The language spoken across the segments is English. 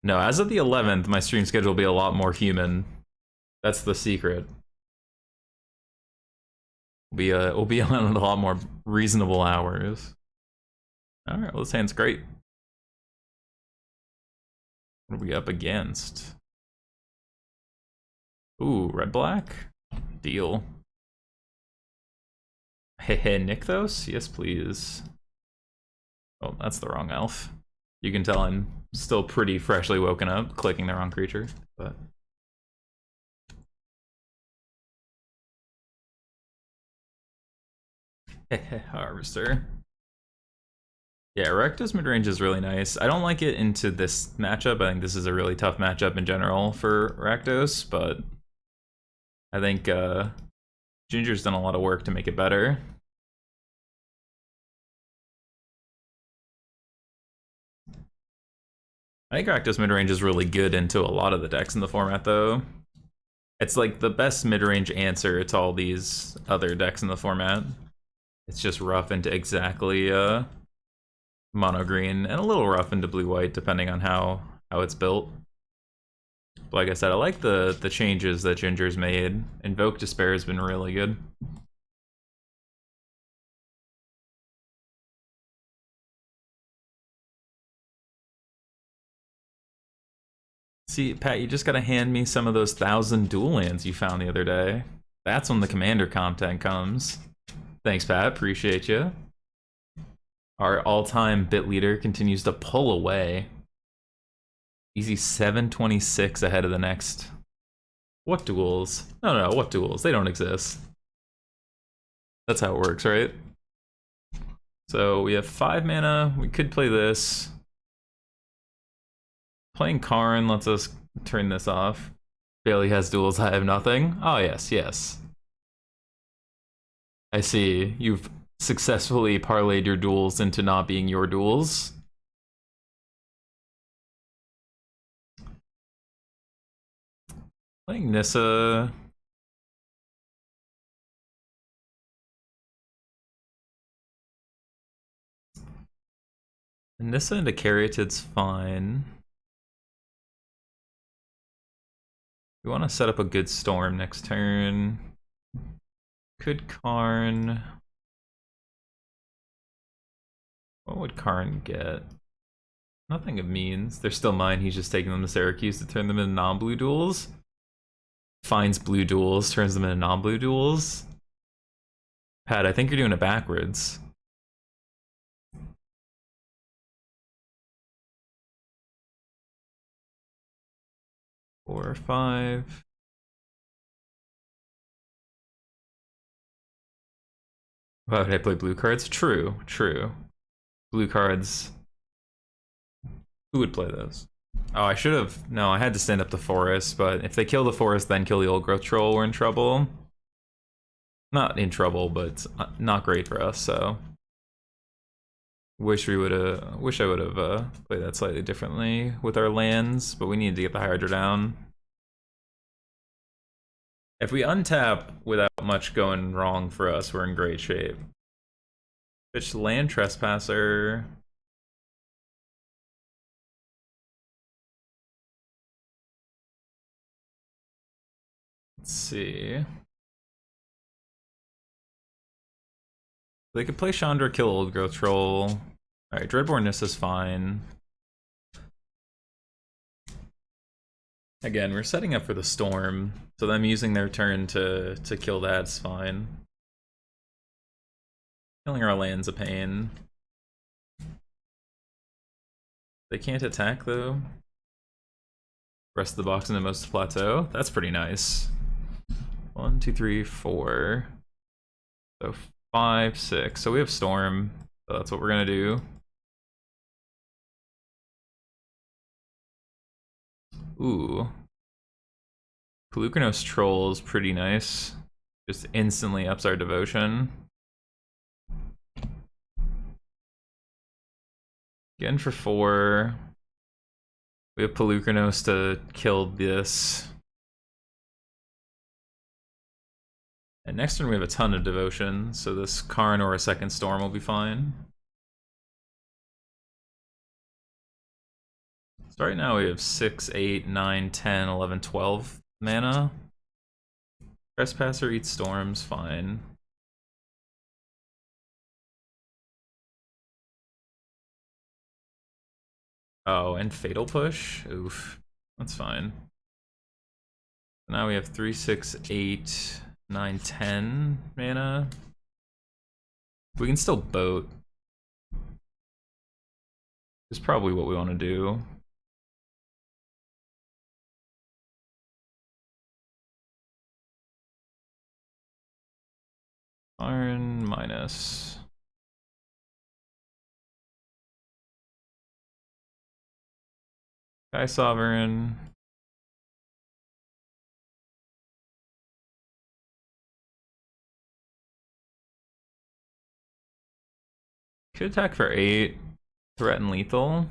No, as of the 11th, my stream schedule will be a lot more human. That's the secret. We'll be on a lot more reasonable hours. All right, well, this hand's great. What are we up against? Ooh, red black? Deal. Hey, Nykthos? Yes, please. Oh, that's the wrong elf. You can tell I'm still pretty freshly woken up, clicking the wrong creature, but... Harvester. Yeah, Rakdos midrange is really nice. I don't like it into this matchup. I think this is a really tough matchup in general for Rakdos, but I think Ginger's done a lot of work to make it better. I think Rakdos midrange is really good into a lot of the decks in the format, though. It's like the best midrange answer to all these other decks in the format. It's just rough into exactly mono green and a little rough into blue white depending on how it's built. But like I said, I like the changes that Ginger's made. Invoke Despair has been really good. See, Pat, you just gotta hand me some of those 1,000 dual lands you found the other day. That's when the commander content comes. Thanks, Pat, appreciate you. Our all-time bit leader continues to pull away. Easy 726 ahead of the next. What duels? No, what duels? They don't exist. That's how it works, right? So we have 5 mana. We could play this. Playing Karn lets us turn this off. Bailey has duels, I have nothing. Oh, yes, yes. I see. You've successfully parlayed your duels into not being your duels. Playing Nissa. Nissa into Caryatid's fine. We want to set up a good storm next turn. Could Karn... What would Karn get? Nothing of means. They're still mine, he's just taking them to Syracuse to turn them into non-blue duels. Finds blue duels, turns them into non-blue duels. Pat, I think you're doing it backwards. Four or five. Why would I play blue cards? True, true. Blue cards. Who would play those? Oh, I should have. No, I had to stand up the forest, but if they kill the forest, then kill the old growth troll, we're in trouble. Not in trouble, but not great for us, so. Wish I would have played that slightly differently with our lands, but we needed to get the Hydra down. If we untap without much going wrong for us, we're in great shape. Pitch land trespasser. Let's see. They could play Chandra, kill old growth troll. Alright, Dreadborn Nissa's fine. Again, we're setting up for the storm, so them using their turn to kill that's fine. Killing our land's a pain. They can't attack though. Rest of the box into most plateau. That's pretty nice. 1, 2, 3, 4. So 5, 6. So we have storm. So that's what we're gonna do. Ooh. Pelucranos Troll is pretty nice. Just instantly ups our devotion. Again for 4. We have Pelucranos to kill this. And next turn we have a ton of devotion, so this Karn or a second storm will be fine. So right now we have 6, 8, 9, 10, 11, 12 mana. Trespasser eats storms, fine. Oh, and Fatal Push? Oof. That's fine. Now we have 3, 6, 8, 9, 10 mana. We can still boat. Is probably what we want to do. Iron minus. Sky Sovereign. Could attack for 8. Threaten lethal.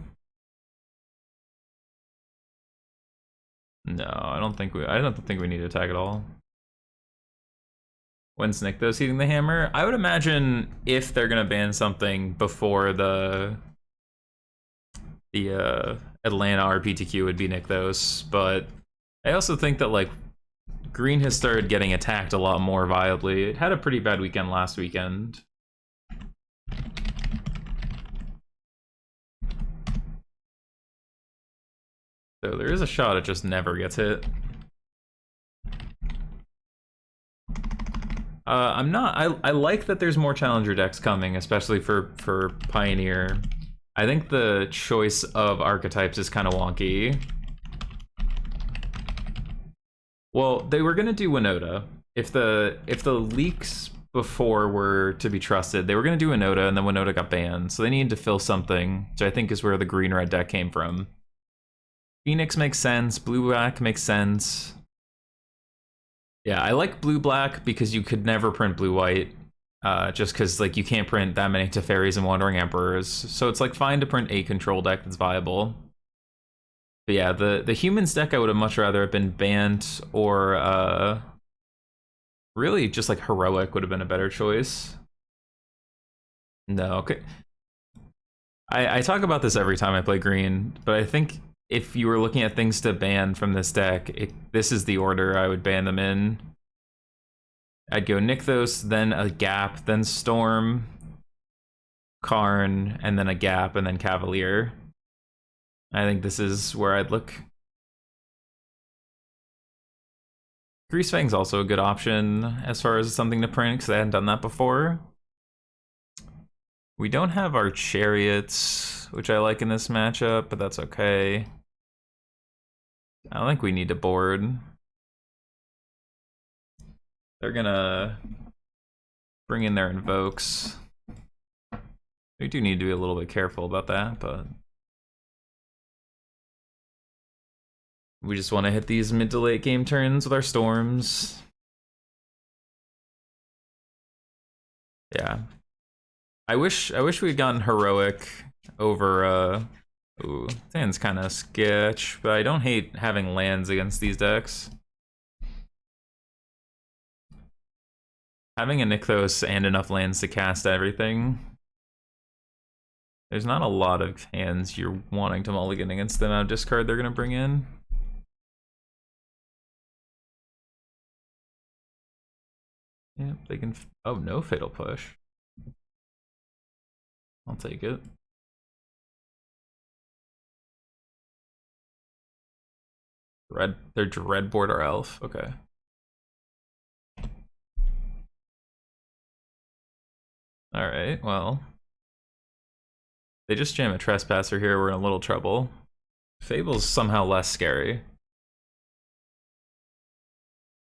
No, I don't think we need to attack at all. When's Nykthos hitting the hammer? I would imagine if they're gonna ban something before the Atlanta RPTQ would be Nykthos, but I also think that like Green has started getting attacked a lot more viably. It had a pretty bad weekend last weekend. So there is a shot it just never gets hit. I like that there's more challenger decks coming, especially for Pioneer. I think the choice of archetypes is kind of wonky. Well, they were gonna do Winota. If the leaks before were to be trusted, they were gonna do Winota, and then Winota got banned. So they needed to fill something, which I think is where the green-red deck came from. Phoenix makes sense, blue-black makes sense. Yeah, I like blue-black because you could never print blue-white, just because like you can't print that many Teferis and Wandering Emperors. So it's like fine to print a control deck that's viable. But yeah, the humans deck I would have much rather have been banned, or really just like heroic would have been a better choice. No, okay. I talk about this every time I play green, but I think if you were looking at things to ban from this deck, this is the order I would ban them in. I'd go Nykthos, then a Gap, then Storm, Karn, and then a Gap, and then Cavalier. I think this is where I'd look. Greasefang's also a good option as far as something to print, because I hadn't done that before. We don't have our Chariots, which I like in this matchup, but that's okay. I think we need to board. They're gonna bring in their Invokes. We do need to be a little bit careful about that, but we just want to hit these mid to late game turns with our Storms. Yeah. I wish we had gotten heroic over ooh, Sand's kind of sketch, but I don't hate having lands against these decks. Having a Nykthos and enough lands to cast everything. There's not a lot of hands you're wanting to mulligan against the amount of discard they're gonna bring in. Yep, they can. Oh, no Fatal Push. I'll take it. They're Dreadboard or Elf. Okay. Alright, well. They just jam a Trespasser here, we're in a little trouble. Fable's somehow less scary.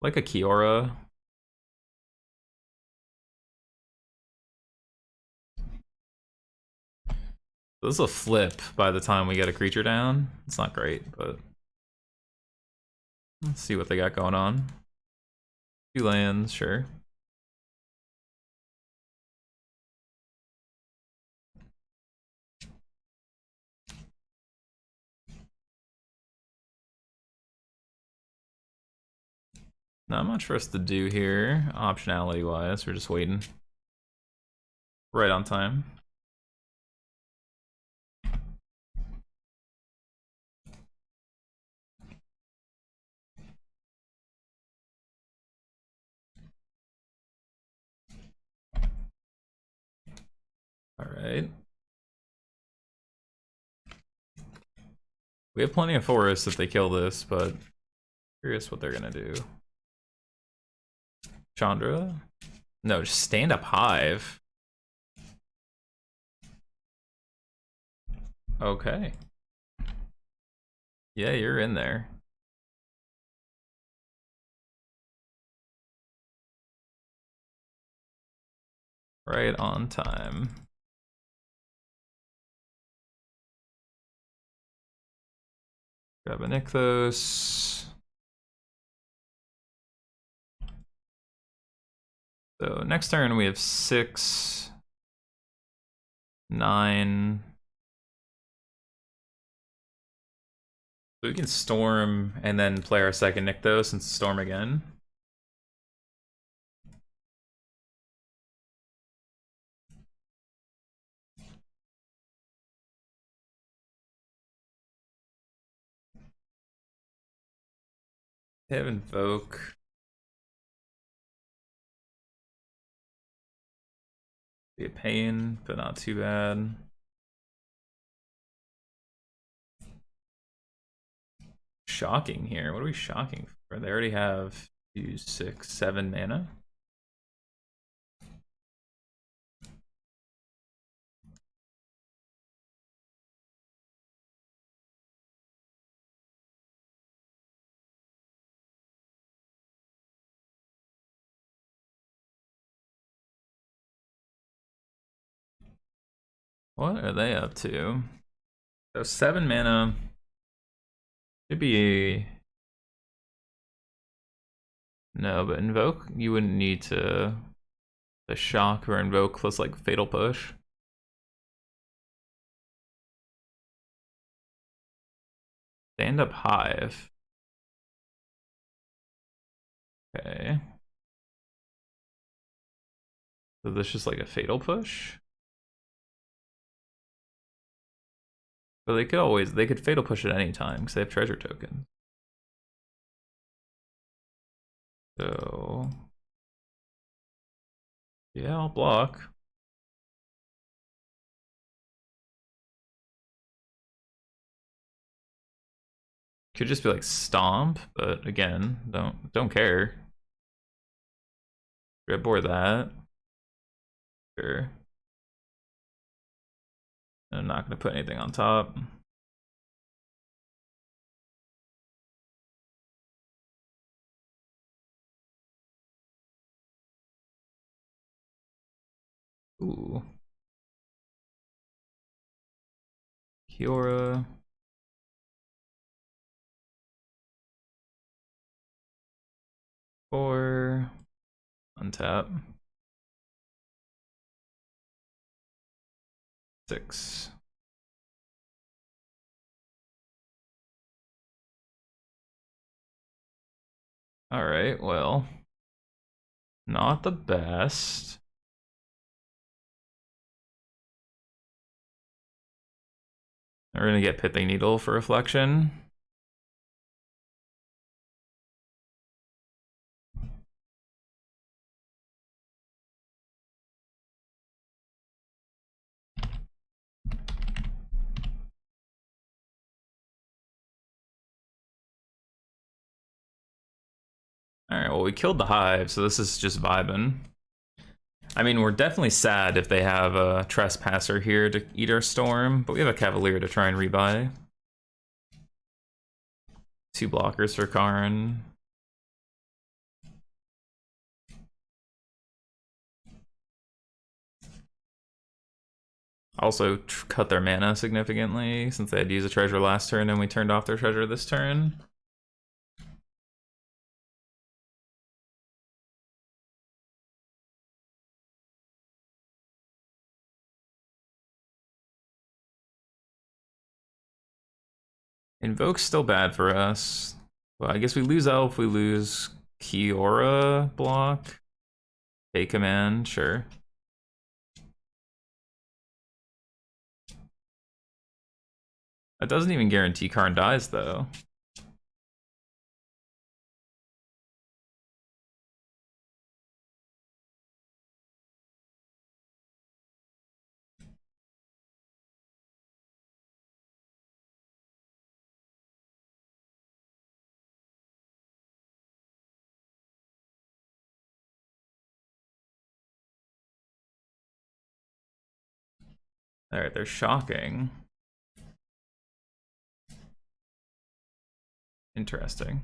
Like a Kiora. This will flip by the time we get a creature down. It's not great, but let's see what they got going on. 2 lands, sure. Not much for us to do here, optionality-wise. We're just waiting. Right on time. Alright. We have plenty of forests if they kill this, but curious what they're gonna do. Chandra? No, just stand up hive. Okay. Yeah, you're in there. Right on time. Grab a Nykthos. So next turn we have 6, 9. So we can storm and then play our second Nykthos and storm again. They have Invoke. Be a pain, but not too bad. Shocking here. What are we shocking for? They already have 2, 6, 7 mana. What are they up to? So 7 mana. Should be... No, but Invoke, you wouldn't need to... The Shock or Invoke plus like Fatal Push. Stand up Hive. Okay. So this is just like a Fatal Push? But they could Fatal Push at any time because they have treasure tokens. So... Yeah, I'll block. Could just be like Stomp, but again, don't care. Red board that. Sure. I'm not gonna put anything on top. Ooh. Kiora. Or untap. 6. Alright, well. Not the best. We're gonna get Pithing Needle for reflection. Alright, well we killed the hive, so this is just vibing. I mean, we're definitely sad if they have a Trespasser here to eat our storm, but we have a Cavalier to try and rebuy. 2 blockers for Karn. Also cut their mana significantly since they had to use a treasure last turn and we turned off their treasure this turn. Invoke's still bad for us. Well, I guess we lose Elf, we lose Kiora block. A command, sure. That doesn't even guarantee Karn dies though. Alright, they're shocking. Interesting.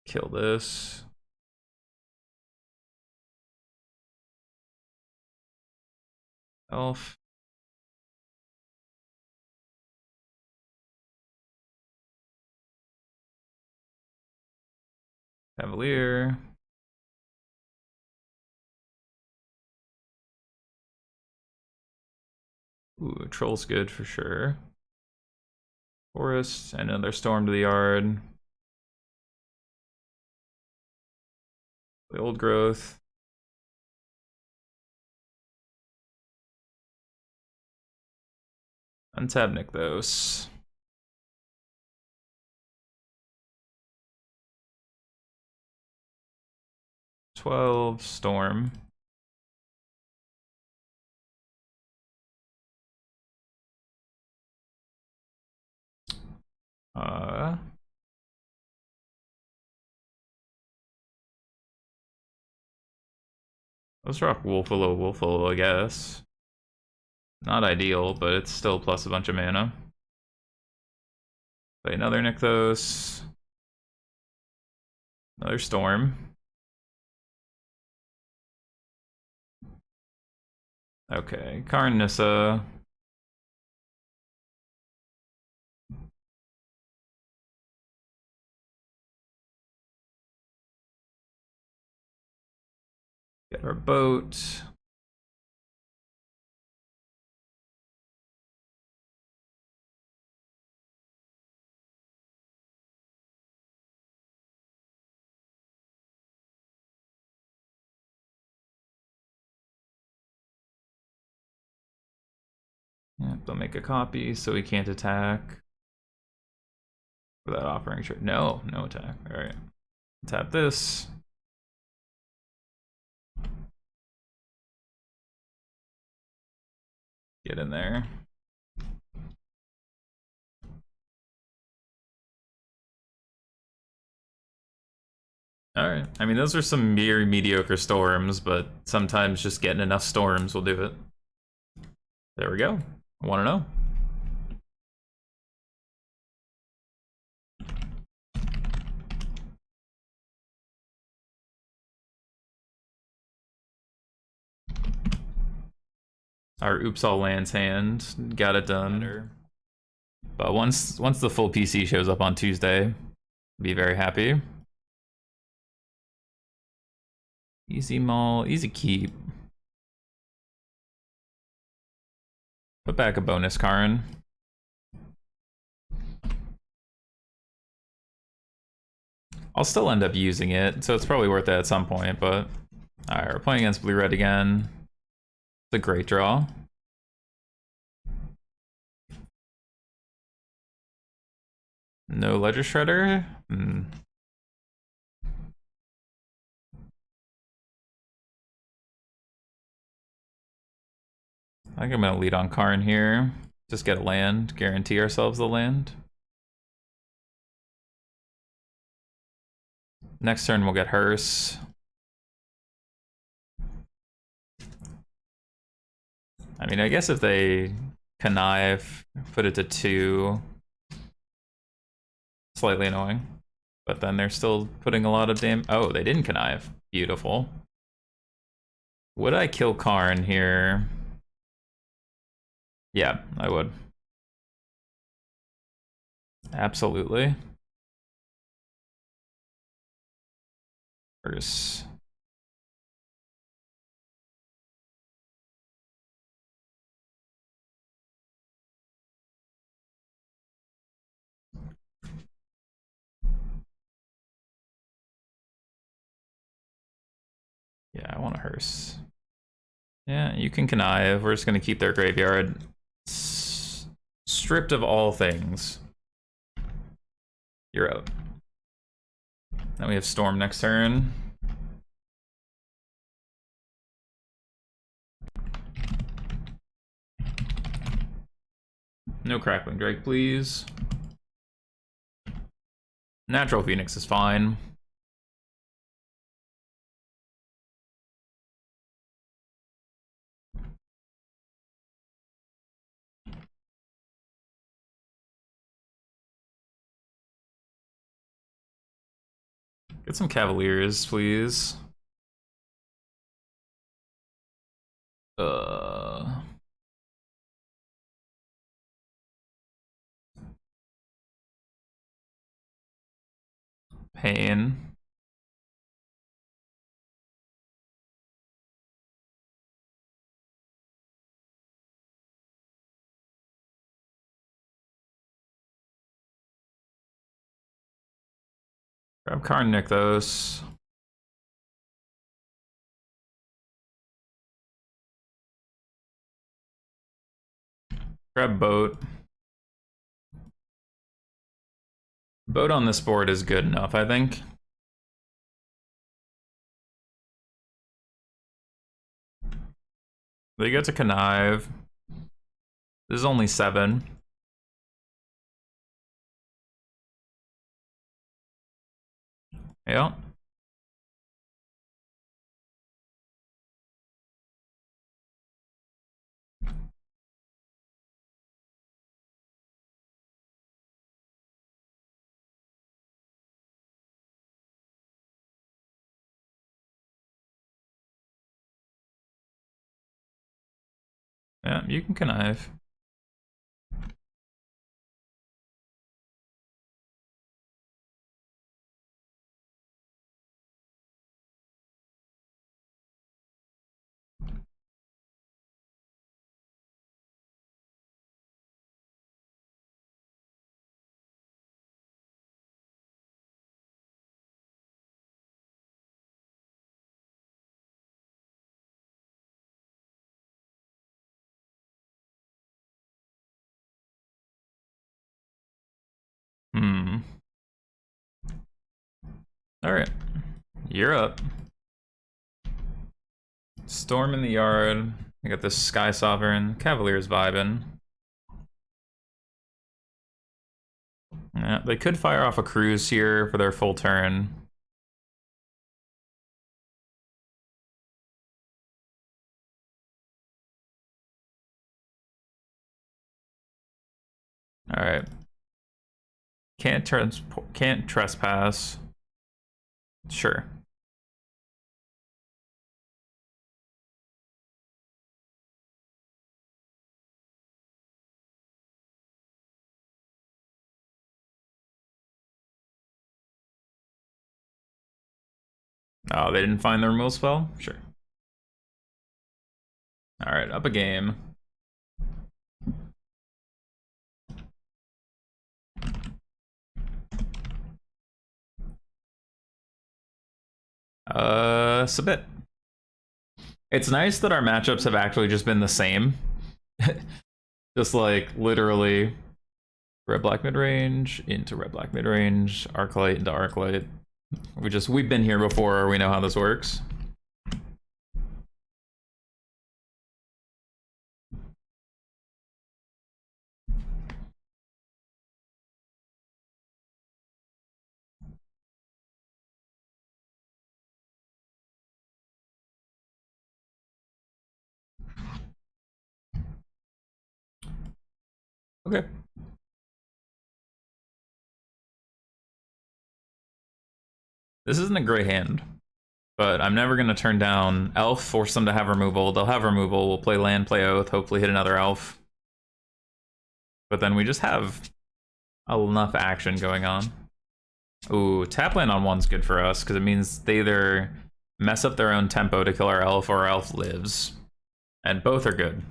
Kill this. Elf. Cavalier. Ooh, Troll's good for sure. Forest, another Storm to the yard. The Old Growth. Untap Nykthos. Storm. Let's rock Wolfalo, I guess. Not ideal, but it's still plus a bunch of mana. Play another Nykthos. Another Storm. Okay, Karn Nissa. Get our boat. Yeah, they'll make a copy so we can't attack. Without offering trade. No attack. Alright. Tap this. Get in there. Alright. I mean, those are some very mediocre storms, but sometimes just getting enough storms will do it. There we go. 1-0. Our Oops All Lands hand got it done. But once the full PC shows up on Tuesday, be very happy. Easy Maul, easy keep. Put back a bonus Karn. I'll still end up using it, so it's probably worth it at some point, but... Alright, we're playing against Blue-Red again. It's a great draw. No Ledger Shredder? I think I'm gonna lead on Karn here. Just get a land, guarantee ourselves the land. Next turn we'll get Hearse. I mean, I guess if they connive, put it to 2. Slightly annoying. But then they're still putting a lot of damage. Oh, they didn't connive. Beautiful. Would I kill Karn here? Yeah, I would. Absolutely. Hearse. Yeah, I want a Hearse. Yeah, you can connive. We're just gonna keep their graveyard stripped of all things. You're out. Then we have Storm next turn. No Crackling Drake, please. Natural Phoenix is fine. Get some Cavaliers, please. Pain. Grab Karn Nykthos. Grab Boat. Boat on this board is good enough, I think. They get to Connive. This is only 7. Yeah. Yeah, you can connive. Alright. You're up. Storm in the yard. I got this Sky Sovereign. Cavaliers vibing. Yeah, they could fire off a cruise here for their full turn. Alright. Can't trespass. Sure. Oh, they didn't find the removal spell? Sure. Alright, up a game. Submit. It's nice that our matchups have actually just been the same. Just like literally red black mid range into red black mid range, Arclight into Arclight. We've been here before, we know how this works. Okay. This isn't a great hand, but I'm never going to turn down Elf, force them to have removal. They'll have removal. We'll play land, play Oath, hopefully hit another Elf. But then we just have enough action going on. Ooh, tap land on one's good for us, because it means they either mess up their own tempo to kill our Elf, or our Elf lives. And both are good.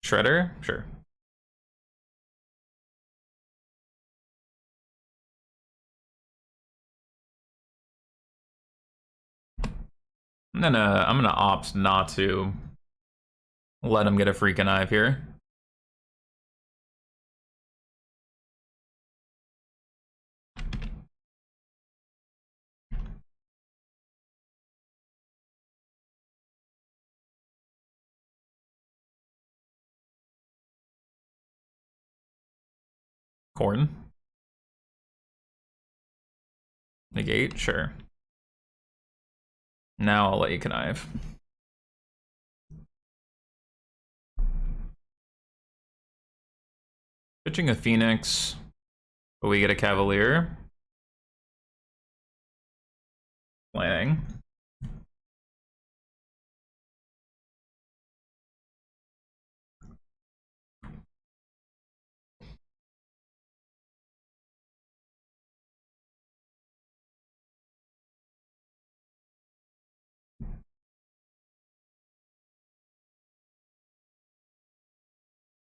Shredder? Sure. I'm gonna opt not to let him get a free connive here. Corn. Negate? Sure. Now I'll let you connive. Pitching a Phoenix, but we get a Cavalier. Playing.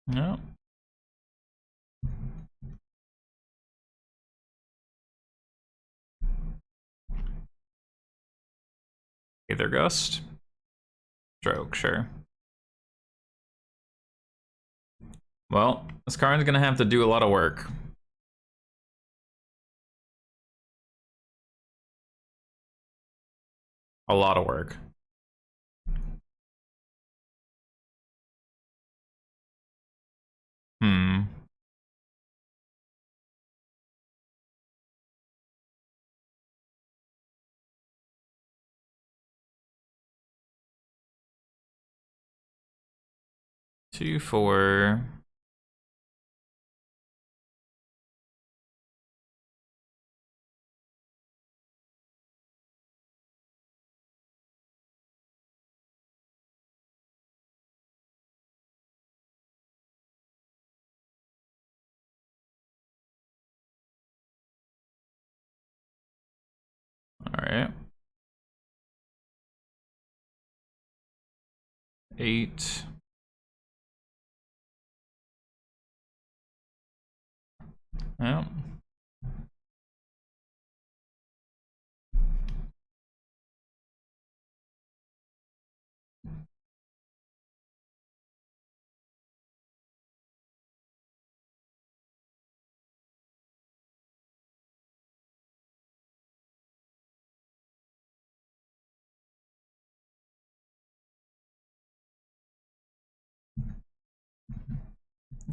No. Either Gust. Stroke, sure. Well, this Karn's gonna have to do a lot of work. A lot of work. Hmm. Two, four. All right. 8. Yeah.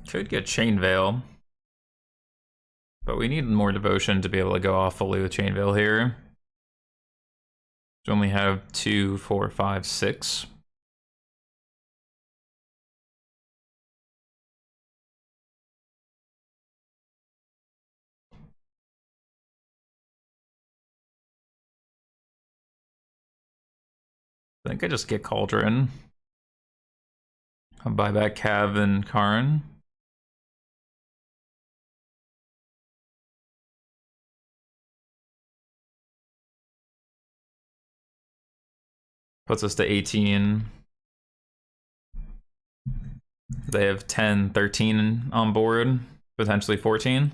Could get Chain Veil. But we need more devotion to be able to go off fully with Chain Veil here. We only have 2, 4, 5, 6. I think I just get Cauldron. I'll buy back Cav and Karn. Puts us to 18. They have 10, 13 on board, potentially 14.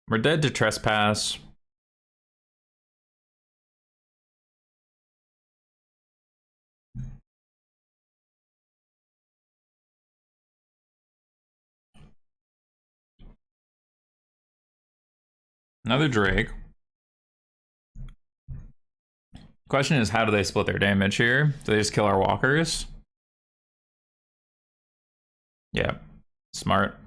We're dead to Trespass. Another Drake. Question is, how do they split their damage here? Do they just kill our walkers? Yeah, smart.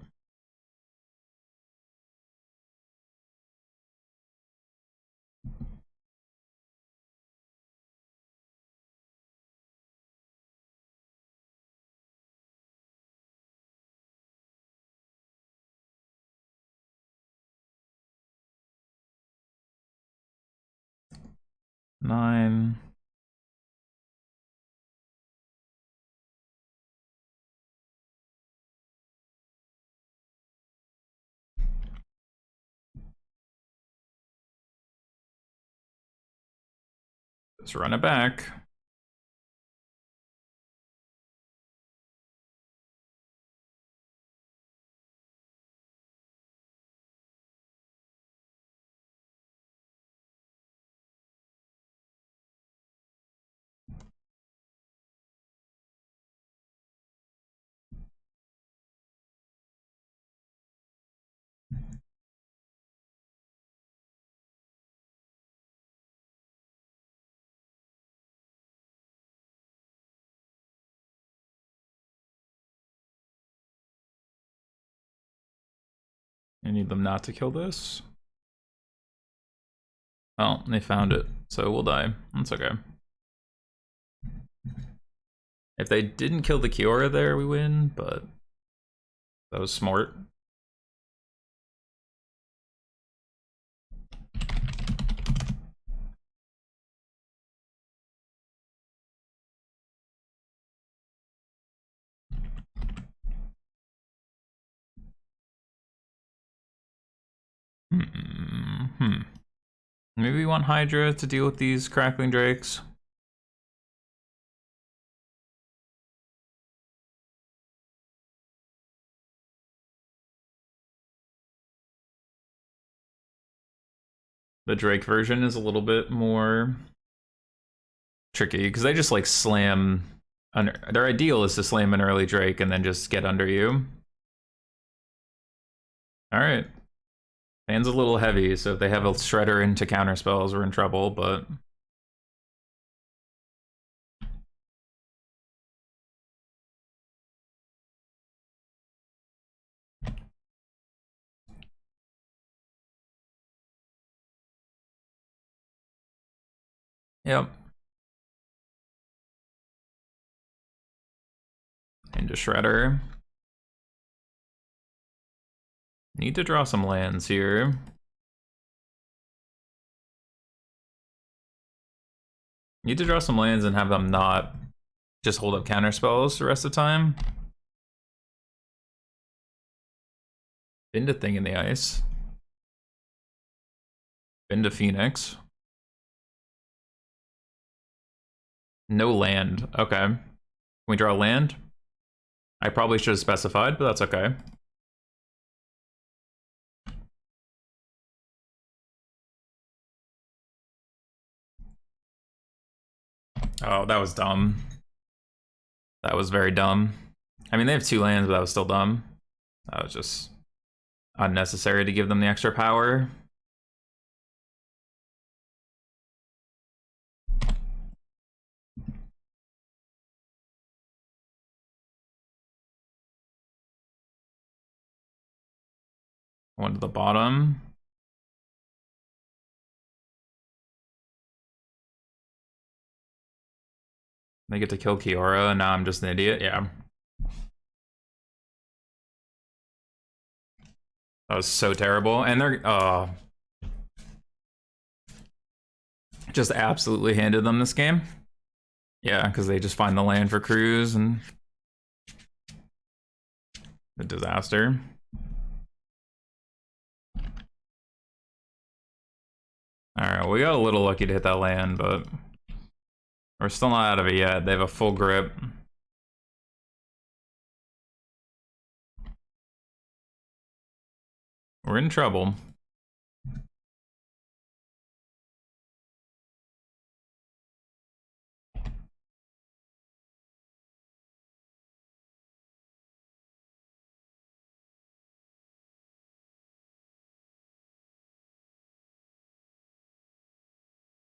Nine. Let's run it back. I need them not to kill this. Oh, they found it, so we'll die. That's okay. If they didn't kill the Kiora there, we win, but that was smart. Maybe we want Hydra to deal with these crackling drakes. The Drake version is a little bit more tricky because they just like slam. Their ideal is to slam an early Drake and then just get under you. All right. Hand's a little heavy, so if they have a Shredder into counter spells, we're in trouble, but... Yep. Into Shredder. Need to draw some lands here. Need to draw some lands and have them not just hold up counter spells the rest of the time. Been to Thing in the Ice. Been to Phoenix. No land. Okay. Can we draw land? I probably should have specified, but that's okay. Oh, that was dumb. That was very dumb. I mean, they have 2 lands, but that was still dumb. That was just unnecessary to give them the extra power. One to the bottom. They get to kill Kiora, and now I'm just an idiot. Yeah. That was so terrible. And they're just absolutely handed them this game. Yeah, because they just find the land for Cruz and the disaster. Alright, we got a little lucky to hit that land, but we're still not out of it yet. They have a full grip. We're in trouble.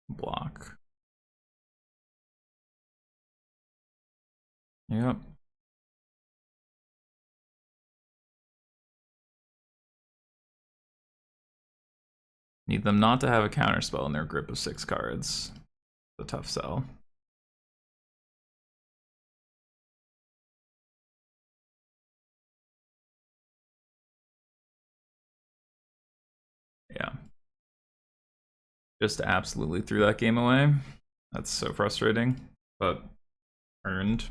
Block. Yep. Need them not to have a counterspell in their grip of 6 cards. It's a tough sell. Yeah. Just absolutely threw that game away. That's so frustrating, but earned.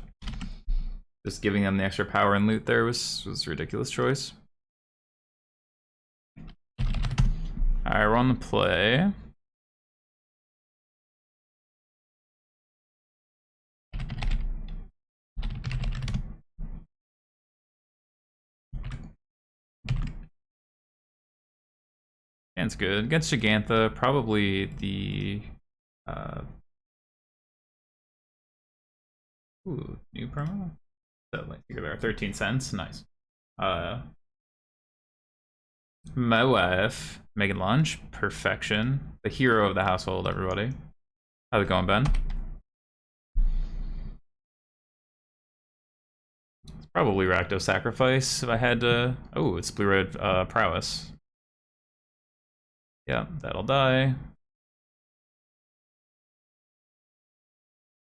Just giving them the extra power and loot there was a ridiculous choice. Alright, we're on the play. Hand's good. Against Gigantha, probably the ooh, new promo? That like there 13 cents. Nice. My wife, Megan Lunch, perfection. The hero of the household, everybody. How's it going, Ben? It's probably Rakdos Sacrifice if I had to. Oh, it's Blue Red Prowess. Yeah, that'll die.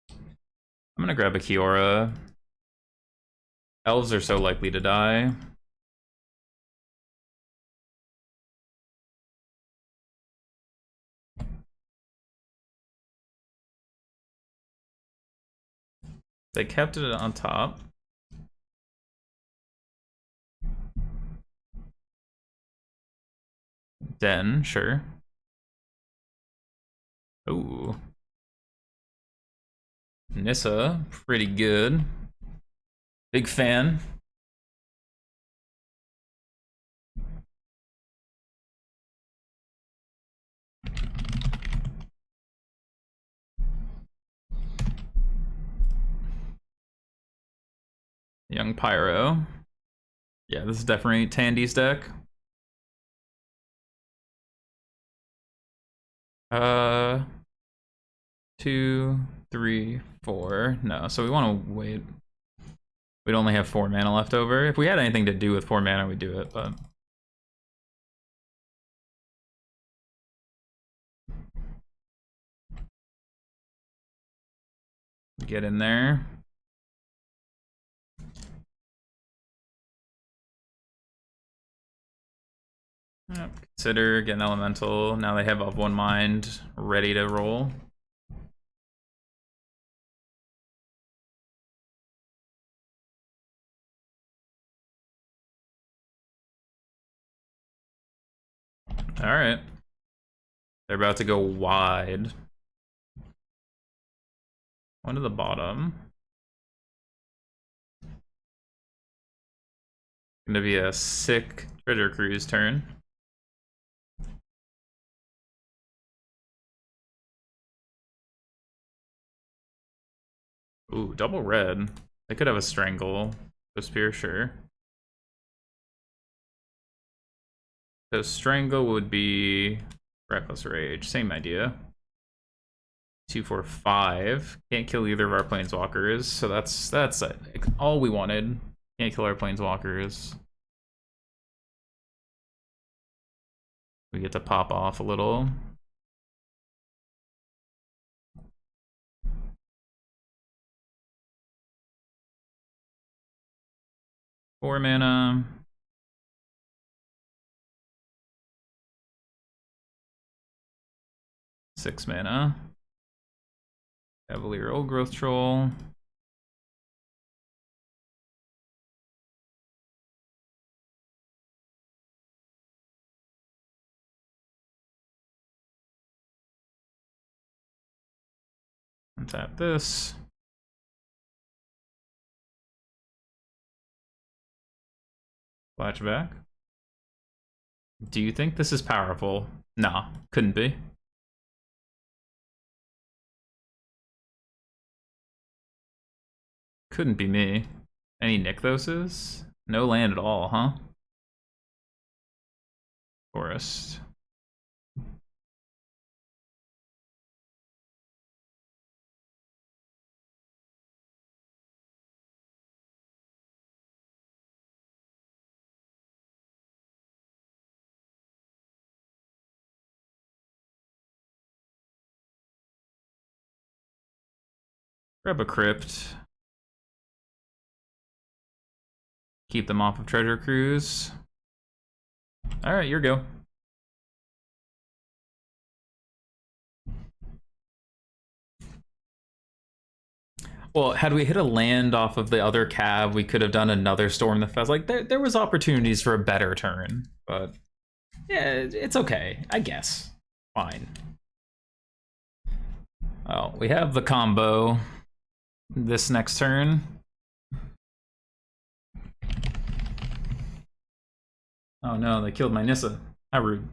I'm gonna grab a Kiora. Elves are so likely to die. They kept it on top. Den, sure. Ooh. Nissa, pretty good. Big fan. Young Pyro. Yeah, this is definitely Tandy's deck. 2, 3, 4. No, so we want to wait. We'd only have 4 mana left over. If we had anything to do with 4 mana, we'd do it, but... Get in there. Yep. Consider, get an elemental. Now they have Of One Mind ready to roll. Alright. They're about to go wide. One to the bottom. Gonna be a sick treasure cruise turn. Ooh, double red. They could have a strangle. The spear, sure. So strangle would be reckless rage. Same idea. 2, 4, 5. Can't kill either of our planeswalkers, so that's all we wanted. Can't kill our planeswalkers. We get to pop off a little. Four mana. Six mana. Cavalier Old Growth Troll. Untap this. Flashback. Do you think this is powerful? Nah, couldn't be. Couldn't be me. Any Nykthoses? No land at all, huh? Forest. Grab a crypt. Keep them off of Treasure Cruise. Alright, your go. Well, had we hit a land off of the other cav, we could have done another Storm the Fest. Like, there was opportunities for a better turn, but yeah, it's okay, I guess. Fine. Oh, we have the combo this next turn. Oh no, they killed my Nissa. How rude.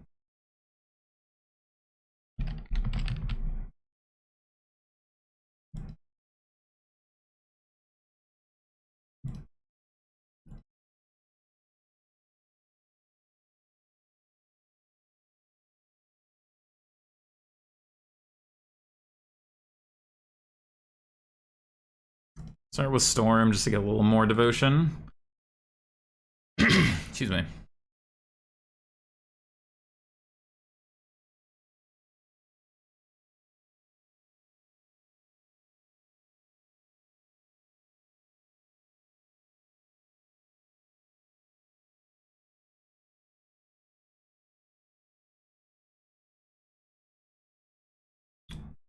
Start with Storm just to get a little more devotion. Excuse me.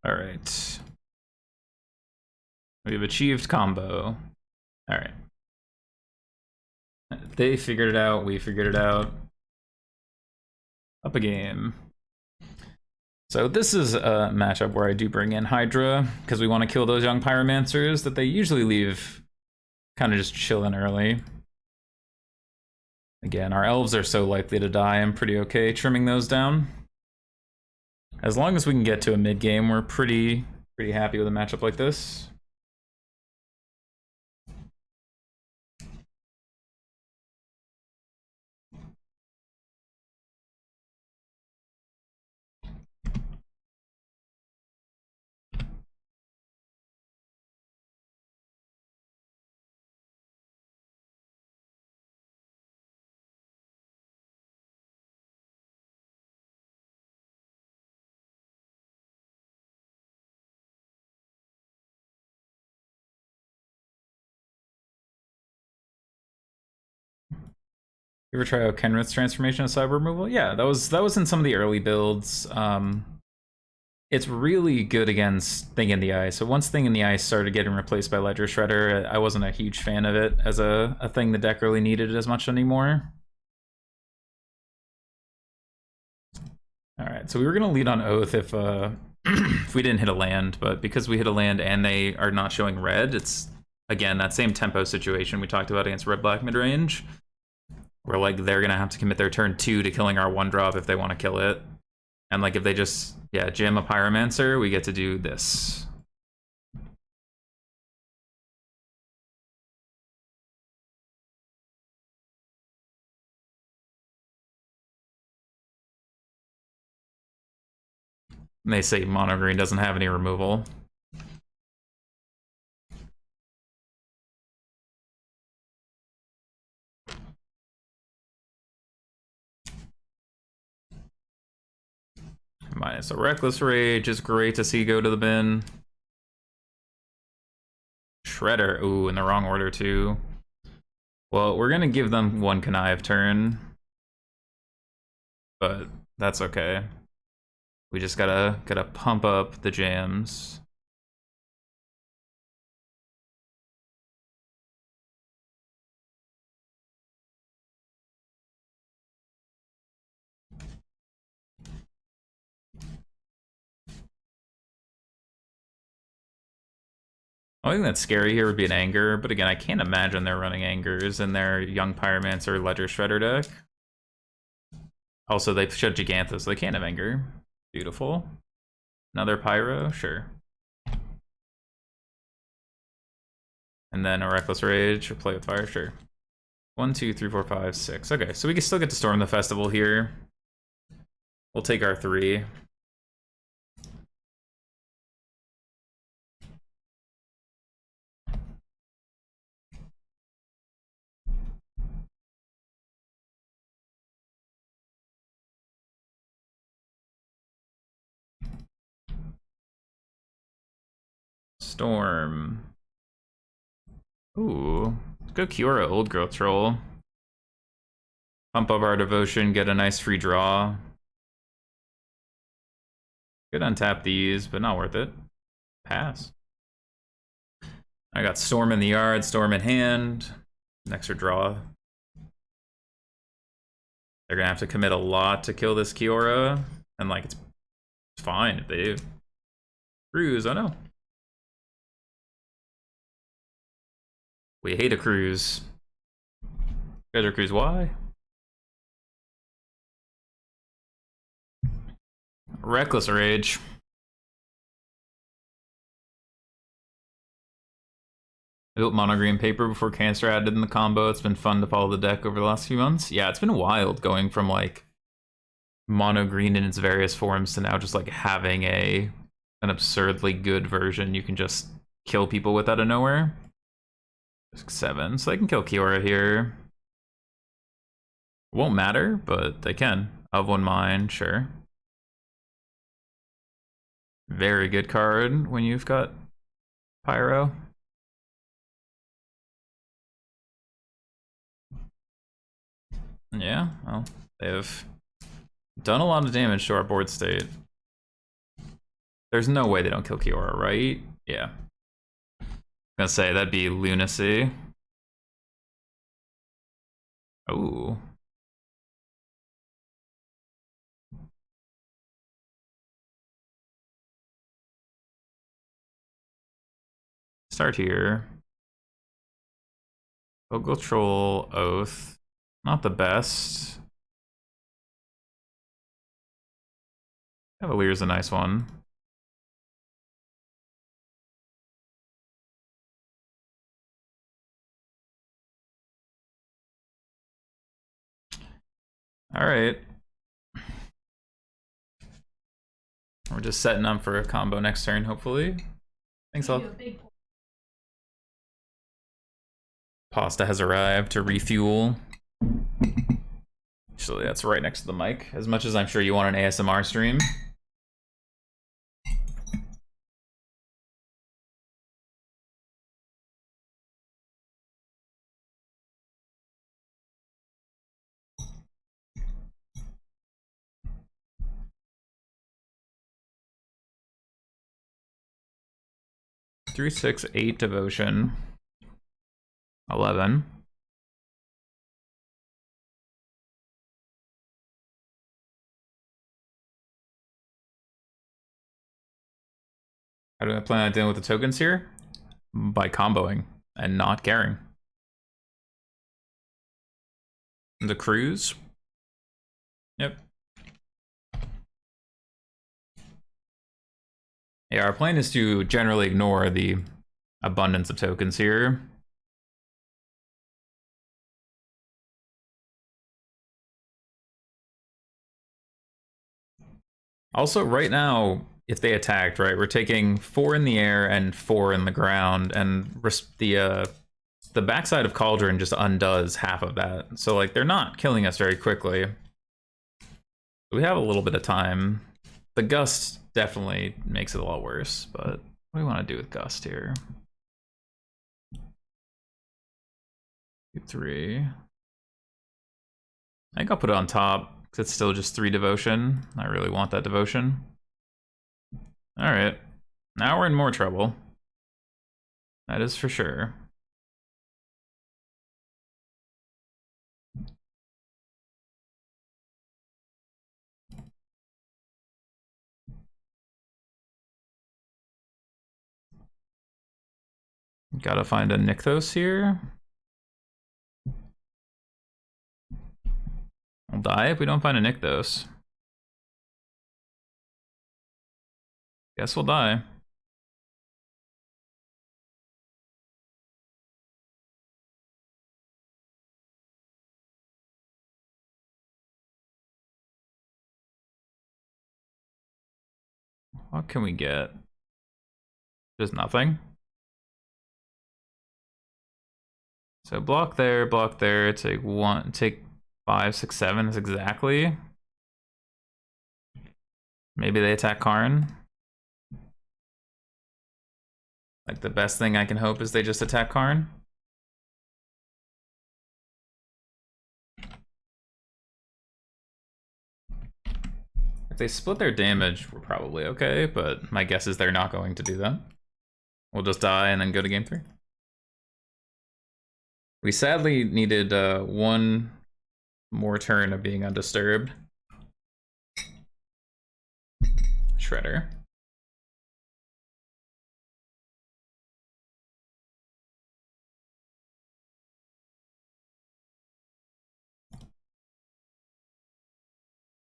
All right. We've achieved combo. All right. They figured it out, we figured it out. Up a game. So this is a matchup where I do bring in Hydra, because we want to kill those young Pyromancers that they usually leave kind of just chilling early. Again, our elves are so likely to die, I'm pretty okay trimming those down. As long as we can get to a mid-game, we're pretty happy with a matchup like this. You ever try out Kenrith's transformation of cyber removal? Yeah, that was in some of the early builds. It's really good against Thing in the Ice. So once Thing in the Ice started getting replaced by Ledger Shredder, I wasn't a huge fan of it as a thing the deck really needed as much anymore. Alright, so we were gonna lead on Oath if if we didn't hit a land, but because we hit a land and they are not showing red, it's again that same tempo situation we talked about against red-black mid-range. Where like they're gonna have to commit their turn 2 to killing our 1-drop if they want to kill it. And like if they just jam a Pyromancer, we get to do this. And they say Mono Green doesn't have any removal. Minus a Reckless Rage is great to see go to the bin. Shredder, ooh, in the wrong order too. Well, we're gonna give them one Connive turn. But that's okay. We just gotta pump up the jams. The only thing that's scary here would be an Anger, but again, I can't imagine they're running Angers in their Young Pyromancer Ledger Shredder deck. Also, they showed Gigantha, so they can't have Anger. Beautiful. Another Pyro, sure. And then a Reckless Rage or Play with Fire, sure. 1, 2, 3, 4, 5, 6. Okay, so we can still get to Storm the Festival here. We'll take our 3. Storm. Ooh. Let's go Kiora Old Growth Troll. Pump up our Devotion, get a nice free draw. Could untap these, but not worth it. Pass. I got Storm in the yard, Storm in hand. Next or draw. They're gonna have to commit a lot to kill this Kiora. And like, it's fine if they do. Cruise, oh no. We hate a cruise. Treasure cruise, why? Reckless Rage. I built Mono Green Paper before Cancer added in the combo. It's been fun to follow the deck over the last few months. Yeah, it's been wild going from like Mono Green in its various forms to now just like having an absurdly good version you can just kill people with out of nowhere. 7, so they can kill Kiora here. Won't matter, but they can. Of One Mind, sure. Very good card when you've got Pyro. Yeah, well, they've done a lot of damage to our board state. There's no way they don't kill Kiora, right? Yeah. I'm gonna say that'd be lunacy. Ooh. start here. Ogre Troll, Oath. Not the best. Cavalier's a nice one. Alright. We're just setting up for a combo next turn, hopefully. Thanks, all. Pasta has arrived to refuel. Actually, that's right next to the mic. As much as I'm sure you want an ASMR stream. Three, 6, 8 devotion. 11. How do I plan on dealing with the tokens here? By comboing and not caring. The cruise. Yep. Yeah, our plan is to generally ignore the abundance of tokens here. Also, right now, if they attacked, right, we're taking 4 in the air and 4 in the ground, and the backside of Cauldron just undoes half of that. So, like, they're not killing us very quickly. We have a little bit of time. The Gust definitely makes it a lot worse, but what do we want to do with Gust here? 2, 3. I think I'll put it on top, because it's still just 3 devotion. I really want that devotion. Alright. Now we're in more trouble. That is for sure. Gotta find a Nykthos here. We'll die if we don't find a Nykthos. Guess we'll die. What can we get? There's nothing. So block there, take 1, take 5, 6, 7 is exactly. Maybe they attack Karn. Like, the best thing I can hope is they just attack Karn. If they split their damage, we're probably okay, but my guess is they're not going to do that. We'll just die and then go to game 3. We sadly needed 1 more turn of being undisturbed. Shredder.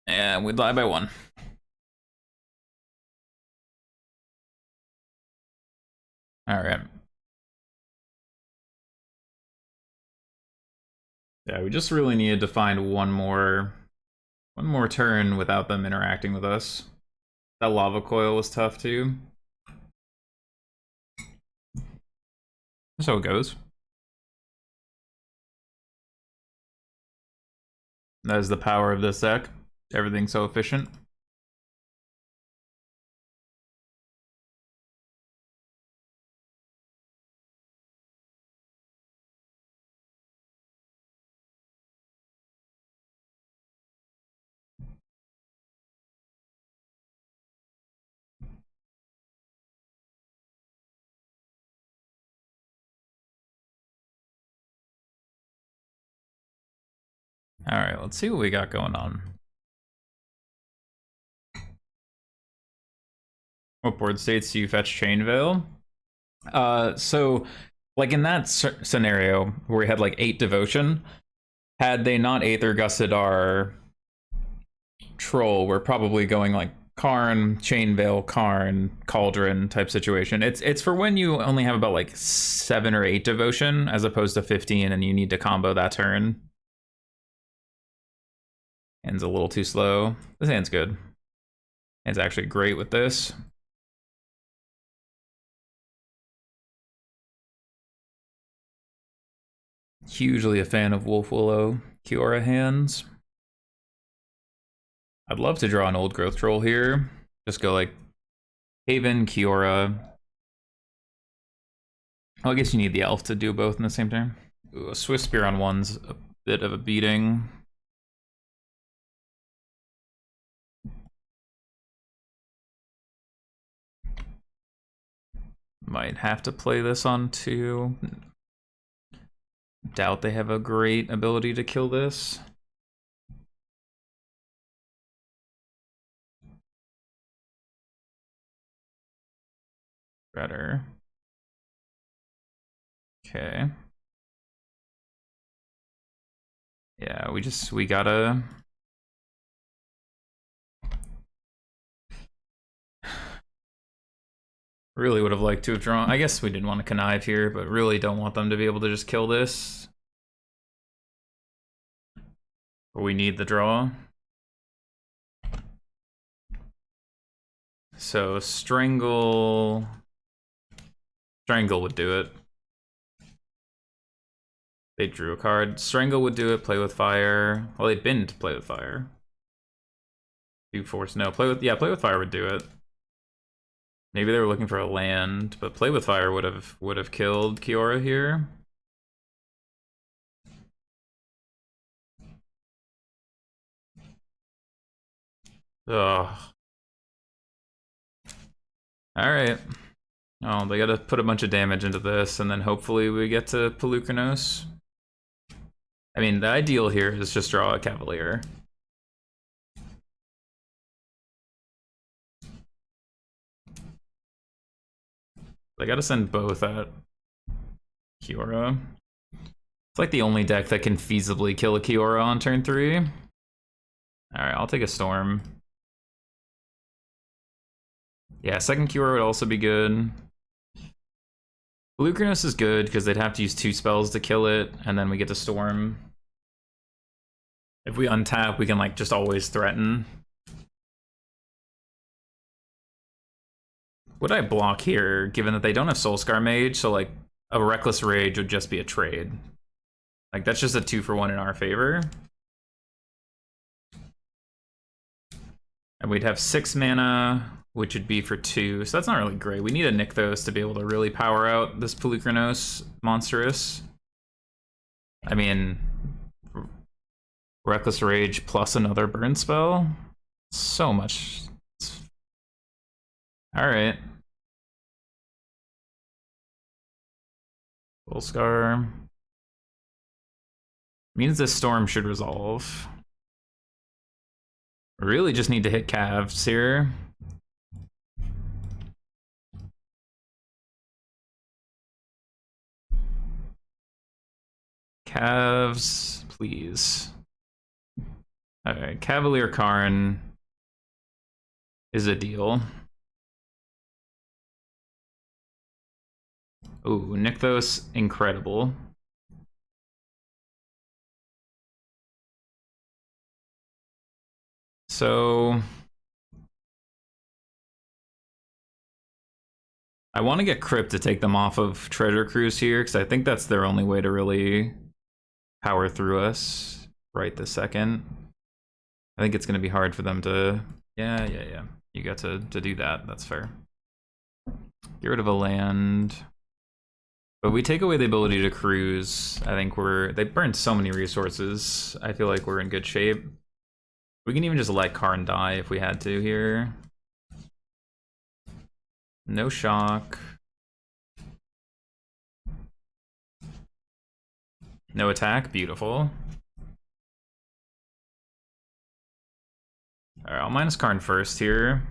And we die by 1. Alright. Yeah, we just really needed to find one more turn without them interacting with us. That lava coil was tough too. That's how it goes. That is the power of this deck. Everything's so efficient. Alright, let's see what we got going on. What board states do you fetch Chain Veil? So, like in that scenario where we had like 8 devotion, had they not Aether Gusted our troll, we're probably going like Karn, Chainveil, Karn, Cauldron type situation. It's for when you only have about like 7 or 8 devotion as opposed to 15 and you need to combo that turn. Hand's a little too slow. This hand's good. Hand's actually great with this. Hugely a fan of Wolf Willow Kiora hands. I'd love to draw an old growth troll here. Just go like Haven, Kiora. Well, I guess you need the elf to do both in the same turn. Ooh, a Swift Spear on one's a bit of a beating. Might have to play this on 2. Doubt they have a great ability to kill this. Better. Okay. Yeah, we gotta... Really would have liked to have drawn... I guess we didn't want to connive here, but really don't want them to be able to just kill this. We need the draw. So Strangle would do it. They drew a card. Strangle would do it, play with fire. Well, they'd been to play with fire. Do force, no, play with fire would do it. Maybe they were looking for a land, but play with fire would have killed Kiora here. Ugh. Alright. Oh, they gotta put a bunch of damage into this, and then hopefully we get to Pelucranos. I mean, the ideal here is just draw a Cavalier. They gotta send both at Kiora. It's like the only deck that can feasibly kill a Kiora on turn 3. Alright, I'll take a Storm. Yeah, second Kiora would also be good. Pelucranos is good because they'd have to use 2 spells to kill it, and then we get to Storm. If we untap, we can like just always threaten. Would I block here, given that they don't have Soulscar Mage, so like a Reckless Rage would just be a trade. Like that's just a 2-for-1 in our favor. And we'd have 6 mana, which would be for 2, so that's not really great. We need a Nykthos to be able to really power out this Pelucranos monstrous. I mean, Reckless Rage plus another burn spell? So much. Alright. Soulscar. Means this Storm should resolve. Really just need to hit calves here. Calves, please. Alright, Cavalier Karn is a deal. Ooh, Nykthos, incredible. So I want to get Crypt to take them off of Treasure Cruise here, because I think that's their only way to really power through us right this second. I think it's going to be hard for them to... Yeah. You got to do that. That's fair. Get rid of a land. But we take away the ability to cruise. I think they burned so many resources. I feel like we're in good shape. We can even just let Karn die if we had to here. No shock. No attack, beautiful. Alright, I'll minus Karn first here.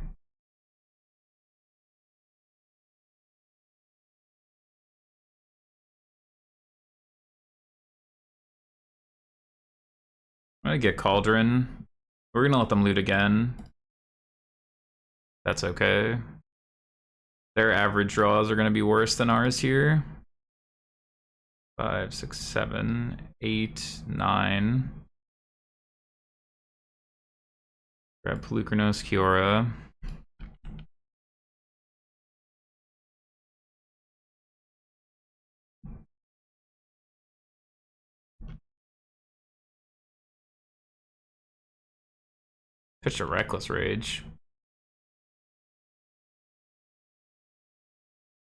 gonna get Cauldron. We're gonna let them loot again. That's okay. Their average draws are gonna be worse than ours here. 5, 6, 7, 8, 9. Grab Pelucranos, Kiora. Pitch a Reckless Rage.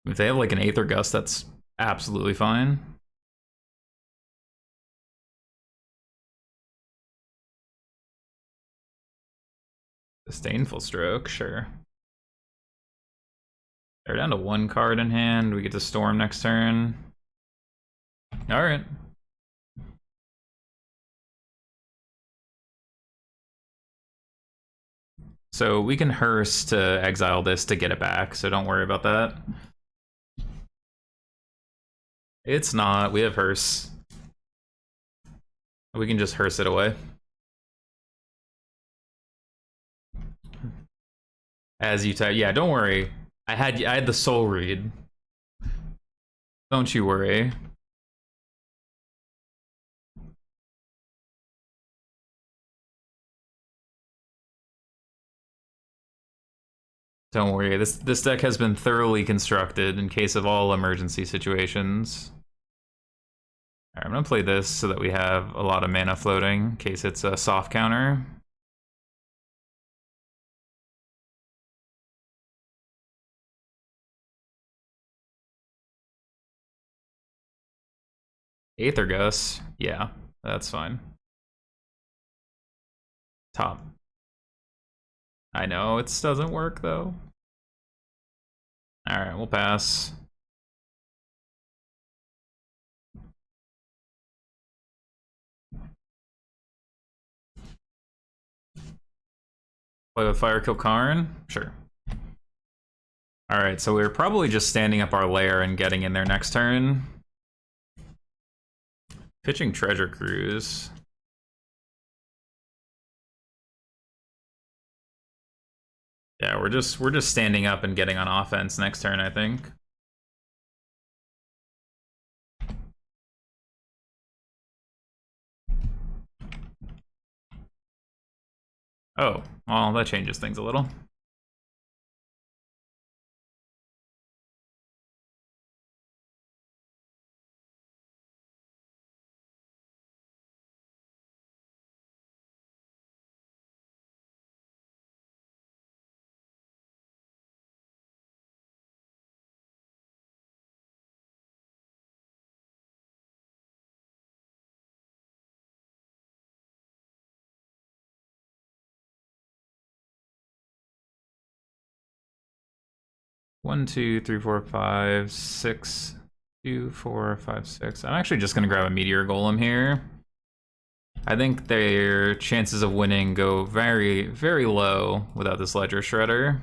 If they have like an Aether Gust, that's absolutely fine. Disdainful Stroke, sure. They're down to 1 card in hand. We get to Storm next turn. Alright. So we can Hearse to exile this to get it back, so don't worry about that. It's not. We have Hearse. We can just Hearse it away. As you type. Yeah, don't worry. I had the Soul Read. Don't you worry. Don't worry, this deck has been thoroughly constructed in case of all emergency situations. Alright, I'm gonna play this so that we have a lot of mana floating in case it's a soft counter. Aether Gust, yeah, that's fine. Top. I know, it doesn't work though. Alright, we'll pass. Play with Firekill Karn? Sure. Alright, so we're probably just standing up our lair and getting in there next turn. Pitching Treasure Cruise. Yeah, we're just standing up and getting on offense next turn, I think. Oh, well, that changes things a little. One, two, three, four, five, six. 2, 4, 5, 6. I'm actually just gonna grab a Meteor Golem here. I think their chances of winning go very, very low without this Ledger Shredder.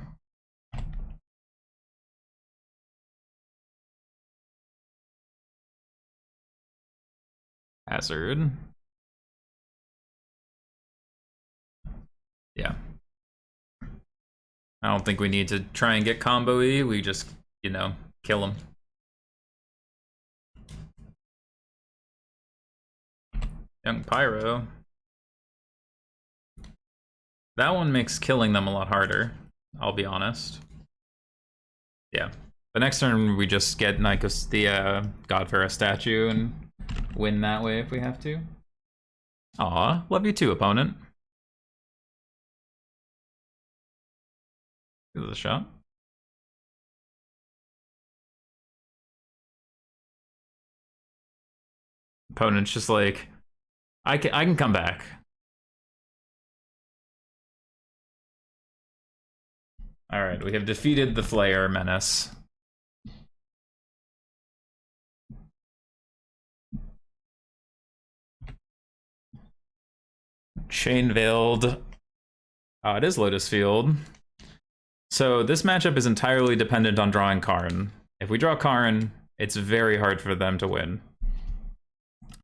Hazard. Yeah. I don't think we need to try and get combo-y. We just, you know, kill him. Young Pyro. That one makes killing them a lot harder, I'll be honest. Yeah. The next turn we just get Nikos, the Godfarah statue and win that way if we have to. Aw, love you too, opponent. Give it a shot. Opponent's just like, I can come back. Alright, we have defeated the Flayer Menace. Chain Veiled. Oh, it is Lotus Field. So this matchup is entirely dependent on drawing Karn. If we draw Karn, it's very hard for them to win.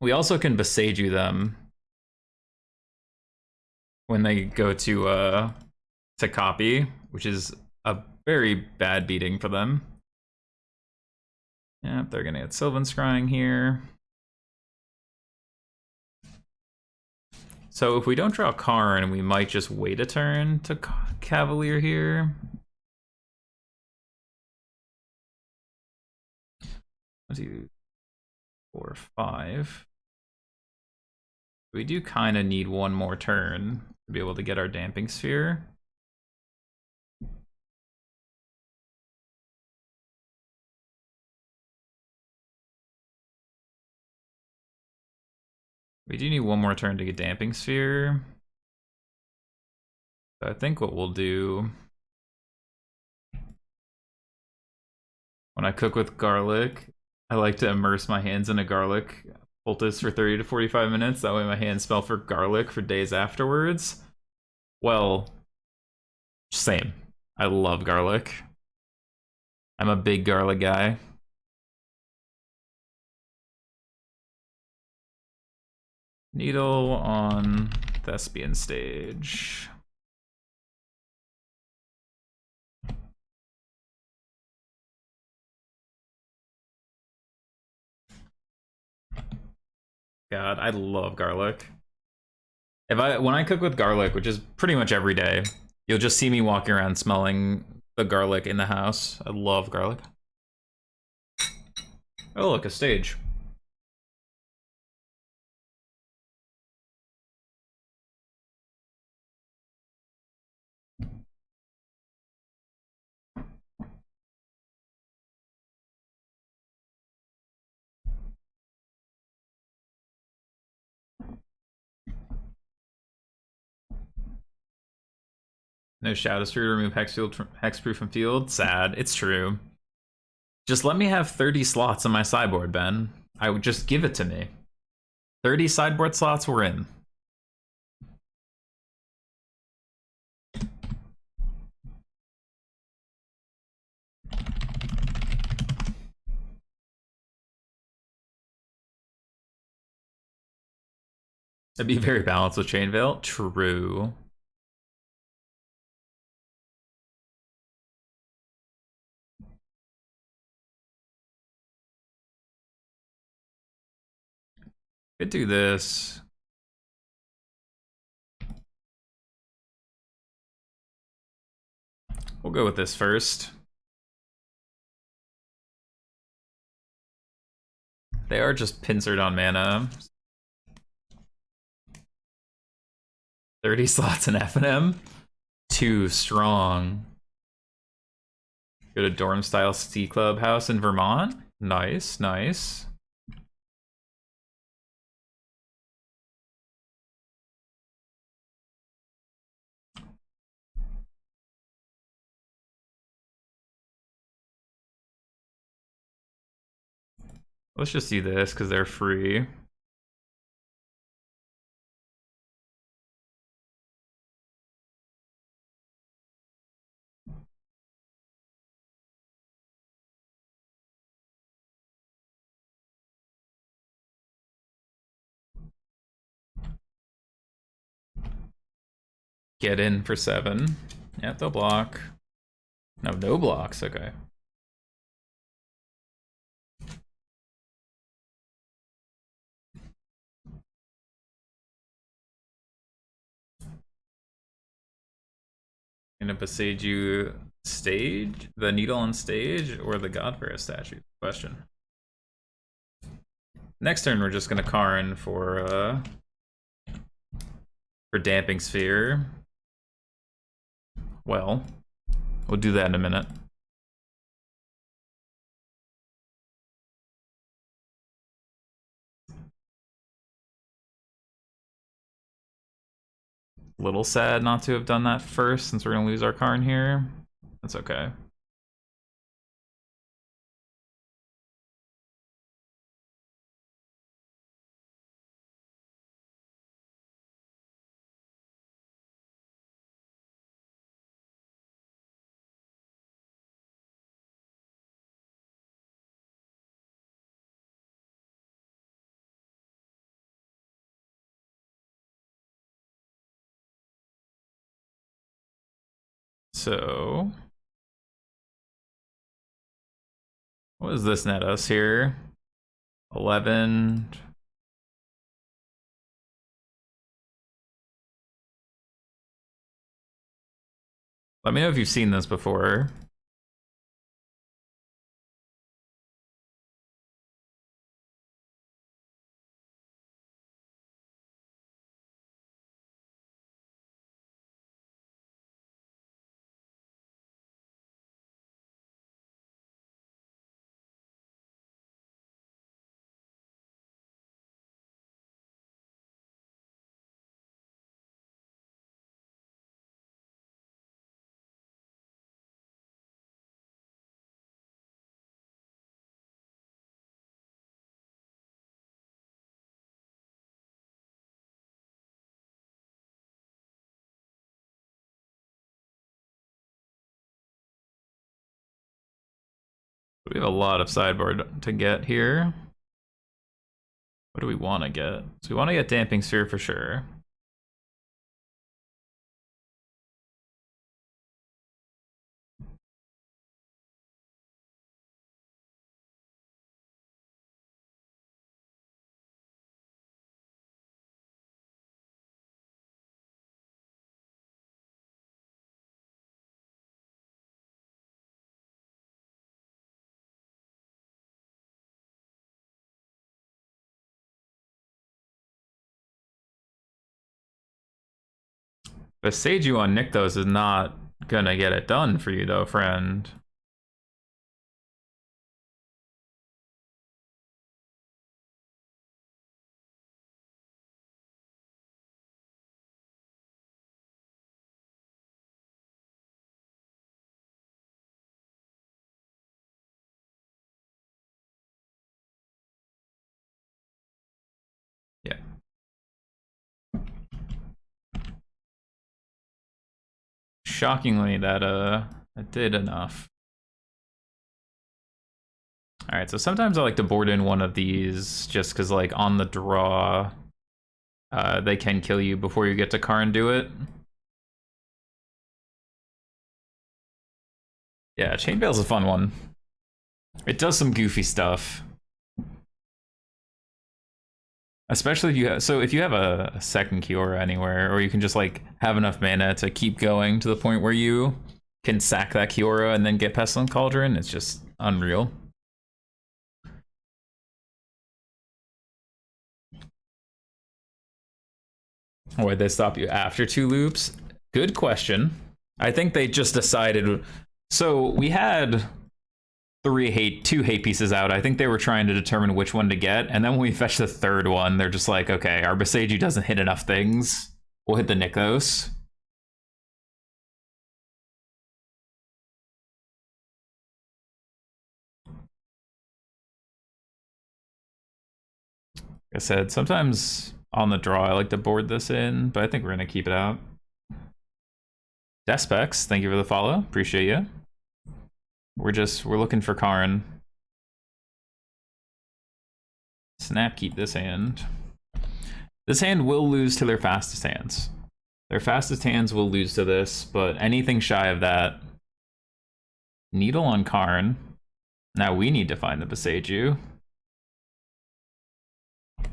We also can Beseiju them. when they go to copy, which is a very bad beating for them. Yeah, they're gonna get Sylvan Scrying here. So if we don't draw Karn, we might just wait a turn to Cavalier here. 1, 2, 4, 5. We do kind of need one more turn to be able to get our Damping Sphere. We do need one more turn to get Damping Sphere. So I think what we'll do, when I cook with garlic, I like to immerse my hands in a garlic poultice for 30 to 45 minutes. That way my hands smell for garlic for days afterwards. Well, same. I love garlic. I'm a big garlic guy. Needle on Thespian stage. God, I love garlic. When I cook with garlic, which is pretty much every day, you'll just see me walking around smelling the garlic in the house. I love garlic. Oh, look, a stage. No Shadow Sphere to remove hexproof from field. Sad. It's true. Just let me have 30 slots on my sideboard, Ben. I would just give it to me. 30 sideboard slots, we're in. It'd be very balanced with Chain Veil. True. Could do this. We'll go with this first. They are just pincered on mana. 30 slots in F&M? Too strong. Go to dorm style ski club house in Vermont. Nice, nice. Let's just do this because they're free. Get in for 7. Yeah, they'll block. No, no blocks. Okay. Gonna beside you stage, the needle on stage, or the Godbearer statue? Question. Next turn, we're just gonna Karn for Damping Sphere. Well, we'll do that in a minute. Little sad not to have done that first, since we're gonna lose our Karn here. That's okay. So, what does this net us here? 11. Let me know if you've seen this before. We have a lot of sideboard to get here. What do we want to get? So we want to get Damping Sphere for sure. The Seiju on Nykthos is not gonna get it done for you though, friend. Yeah. Shockingly, that did enough. All right, so sometimes I like to board in one of these just because, like, on the draw, they can kill you before you get to Karn do it. Yeah, Chainveil's a fun one. It does some goofy stuff. Especially if you have, so if you have a second Kiora anywhere, or you can just like have enough mana to keep going to the point where you can sack that Kiora and then get Pestilent Cauldron, it's just unreal. Why'd they stop you after 2 loops? Good question. I think they just decided. So we had two hate pieces out. I think they were trying to determine which one to get, and then when we fetch the third one, they're just like, okay, our Boseiju doesn't hit enough things. We'll hit the Nykthos. Like I said, sometimes on the draw I like to board this in, but I think we're gonna keep it out. Despex, thank you for the follow. Appreciate you. We're looking for Karn. Snap, keep this hand. This hand will lose to their fastest hands. Their fastest hands will lose to this, but anything shy of that. Needle on Karn. Now we need to find the Boseiju. That's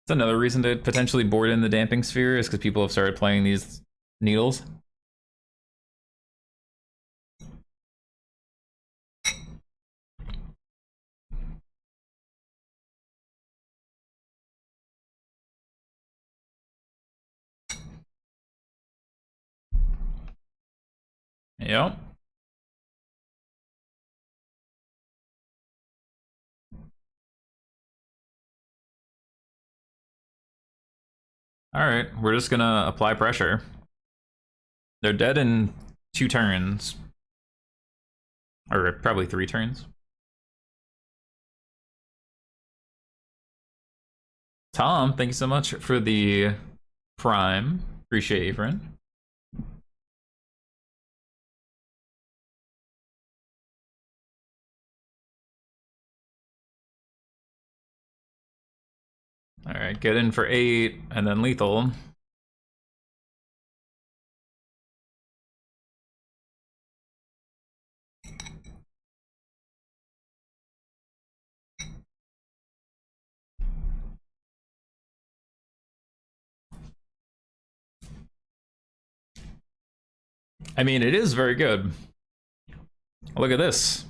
another reason to potentially board in the Damping Sphere, is because people have started playing these needles. Yep. All right, we're just gonna apply pressure. They're dead in 2 turns. Or probably 3 turns. Tom, thank you so much for the Prime. Appreciate you, friend. All right, get in for 8 and then lethal. I mean, it is very good. Look at this.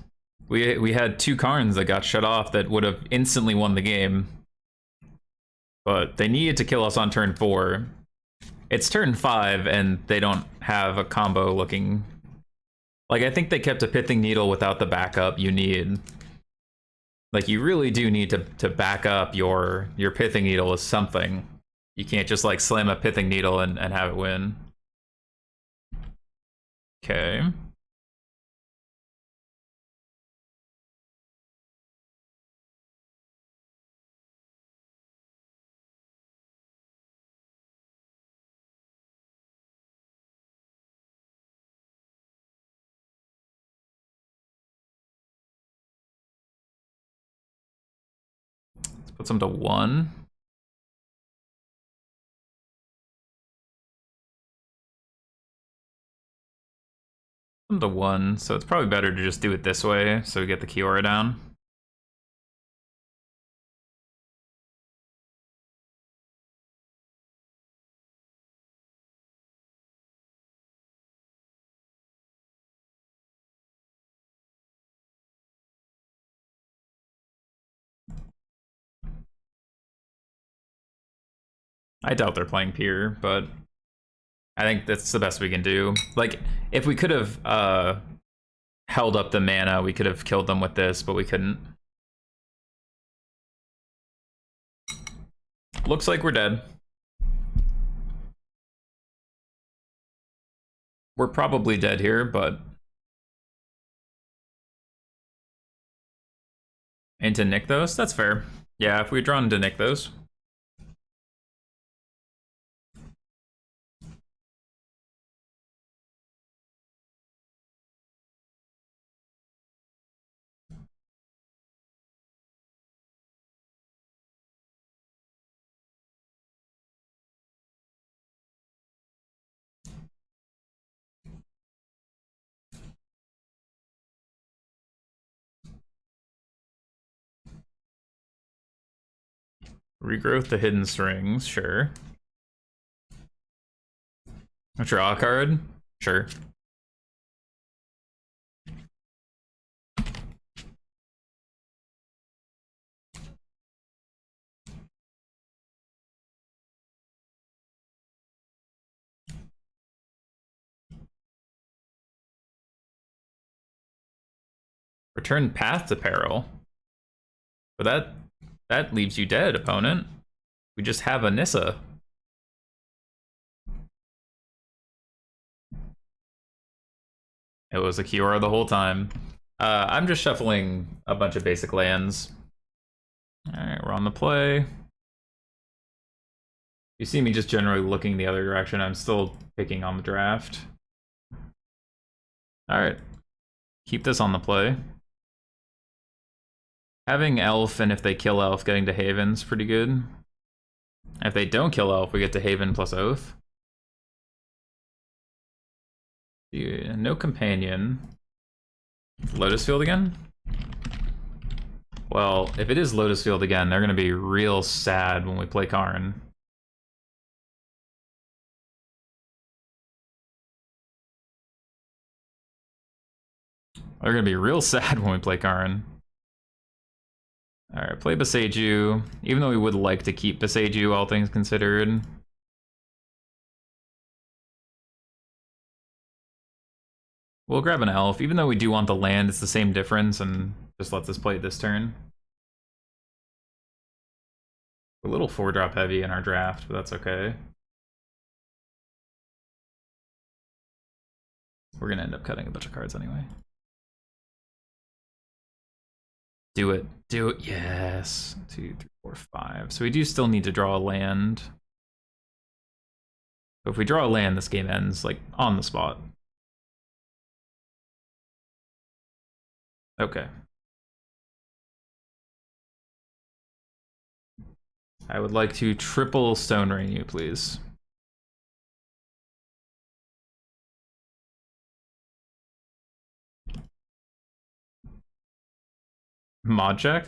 We had 2 Karns that got shut off that would have instantly won the game. But they needed to kill us on turn 4. It's turn 5 and they don't have a combo looking... Like, I think they kept a Pithing Needle without the backup you need. Like, you really do need to back up your Pithing Needle with something. You can't just, like, slam a Pithing Needle and have it win. Okay. Let's put some to 1. Some to 1, so it's probably better to just do it this way so we get the Kiora down. I doubt they're playing Pier, but I think that's the best we can do. Like, if we could have held up the mana, we could have killed them with this, but we couldn't. Looks like we're dead. We're probably dead here, but... Into Nykthos? That's fair. Yeah, if we draw into Nykthos. Regrowth the Hidden Strings, sure. Draw a card? Sure. Return Path to Peril. But that leaves you dead, opponent. We just have a Nissa. It was a Kiora the whole time. I'm just shuffling a bunch of basic lands. Alright, we're on the play. You see me just generally looking the other direction. I'm still picking on the draft. Alright. Keep this on the play. Having Elf, and if they kill Elf, getting to Haven's pretty good. If they don't kill Elf, we get to Haven plus Oath. Yeah, no Companion. Lotus Field again? Well, if it is Lotus Field again, they're going to be real sad when we play Karn. They're going to be real sad when we play Karn. Alright, play Boseiju. Even though we would like to keep Boseiju, all things considered. We'll grab an Elf. Even though we do want the land, it's the same difference, and just lets us play it this turn. We're a little 4-drop heavy in our draft, but that's okay. We're gonna end up cutting a bunch of cards anyway. Do it. Do it. Yes. 2, 3, 4, 5. So we do still need to draw a land. But if we draw a land, this game ends, like, on the spot. Okay. I would like to triple Stone Rain you, please. Mod check?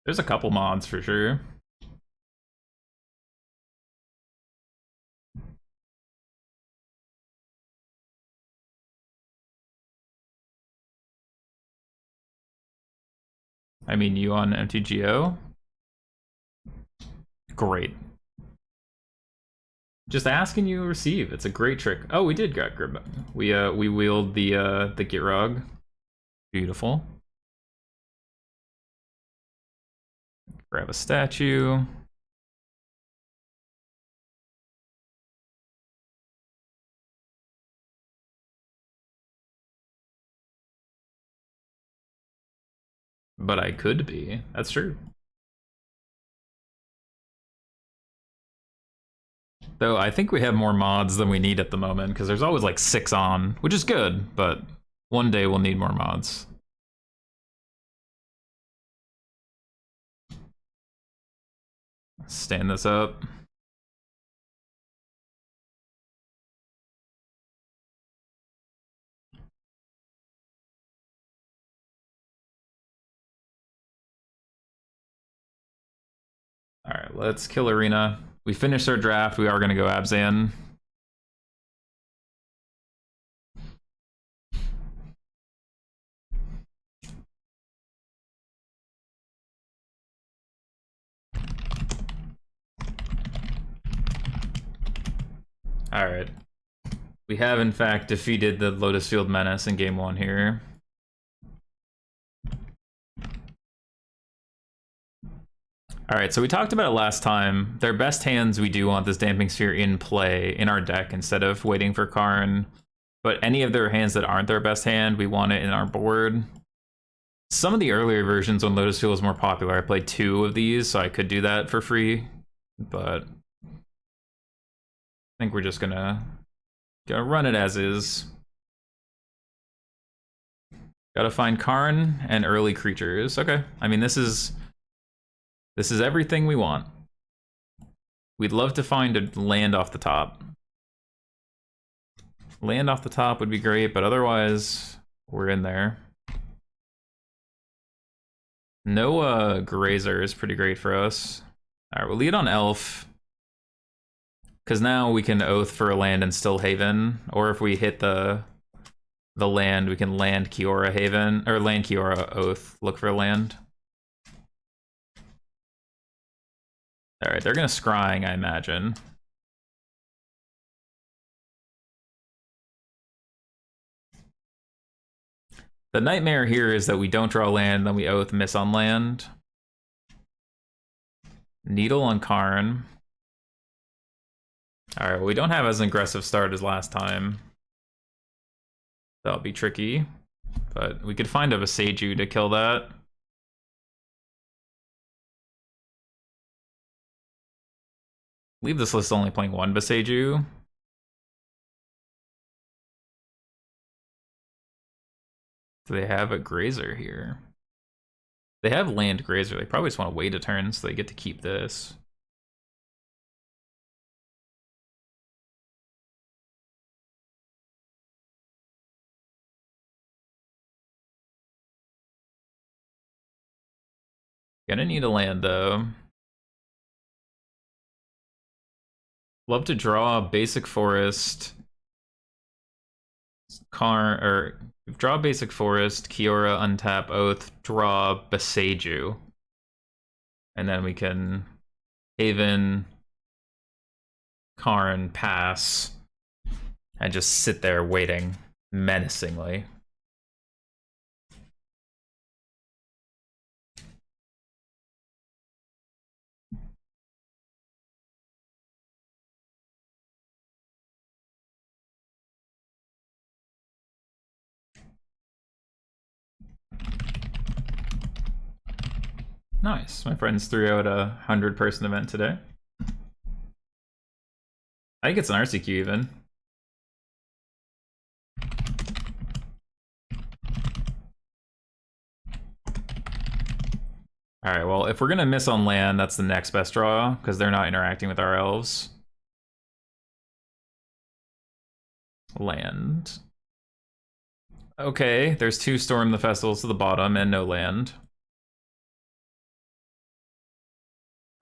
There's a couple mods for sure. I mean, you on MTGO? Great. Just ask and you receive. It's a great trick. Oh, we did get grip. We wheeled the Gitrog. Beautiful. Grab a statue. But I could be. That's true. Though I think we have more mods than we need at the moment, because there's always like 6 on, which is good, but one day we'll need more mods. Stand this up. Alright, let's kill Arena. We finished our draft, we are going to go Abzan. Alright. We have, in fact, defeated the Lotus Field Menace in Game 1 here. Alright, so we talked about it last time. Their best hands, we do want this Damping Sphere in play in our deck instead of waiting for Karn. But any of their hands that aren't their best hand, we want it in our board. Some of the earlier versions when Lotus Field was more popular, I played 2 of these, so I could do that for free. But I think we're just gonna run it as is. Gotta find Karn and early creatures. Okay, I mean, this is everything we want. We'd love to find a land off the top. Land off the top would be great, but otherwise, we're in there. No Grazer is pretty great for us. Alright, we'll lead on Elf. Because now we can Oath for a land and still Haven. Or if we hit the land, we can land Kiora Haven, or land Kiora Oath, look for a land. Alright, they're gonna scrying, I imagine. The nightmare here is that we don't draw land, then we Oath, miss on land. Needle on Karn. Alright, well, we don't have as an aggressive start as last time. That'll be tricky. But we could find a Boseiju to kill that. Leave this list only playing 1 Boseiju. Do they have a Grazer here? They have land Grazer. They probably just want to wait a turn so they get to keep this. Gonna need a land though. Love to draw basic forest. Draw basic forest, Kiora, untap, Oath, draw Boseiju. And then we can Haven, Karn, pass, and just sit there waiting menacingly. Nice. My friends threw out a 100-person event today. I think it's an RCQ even. Alright, well, if we're gonna miss on land, that's the next best draw, because they're not interacting with our elves. Land. Okay, there's 2 Storm the Festivals to the bottom and no land.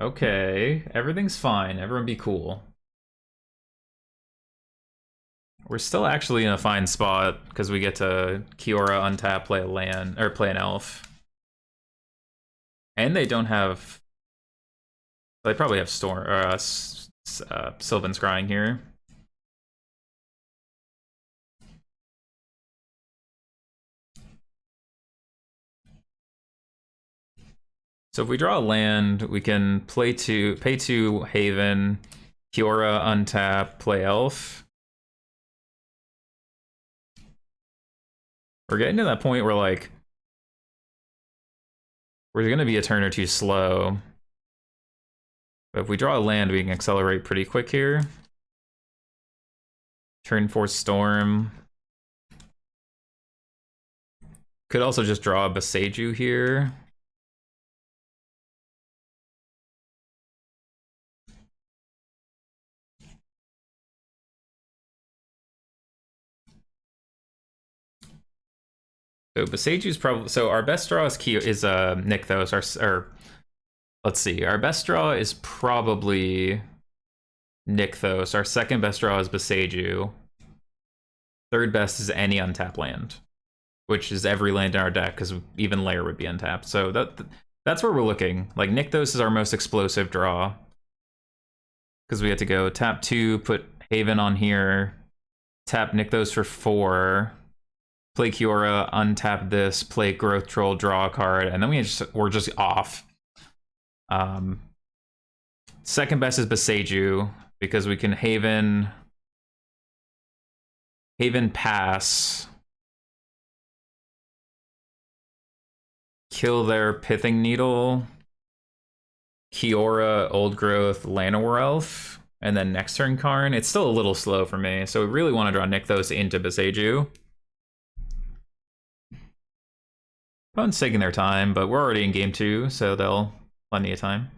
Okay, everything's fine. Everyone be cool. We're still actually in a fine spot because we get to Kiora, untap, play a land, or play an elf. And they don't have... They probably have Storm or Sylvan Scrying here. So if we draw a land, we can pay two Haven, Kiora, untap, play Elf. We're getting to that point where like we're gonna be a turn or two slow. But if we draw a land, we can accelerate pretty quick here. Turn 4 Storm. Could also just draw a Boseiju here. So Boseiju's probably... So our best draw is Nykthos. Or let's see. Our best draw is probably Nykthos. Our second best draw is Boseiju. Third best is any untapped land, which is every land in our deck, because even Lair would be untapped. So that's where we're looking. Like, Nykthos is our most explosive draw, because we have to go tap 2, put Haven on here, tap Nykthos for 4, play Kiora, untap this, play Growth Troll, draw a card, and then we're just off. Second best is Boseiju, because we can Haven pass, kill their Pithing Needle, Kiora, Old Growth, Llanowar Elf, and then next turn Karn. It's still a little slow for me, so we really want to draw Nykthos into Boseiju. Opponent's taking their time, but we're already in game 2, so they'll plenty of time.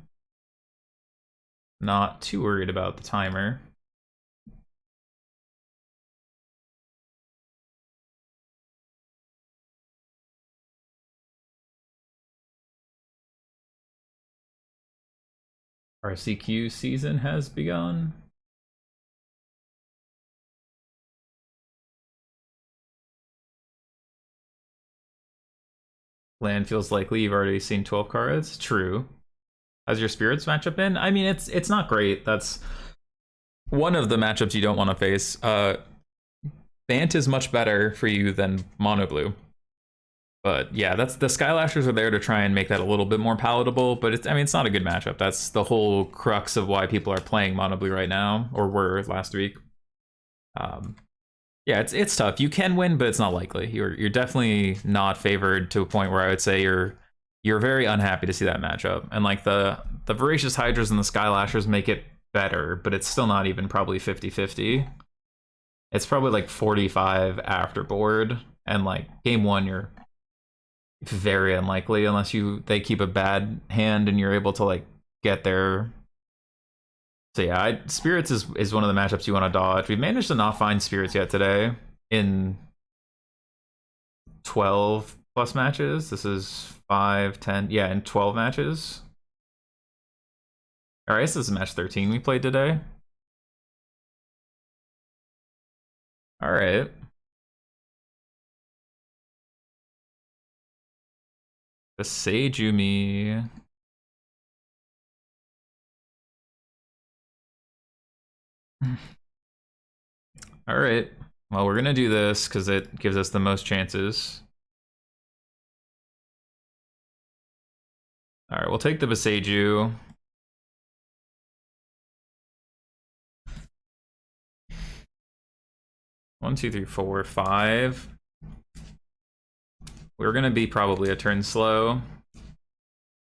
Not too worried about the timer. RCQ season has begun. Land feels likely. You've already seen 12 cards. True. How's your Spirits matchup been? I mean, it's not great. That's one of the matchups you don't want to face. Bant is much better for you than Mono Blue. But yeah, that's the Skylashers are there to try and make that a little bit more palatable, but it's not a good matchup. That's the whole crux of why people are playing Mono Blue right now, or were last week. Yeah, it's tough. You can win, but it's not likely. You're definitely not favored to a point where I would say you're very unhappy to see that matchup. And like the Voracious Hydras and the Skylashers make it better, but it's still not even probably 50-50. It's probably like 45 after board, and like game 1 you're very unlikely unless they keep a bad hand and you're able to like get there. So yeah, Spirits is one of the matchups you want to dodge. We've managed to not find Spirits yet today in 12 plus matches. This is 5, 10, yeah, in 12 matches. All right, this is match 13 we played today. All right. Boseiju me. All right. Well, we're gonna do this because it gives us the most chances. All right, we'll take the Boseiju. One, two, three, four, 5. We're gonna be probably a turn slow.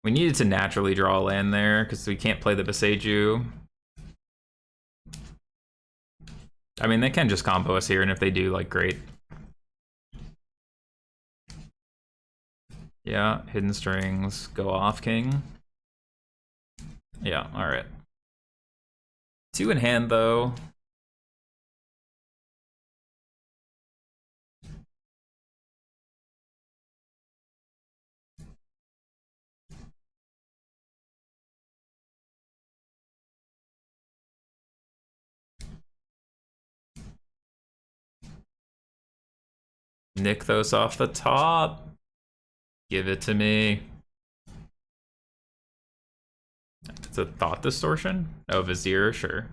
We needed to naturally draw a land there because we can't play the Boseiju. I mean, they can just combo us here, and if they do, like, great. Yeah, Hidden Strings, go off, King. Yeah, alright. 2 in hand, though. Nykthos off the top. Give it to me. To Thought Distortion? Oh, Vizier, sure.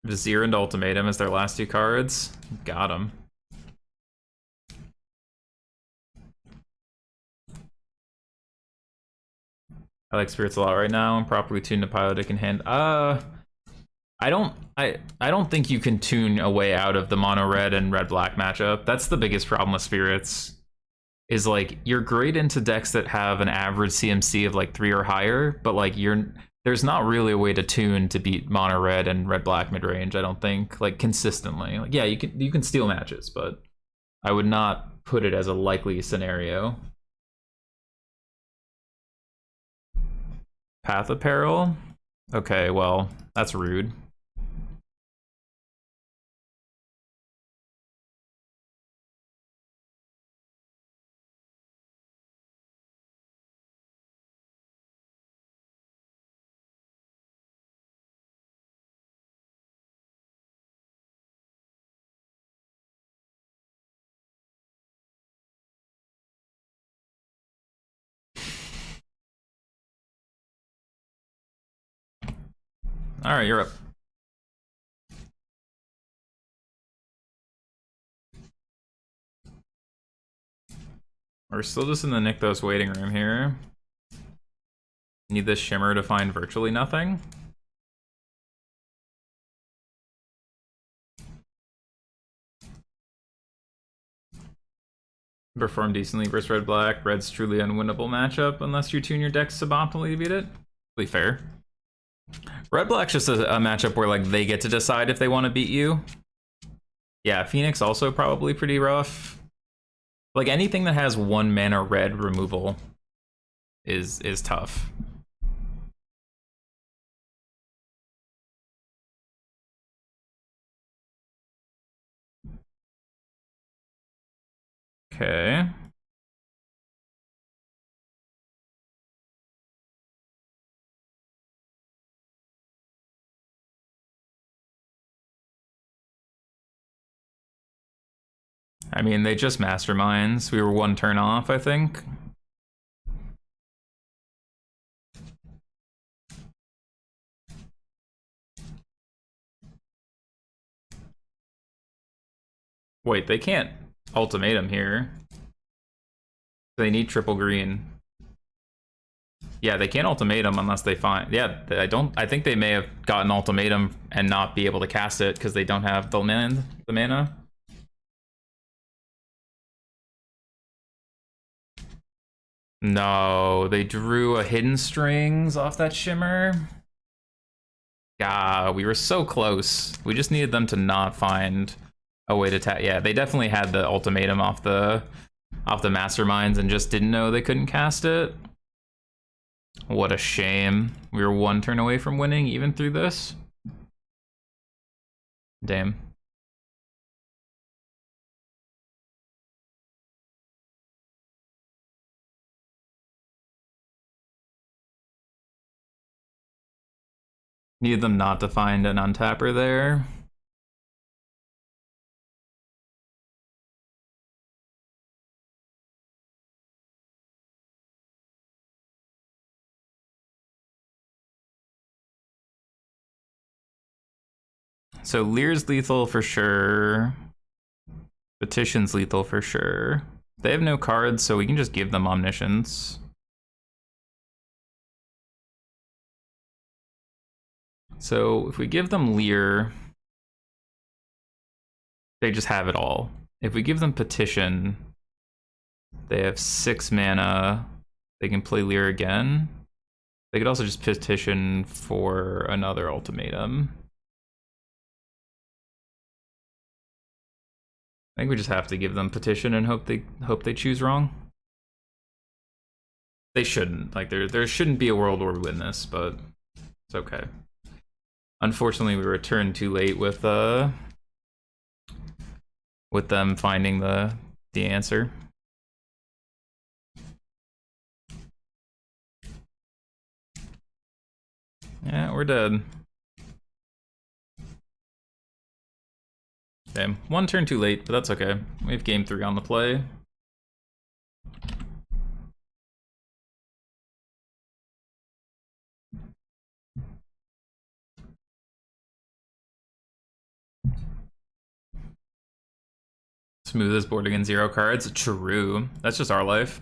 Vizier and Ultimatum as their last two cards. Got them. I like Spirits a lot right now. I'm properly tuned to Pilot it can hand. I don't think you can tune a way out of the mono red and red black matchup. That's the biggest problem with Spirits. Is like you're great into decks that have an average CMC of like 3 or higher, but like there's not really a way to tune to beat mono red and red black mid range. I don't think like consistently. Like yeah, you can steal matches, but I would not put it as a likely scenario. Path of Peril? Okay, well, that's rude. All right, you're up. We're still just in the Nykthos waiting room here. Need this Shimmer to find virtually nothing. Perform decently versus red black. Red's truly unwinnable matchup unless you tune your deck suboptimally to beat it. Really fair. Red black's just a matchup where like they get to decide if they want to beat you. Yeah, Phoenix also probably pretty rough. Like anything that has 1 mana red removal is tough. Okay. I mean, they just masterminds. We were 1 turn off, I think. Wait, they can't ultimatum here. They need triple green. Yeah, they can't ultimatum unless they find. Yeah, I think they may have gotten ultimatum and not be able to cast it because they don't have the mana. No, they drew a Hidden Strings off that Shimmer. God, we were so close. We just needed them to not find a way to tap. Yeah, they definitely had the ultimatum off the masterminds and just didn't know they couldn't cast it. What a shame. We were 1 turn away from winning even through this. Damn. Needed them not to find an untapper there. So Lear's lethal for sure. Petition's lethal for sure. They have no cards, so we can just give them Omniscience. So if we give them Lear, they just have it all. If we give them Petition, they have 6 mana. They can play Lear again. They could also just petition for another ultimatum. I think we just have to give them petition and hope they choose wrong. They shouldn't. Like there shouldn't be a world where we win this, but it's okay. Unfortunately, we returned too late with them finding the answer. Yeah, we're dead. Damn, 1 turn too late, but that's okay. We have game 3 on the play. Smoothest board against 0 cards. True. That's just our life.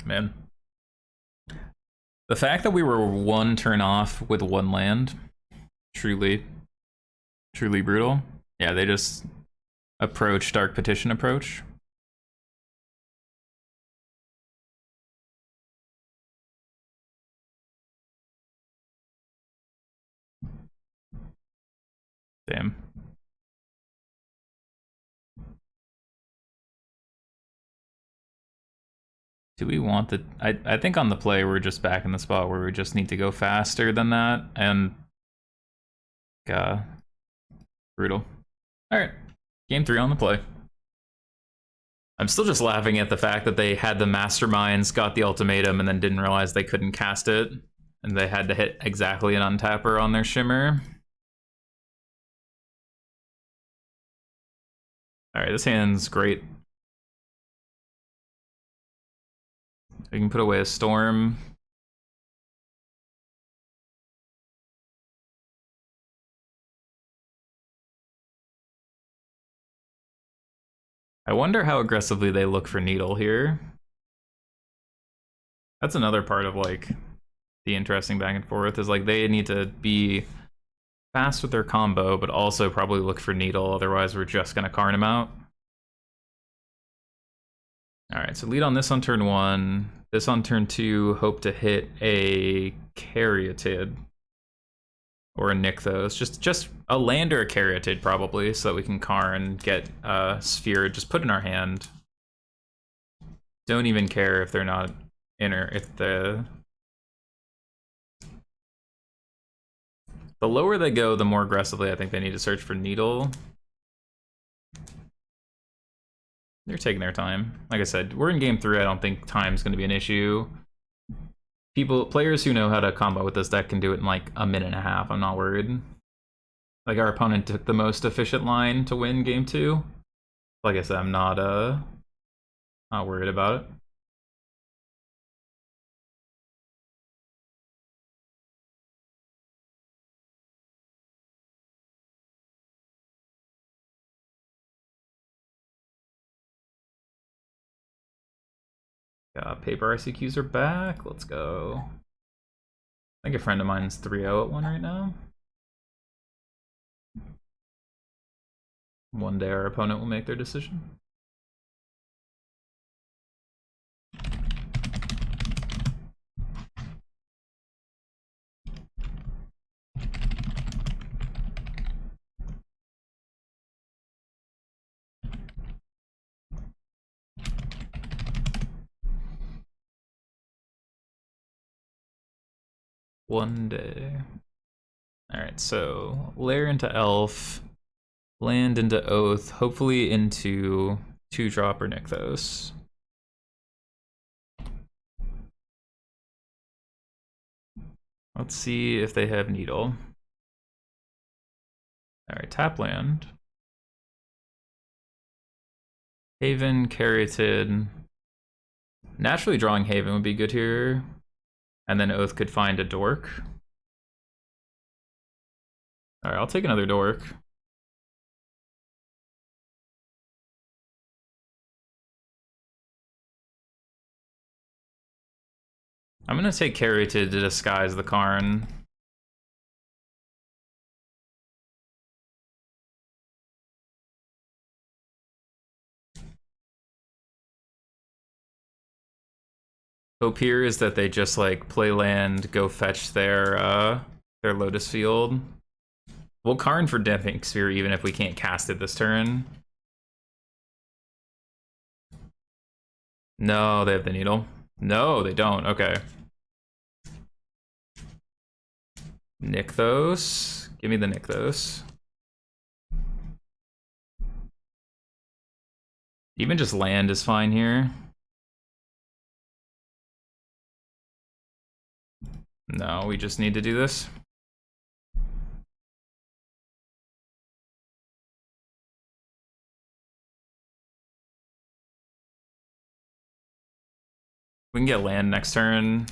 Man. The fact that we were 1 turn off with 1 land, truly brutal. Yeah, they just approach Dark Petition approach. Damn. Do we want the... I think on the play we're just back in the spot where we just need to go faster than that, and... brutal. Alright, game 3 on the play. I'm still just laughing at the fact that they had the masterminds, got the ultimatum, and then didn't realize they couldn't cast it, and they had to hit exactly an untapper on their shimmer. Alright, this hand's great. We can put away a storm. I wonder how aggressively they look for Needle here. That's another part of like the interesting back and forth, is like they need to be fast with their combo, but also probably look for Needle, otherwise we're just gonna Karn him out. Alright, so lead on this on turn 1. This on turn 2, hope to hit a Caryatid. Or a Nykthos. Just a land or a Caryatid probably, so that we can Karn, get a Sphere, just put in our hand. Don't even care if they're not if the lower they go, the more aggressively I think they need to search for Needle. They're taking their time. Like I said, we're in game 3. I don't think time's going to be an issue. Players who know how to combo with this deck can do it in like a minute and a half. I'm not worried. Like our opponent took the most efficient line to win game 2. Like I said, I'm not worried about it. Paper RCQs are back. Let's go. I think a friend of mine's 3-0 at one right now. One day our opponent will make their decision. One day. Alright, so lair into Elf, land into Oath, hopefully into 2-drop or Nykthos. Let's see if they have Needle. Alright, tap land. Haven, Caryatid. Naturally drawing Haven would be good here. And then Oath could find a Dork. Alright, I'll take another Dork. I'm gonna take Caryatid to disguise the Karn. Hope here is that they just like play land, go fetch their Lotus Field. We'll Karn for Damping Sphere even if we can't cast it this turn. No, they have the Needle. No, they don't. Okay. Nykthos. Give me the Nykthos. Even just land is fine here. No, we just need to do this. We can get land next turn.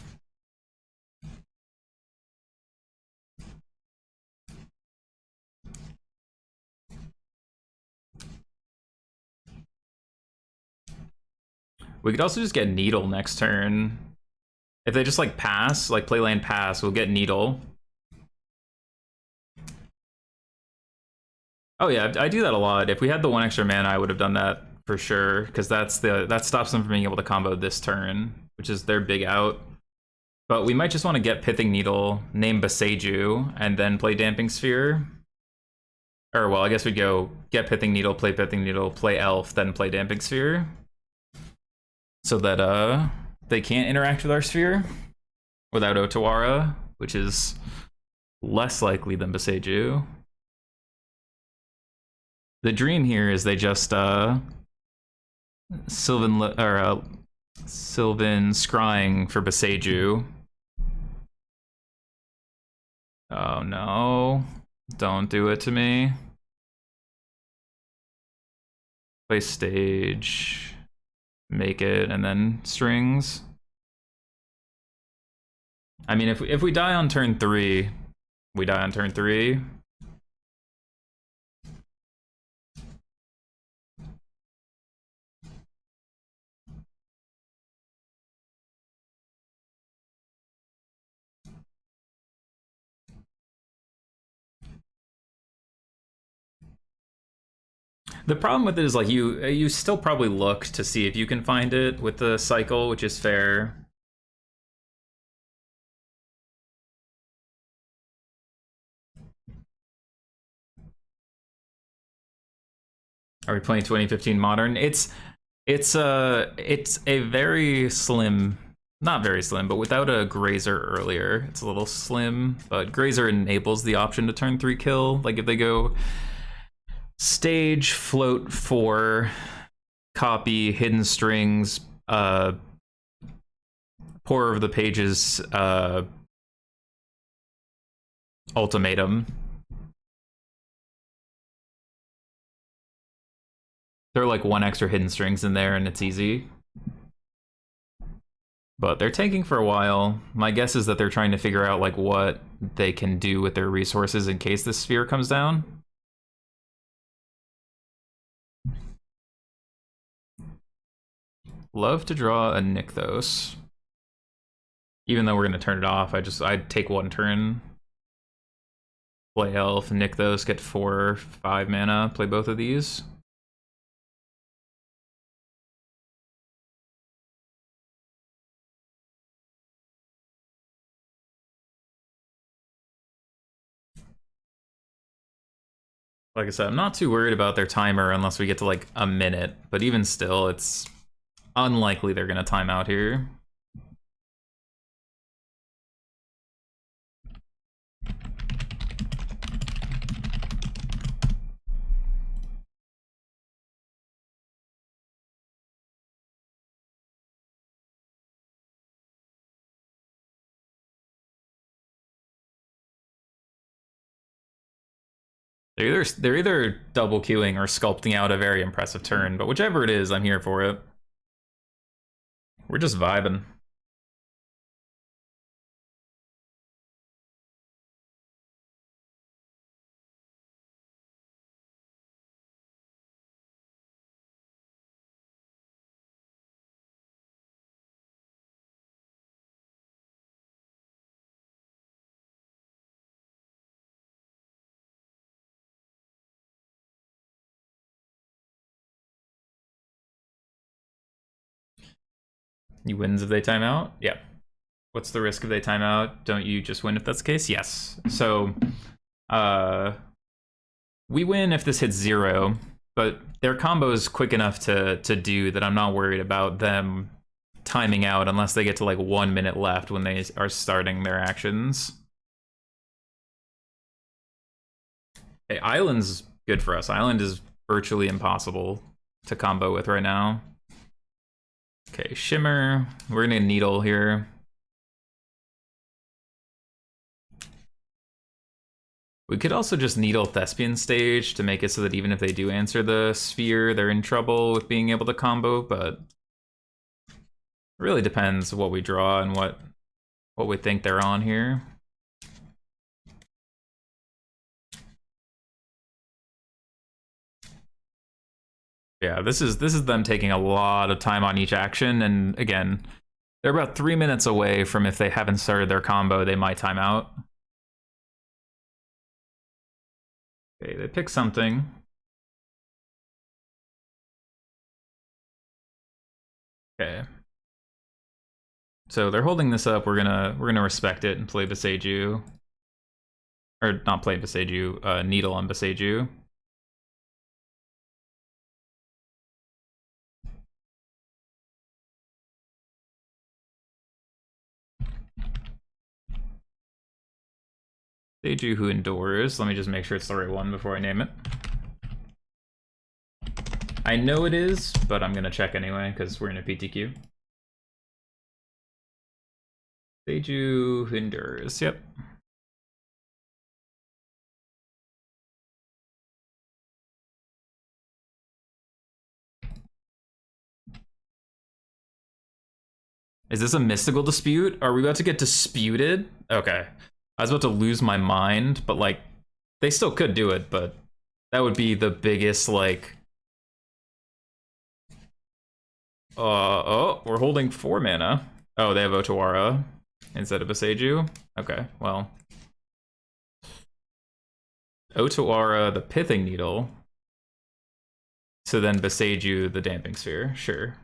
We could also just get Needle next turn. If they just like pass, like play land pass, we'll get Needle. Oh yeah, I do that a lot. If we had the 1 extra mana, I would have done that for sure, because that stops them from being able to combo this turn, which is their big out. But we might just want to get Pithing Needle, name Boseiju, and then play Damping Sphere. Or well, I guess we'd go get Pithing Needle, play Elf, then play Damping Sphere. So that they can't interact with our sphere without Otawara, which is less likely than Boseiju. The dream here is they just Sylvan scrying for Boseiju. Oh no. Don't do it to me. Play stage. Make it, and then strings. I mean, if we die on turn 3, we die on turn 3. The problem with it is like you still probably look to see if you can find it with the cycle, which is fair. Are we playing 2015 Modern? It's a very slim, not very slim, but without a Grazer earlier, it's a little slim. But Grazer enables the option to turn 3 kill. Like if they go stage, float 4, copy, hidden strings, Pore Over the Pages, ultimatum. There are like 1 extra hidden strings in there and it's easy. But they're tanking for a while. My guess is that they're trying to figure out like what they can do with their resources in case this sphere comes down. Love to draw a Nykthos. Even though we're gonna turn it off, I'd take 1 turn. Play Elf, Nykthos, get 4, 5 mana, play both of these. Like I said, I'm not too worried about their timer unless we get to like a minute, but even still, it's unlikely they're gonna time out here. They're either double queuing or sculpting out a very impressive turn, but whichever it is, I'm here for it. We're just vibing. You wins if they time out? Yeah. What's the risk if they time out? Don't you just win if that's the case? Yes. So, we win if this hits 0, but their combo is quick enough to do that I'm not worried about them timing out unless they get to like 1 minute left when they are starting their actions. Hey, Island's good for us. Island is virtually impossible to combo with right now. Okay, Shimmer. We're gonna Needle here. We could also just Needle Thespian Stage to make it so that even if they do answer the sphere, they're in trouble with being able to combo, but it really depends what we draw and what we think they're on here. Yeah, this is them taking a lot of time on each action, and again, they're about 3 minutes away from, if they haven't started their combo, they might time out. Okay, they pick something. Okay. So they're holding this up. We're gonna respect it and play Beseiju. Or not play Beseiju, Needle on Beseiju. Beseiju who endures. Let me just make sure it's the right one before I name it. I know it is, but I'm gonna check anyway, because we're in a PTQ. Beseiju who endures, yep. Is this a mystical dispute? Are we about to get disputed? Okay. I was about to lose my mind, but like, they still could do it, but that would be the biggest, like... oh, we're holding 4 mana. Oh, they have Otawara instead of Beseiju? Okay, well. Otawara, the Pithing Needle. So then Beseiju, the Damping Sphere, sure.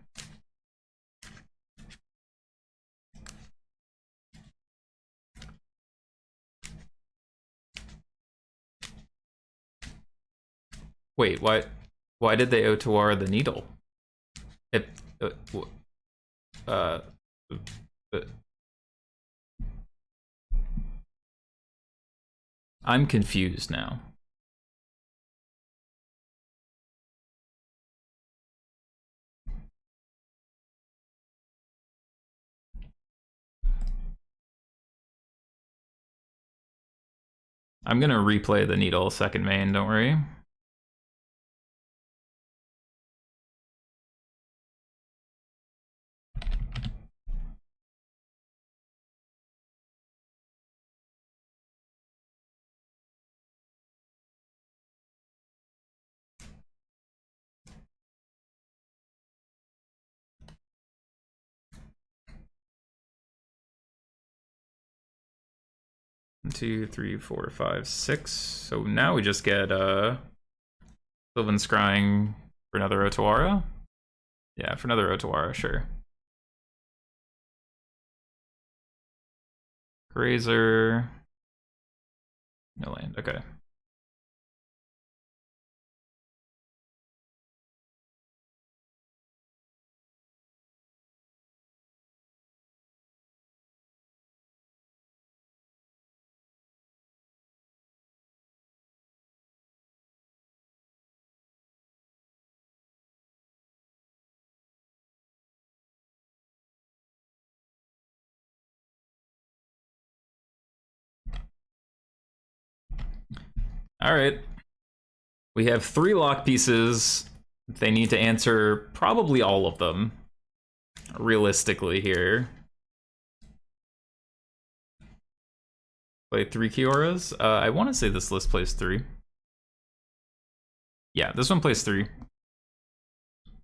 Wait, why did they Otawara the Needle? It, uh, I'm confused now. I'm gonna replay the Needle second main, don't worry. One, 2, 3, 4, 5, 6. So now we just get Sylvan Scrying for another Otawara? Yeah, for another Otawara, sure. Grazer. No land, okay. All right. We have 3 lock pieces. They need to answer probably all of them, realistically here. Play 3 Kioras. I want to say this list plays 3. Yeah, this one plays 3.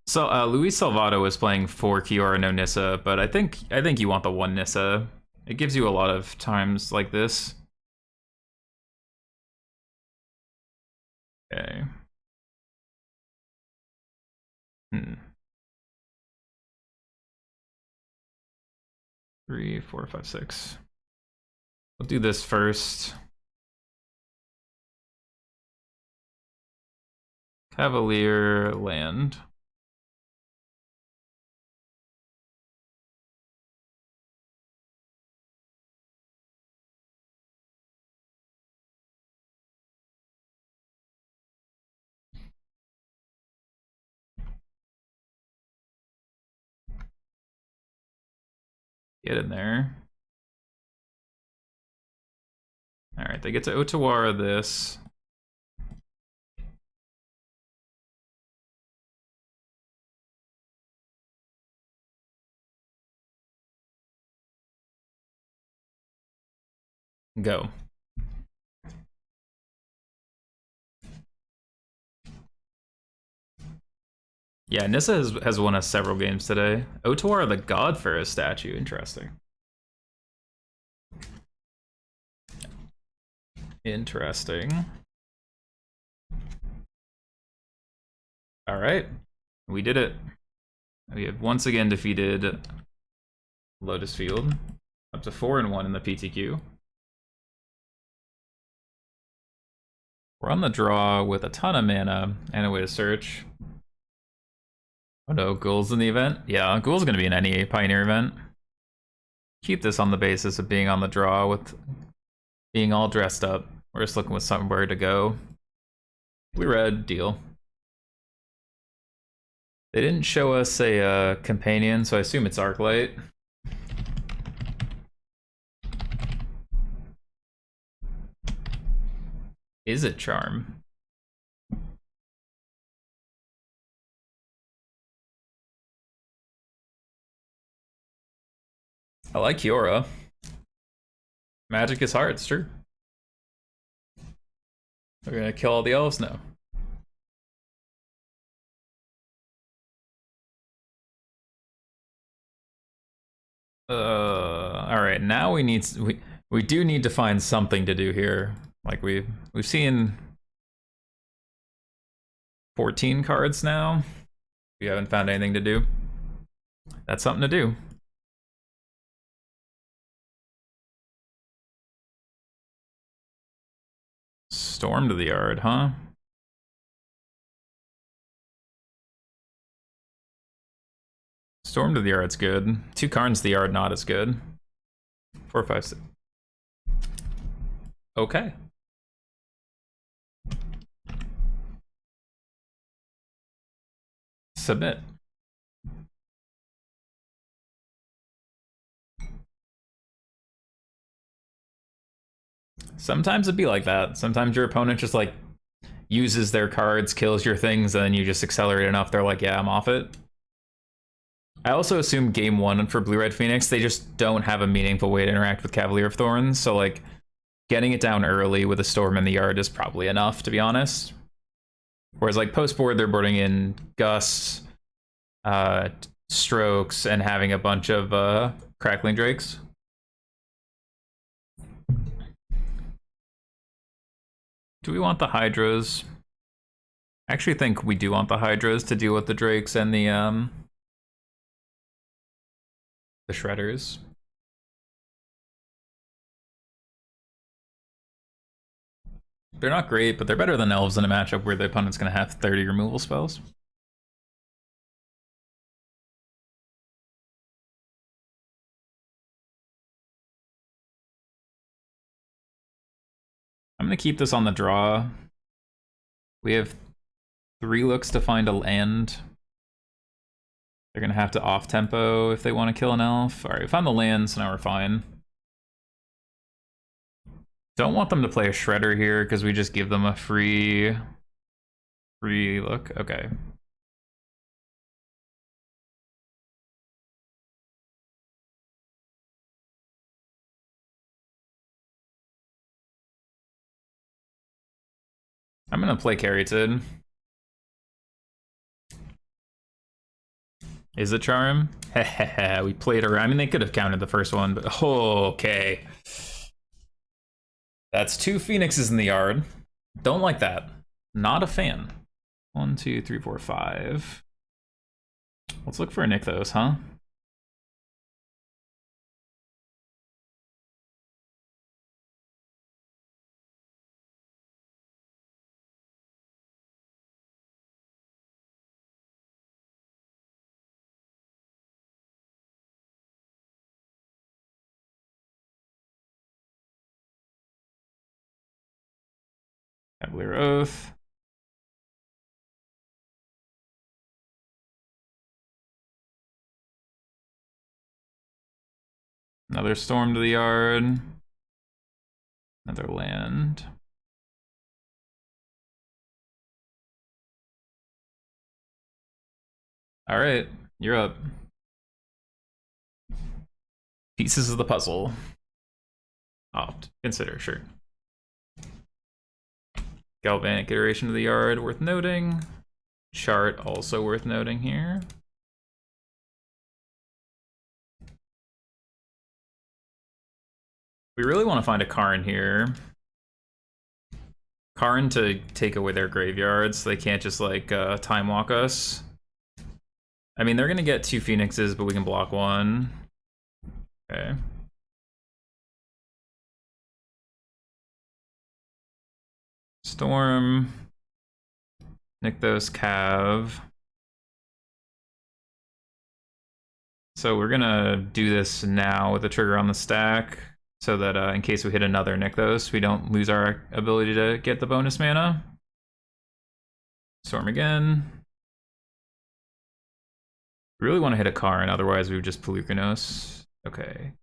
So Luis Salvato is playing 4 Kiora, no Nissa, but I think you want the 1 Nissa. It gives you a lot of times like this. Okay. 3, 4, 5, 6. We'll do this first. Cavalier land. Get in there. All right, they get to Otawara this. Go. Yeah, Nissa has won us several games today. Otuar the God for a statue. Interesting. Interesting. All right, we did it. We have once again defeated Lotus Field, up to 4-1 in the PTQ. We're on the draw with a ton of mana and a way to search. Oh no, Ghoul's in the event? Yeah, Ghoul's gonna be in any Pioneer event. Keep this on the basis of being on the draw with being all dressed up. We're just looking with somewhere to go. We read, deal. They didn't show us a companion, so I assume it's Arclight. Is it Charm? I like Kiora. Magic is hard, it's true. We're gonna kill all the elves now. Alright, now we do need to find something to do here. Like we've seen 14 cards now. We haven't found anything to do. That's something to do. Storm to the Yard, huh? Storm to the Yard's good. 2 Karns to the Yard, not as good. 4, 5, 6. Okay. Submit. Sometimes it'd be like that. Sometimes your opponent just like uses their cards, kills your things, and then you just accelerate enough, they're like, yeah, I'm off it. I also assume game 1 for Blue-Red Phoenix, they just don't have a meaningful way to interact with Cavalier of Thorns, so like getting it down early with a Storm in the Yard is probably enough, to be honest. Whereas like post-board, they're boarding in Gusts, Strokes, and having a bunch of Crackling Drakes. Do we want the Hydras? I actually think we do want the Hydras to deal with the Drakes and the Shredders. They're not great, but they're better than Elves in a matchup where the opponent's going to have 30 removal spells. I'm going to keep this on the draw. We have 3 looks to find a land. They're going to have to off-tempo if they want to kill an elf. Alright, we found the land, so now we're fine. Don't want them to play a Shredder here, because we just give them a free look. Okay. I'm going to play Caryatid. Is it Charm? We played around. I mean, they could have counted the first one, but okay. That's 2 Phoenixes in the yard. Don't like that. Not a fan. 1, 2, 3, 4, 5. Let's look for a Nykthos, huh? Cavalier Oath. Another Storm to the Yard. Another land. Alright, you're up. Pieces of the puzzle. Oh, consider, sure. Galvanic Iteration of the Yard, worth noting. chart also worth noting here. We really want to find a Karn here. Karn to take away their graveyards. They can't just like time walk us. I mean, they're gonna get 2 Phoenixes, but we can block 1. Okay. Storm. Nykthos, Cav. So we're gonna do this now with the trigger on the stack, so that in case we hit another Nykthos, we don't lose our ability to get the bonus mana. Storm again. We really want to hit a Karn, otherwise we would just Pelucranos. Okay.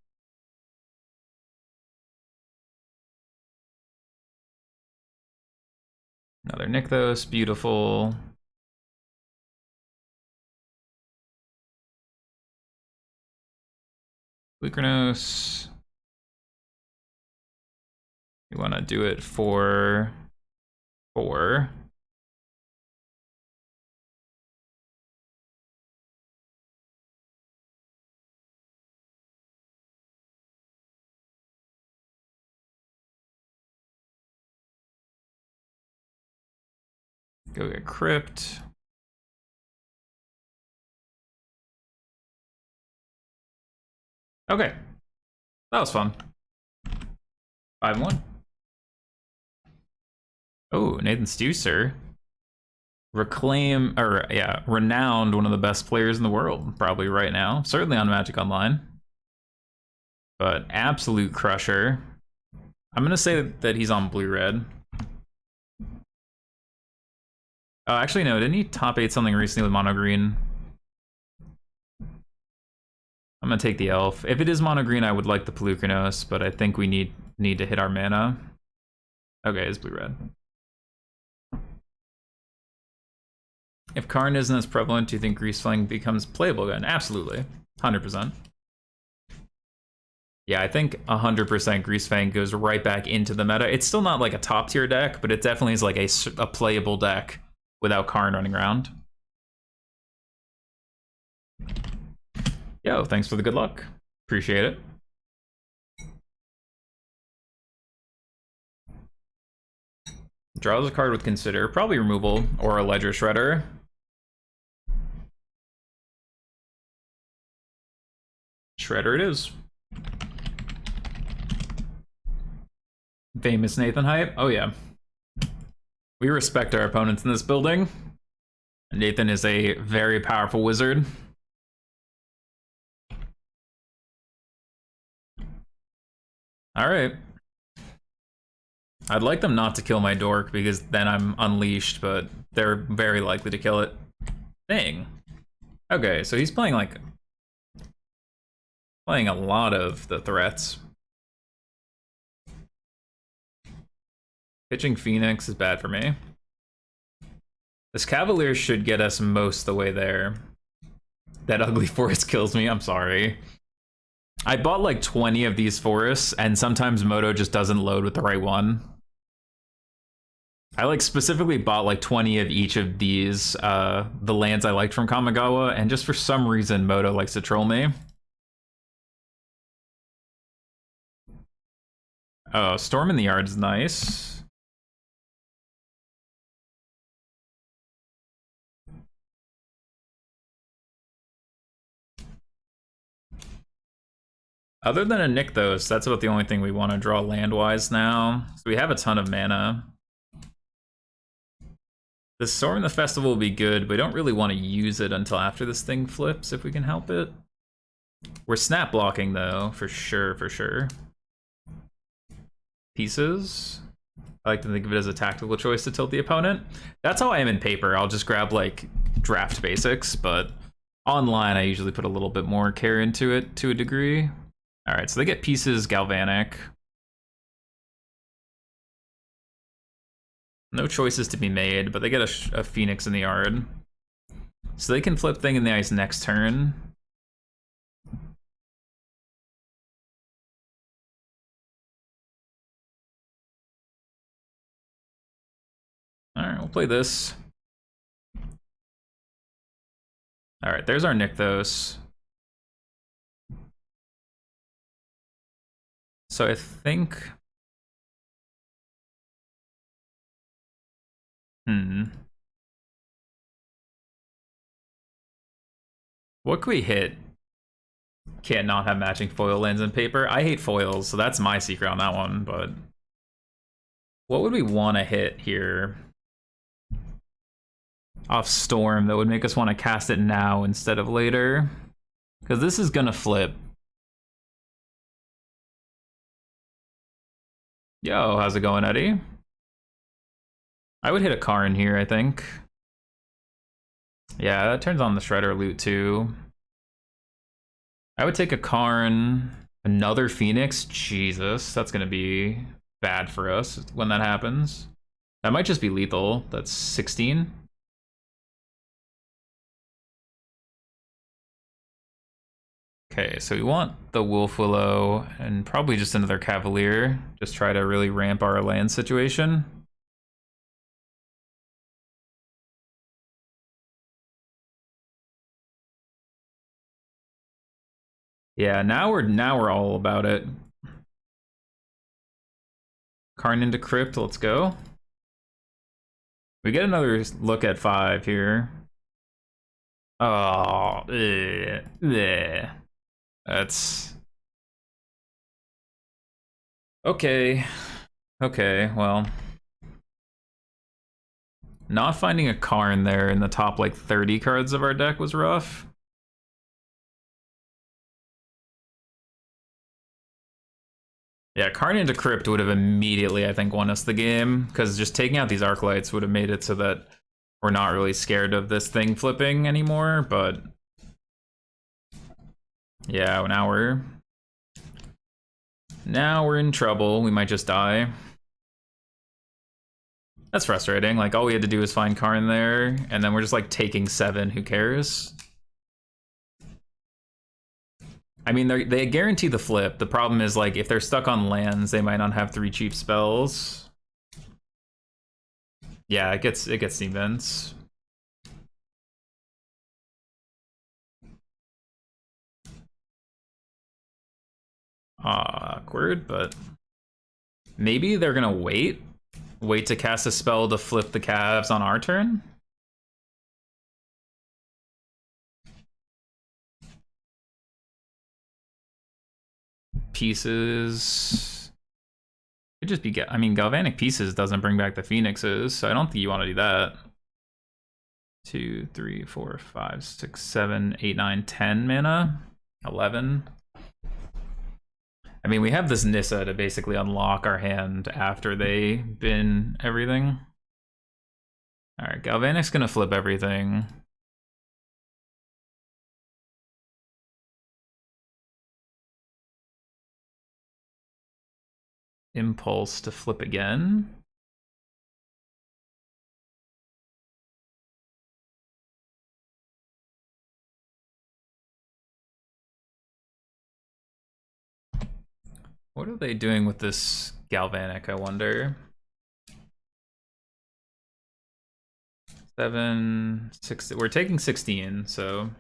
Another Nykthos, beautiful. Pelucranos. We want to do it for 4. Go get Crypt. Okay. That was fun. 5-1. Oh, Nathan Stuser. Renowned, one of the best players in the world, probably right now. Certainly on Magic Online. But absolute crusher. I'm gonna say that he's on blue-red. Oh, actually no, didn't he top 8 something recently with Mono Green? I'm gonna take the elf. If it is Mono Green, I would like the Pelucranos, but I think we need to hit our mana. Okay, it's blue-red. If Karn isn't as prevalent, do you think Greasefang becomes playable again? Absolutely, 100%. Yeah, I think 100% Greasefang goes right back into the meta. It's still not like a top tier deck, but it definitely is like a playable deck without Karn running around. Yo, thanks for the good luck. Appreciate it. Draws a card with Consider, probably removal or a Ledger Shredder. Shredder it is. Famous Nathan hype? Oh yeah. We respect our opponents in this building. Nathan is a very powerful wizard. Alright. I'd like them not to kill my dork because then I'm unleashed, but they're very likely to kill it. Dang. Okay, so he's playing a lot of the threats. Pitching Phoenix is bad for me. This Cavalier should get us most of the way there. That ugly forest kills me, I'm sorry. I bought like 20 of these forests, and sometimes Moto just doesn't load with the right one. I like specifically bought like 20 of each of these, the lands I liked from Kamigawa, and just for some reason Moto likes to troll me. Oh, Storm in the Yard is nice. Other than a Nykthos, that's about the only thing we want to draw land-wise now. So we have a ton of mana. The Storm in the Festival will be good, but we don't really want to use it until after this thing flips, if we can help it. We're snap blocking, though, for sure, for sure. Pieces. I like to think of it as a tactical choice to tilt the opponent. That's how I am in paper. I'll just grab, like, draft basics, but online I usually put a little bit more care into it to a degree. All right, so they get pieces, Galvanic. No choices to be made, but they get a Phoenix in the Yard. So they can flip Thing in the Ice next turn. All right, we'll play this. All right, there's our Nykthos. So I think... What could we hit? Can't not have matching foil lands in paper. I hate foils, so that's my secret on that one, but... What would we want to hit here? Off Storm that would make us want to cast it now instead of later. Because this is gonna flip. Yo, how's it going, Eddie? I would hit a Karn here, I think. Yeah, that turns on the Shredder loot too. I would take a Karn, another Phoenix. Jesus, that's gonna be bad for us when that happens. That might just be lethal. That's 16. Okay, so we want the Wolf Willow and probably just another Cavalier. Just try to really ramp our land situation. Yeah, now we're all about it. Karn into Crypt, let's go. We get another look at 5 here. Oh, that's... Okay. Okay, well... Not finding a Karn there in the top, like, 30 cards of our deck was rough. Yeah, Karn into Crypt would have immediately, I think, won us the game, because just taking out these Arclights would have made it so that we're not really scared of this thing flipping anymore, but... Yeah, now we're in trouble. We might just die. That's frustrating. Like, all we had to do was find Karn there, and then we're just, like, taking 7. Who cares? I mean, they guarantee the flip. The problem is, like, if they're stuck on lands, they might not have 3 cheap spells. Yeah, it gets defense. Awkward, but maybe they're gonna wait to cast a spell to flip the Cavs on our turn. Pieces could just be I mean, Galvanic Pieces doesn't bring back the Phoenixes, so I don't think you want to do that. 2, 3, 4, 5, 6, 7, 8, 9, 10 mana. 11. I mean, we have this Nissa to basically unlock our hand after they bin everything. Alright, Galvanic's gonna flip everything. Impulse to flip again. What are they doing with this Galvanic, I wonder? 7, 6, we're taking 16, so...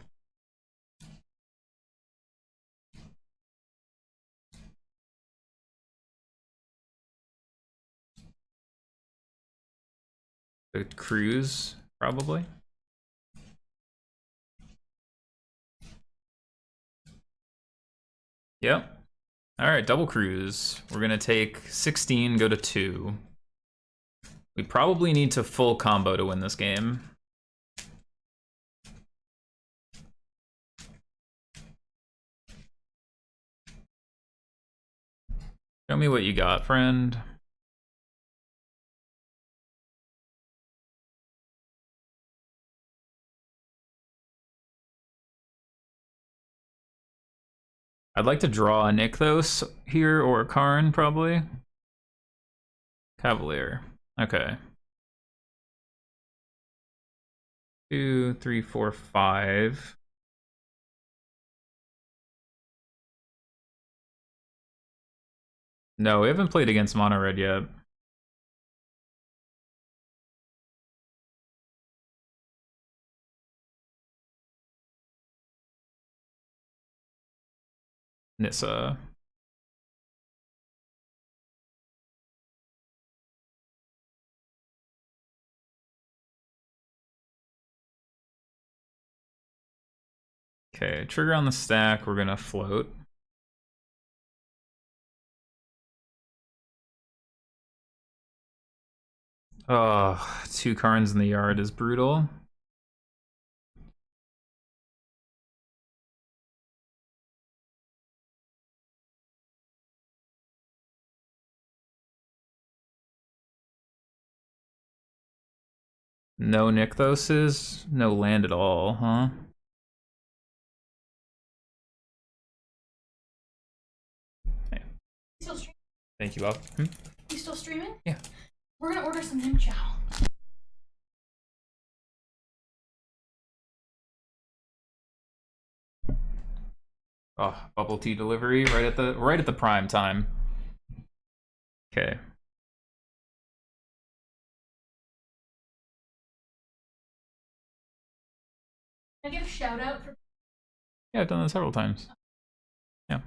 The cruise, probably. Yep. Alright, double cruise. We're gonna take 16, go to 2. We probably need to full combo to win this game. Show me what you got, friend. I'd like to draw a Nykthos here, or a Karn, probably. Cavalier. Okay. 2, 3, 4, 5. No, we haven't played against Mono Red yet. Nissa. Okay, trigger on the stack, we're gonna float. Oh, 2 Karns in the yard is brutal. No Nykthoses, no land at all, huh? Hey. Thank you, Bob. You still streaming? Yeah. We're gonna order some nim chow. Oh, bubble tea delivery right at the prime time. Okay. Can I give a shout out for? Yeah, I've done that several times. Yeah.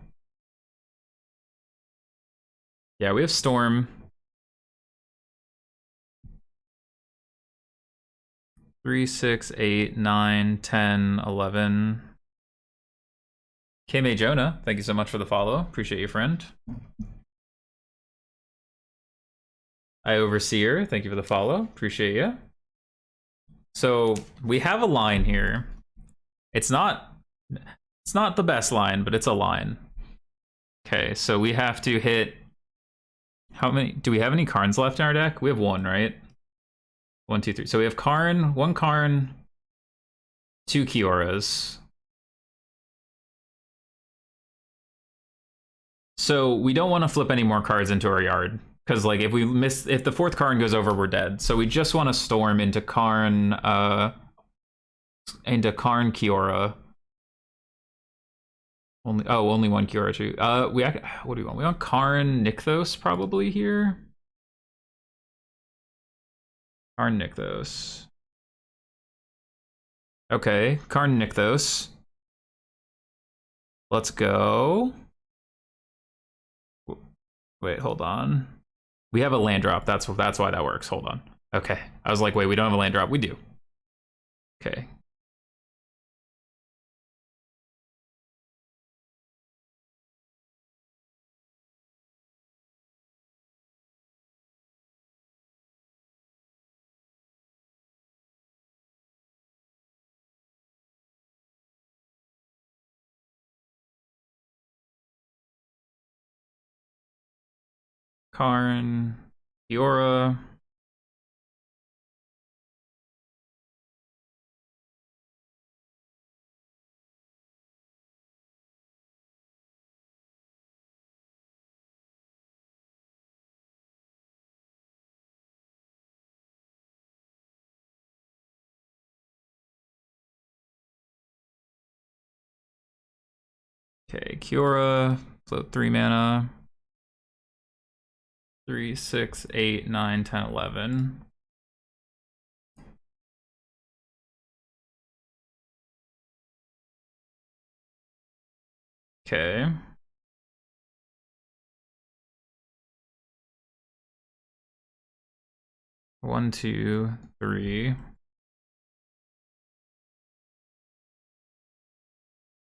Yeah, we have Storm. 3, 6, 8, 9, 10, 11. K-May Jonah, thank you so much for the follow. Appreciate you, friend. I Overseer, thank you for the follow. Appreciate you. So we have a line here. It's not the best line, but it's a line. Okay, so we have to hit. How many? Do we have any Karns left in our deck? We have 1, right? 1, 2, 3. So we have Karn, 1 Karn, 2 Kioras. So we don't want to flip any more cards into our yard. Because like if the 4th Karn goes over, we're dead. So we just want to storm into Karn Kiora. Only 1 Kiora too. What do we want? We want Karn Nykthos probably here. Karn Nykthos. Okay, Karn Nykthos. Let's go. Wait, hold on. We have a land drop. That's why that works. Hold on. Okay. I was like, wait, we don't have a land drop. We do. Okay. Karn, Kiora. Okay, Kiora, float 3 mana. 3, 6, 8, 9, 10, 11. Okay. One, 2, 3.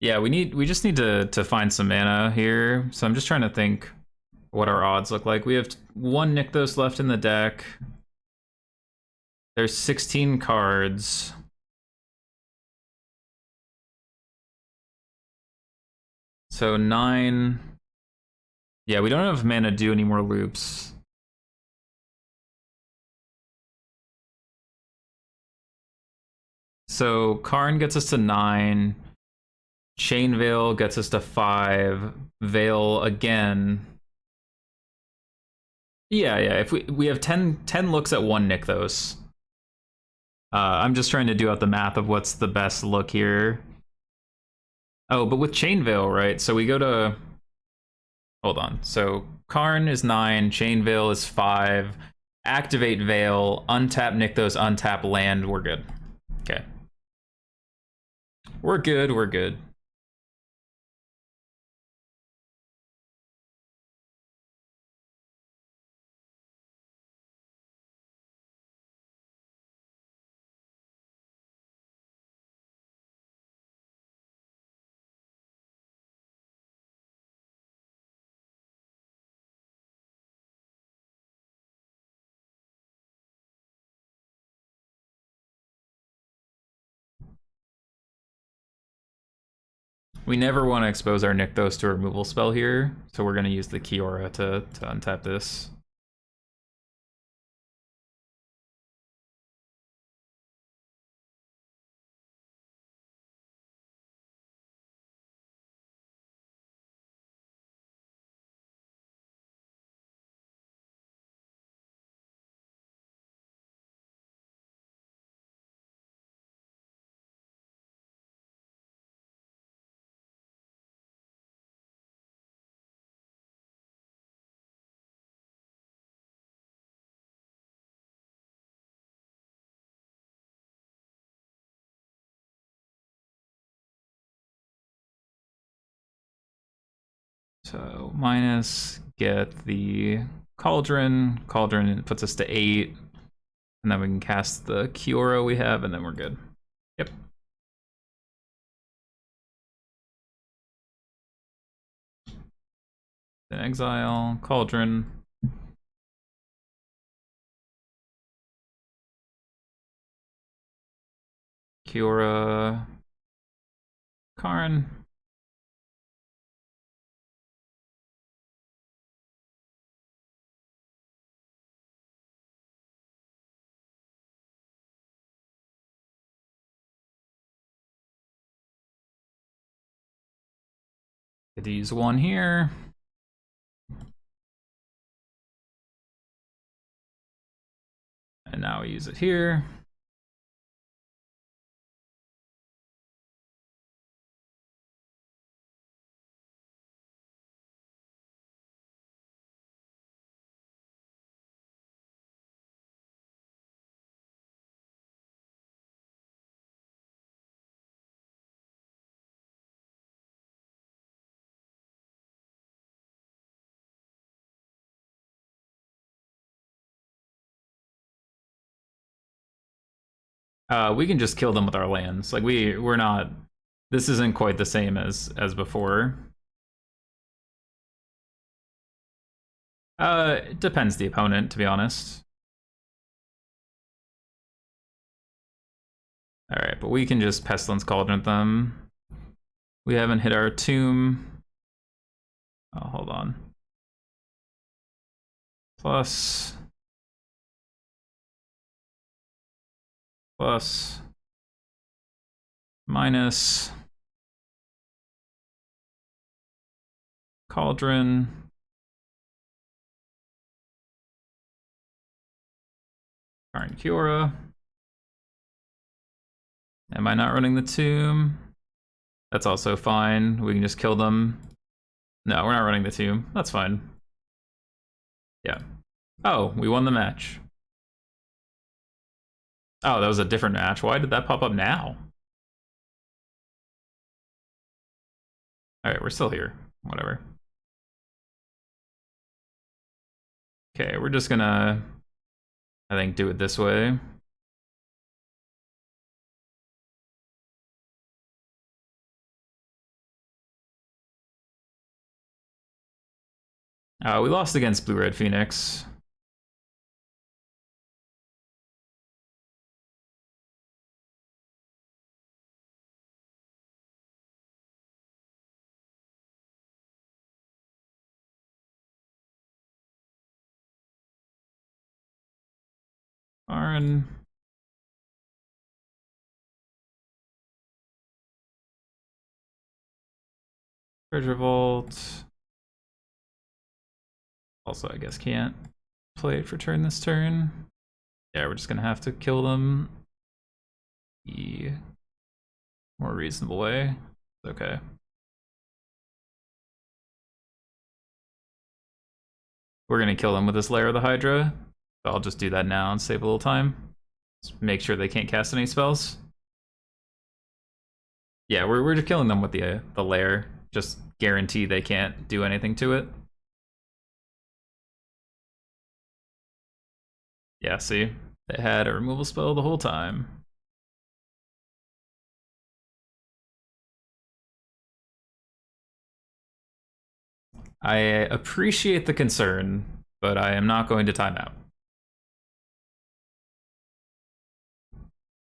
Yeah, we just need to find some mana here. So I'm just trying to think what our odds look like. We have 1 Nykthos left in the deck. There's 16 cards. So 9. Yeah, we don't have mana to do any more loops. So Karn gets us to 9. Chain Veil gets us to 5. Veil again. Yeah. If we have 10 looks at 1 Nykthos. I'm just trying to do out the math of what's the best look here. Oh, but with Chain Veil, right? So we go to. Hold on. So Karn is 9. Chain Veil is 5. Activate Veil. Untap Nykthos. Untap land. We're good. Okay. We're good. We never want to expose our Nykthos to a removal spell here, so we're going to use the Kiora to untap this. So minus, get the Cauldron. Cauldron puts us to 8. And then we can cast the Kiora we have, and then we're good. Yep. Then exile, Cauldron. Kiora. Karn. Could use one here. And now we use it here. We can just kill them with our lands. Like we're not. This isn't quite the same as before. It depends the opponent, to be honest. All right, but we can just Pestilence Cauldron them. We haven't hit our tomb. Oh, hold on. Plus. Plus. Minus. Cauldron. Karn Kiora. Am I not running the tomb? That's also fine. We can just kill them. No, we're not running the tomb. That's fine. Yeah. Oh, we won the match. Oh, that was a different match. Why did that pop up now? Alright, we're still here. Whatever. Okay, we're just gonna, I think, do it this way. We lost against Blue-Red Phoenix. Karn. Treasure Vault. Also, I guess can't play it for turn this turn. Yeah, we're just gonna have to kill them the more reasonable way. Okay. We're gonna kill them with this Lair of the Hydra. So I'll just do that now and save a little time. Just make sure they can't cast any spells. Yeah, we're just killing them with the Lair. Just guarantee they can't do anything to it. Yeah, see? They had a removal spell the whole time. I appreciate the concern, but I am not going to time out.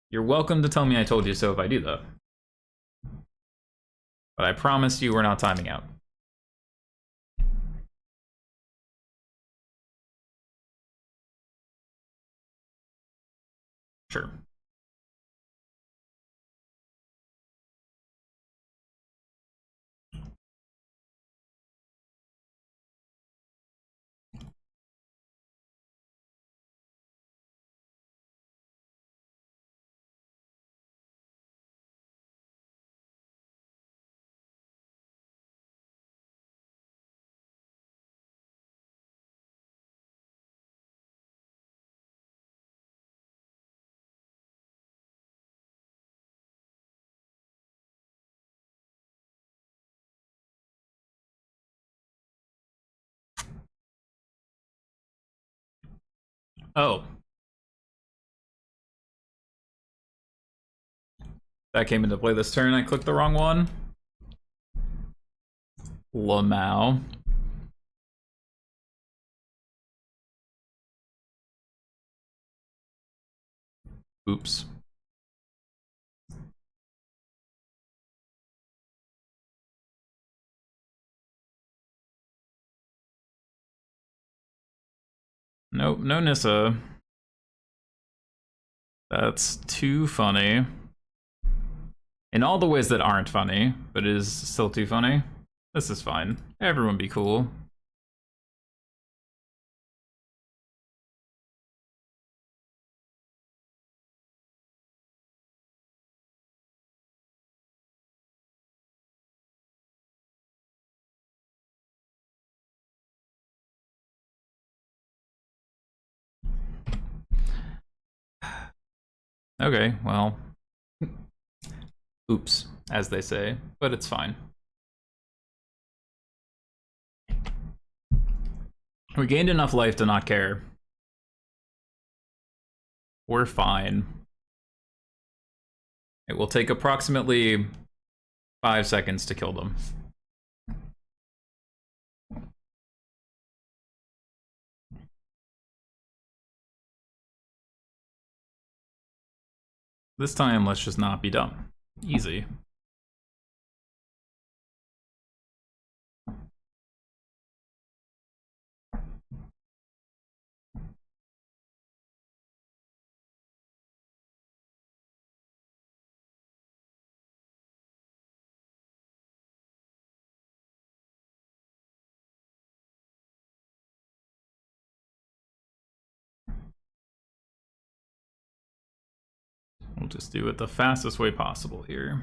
You're welcome to tell me I told you so if I do, though. But I promise you we're not timing out. Sure. Oh. That came into play this turn. I clicked the wrong one. Lamau. Oops. Nope, no Nissa. That's too funny. In all the ways that aren't funny, but it is still too funny. This is fine. Everyone be cool. Okay, well. Oops, as they say, but it's fine. We gained enough life to not care. We're fine. It will take approximately 5 seconds to kill them. This time, let's just not be dumb. Easy. We'll just do it the fastest way possible here.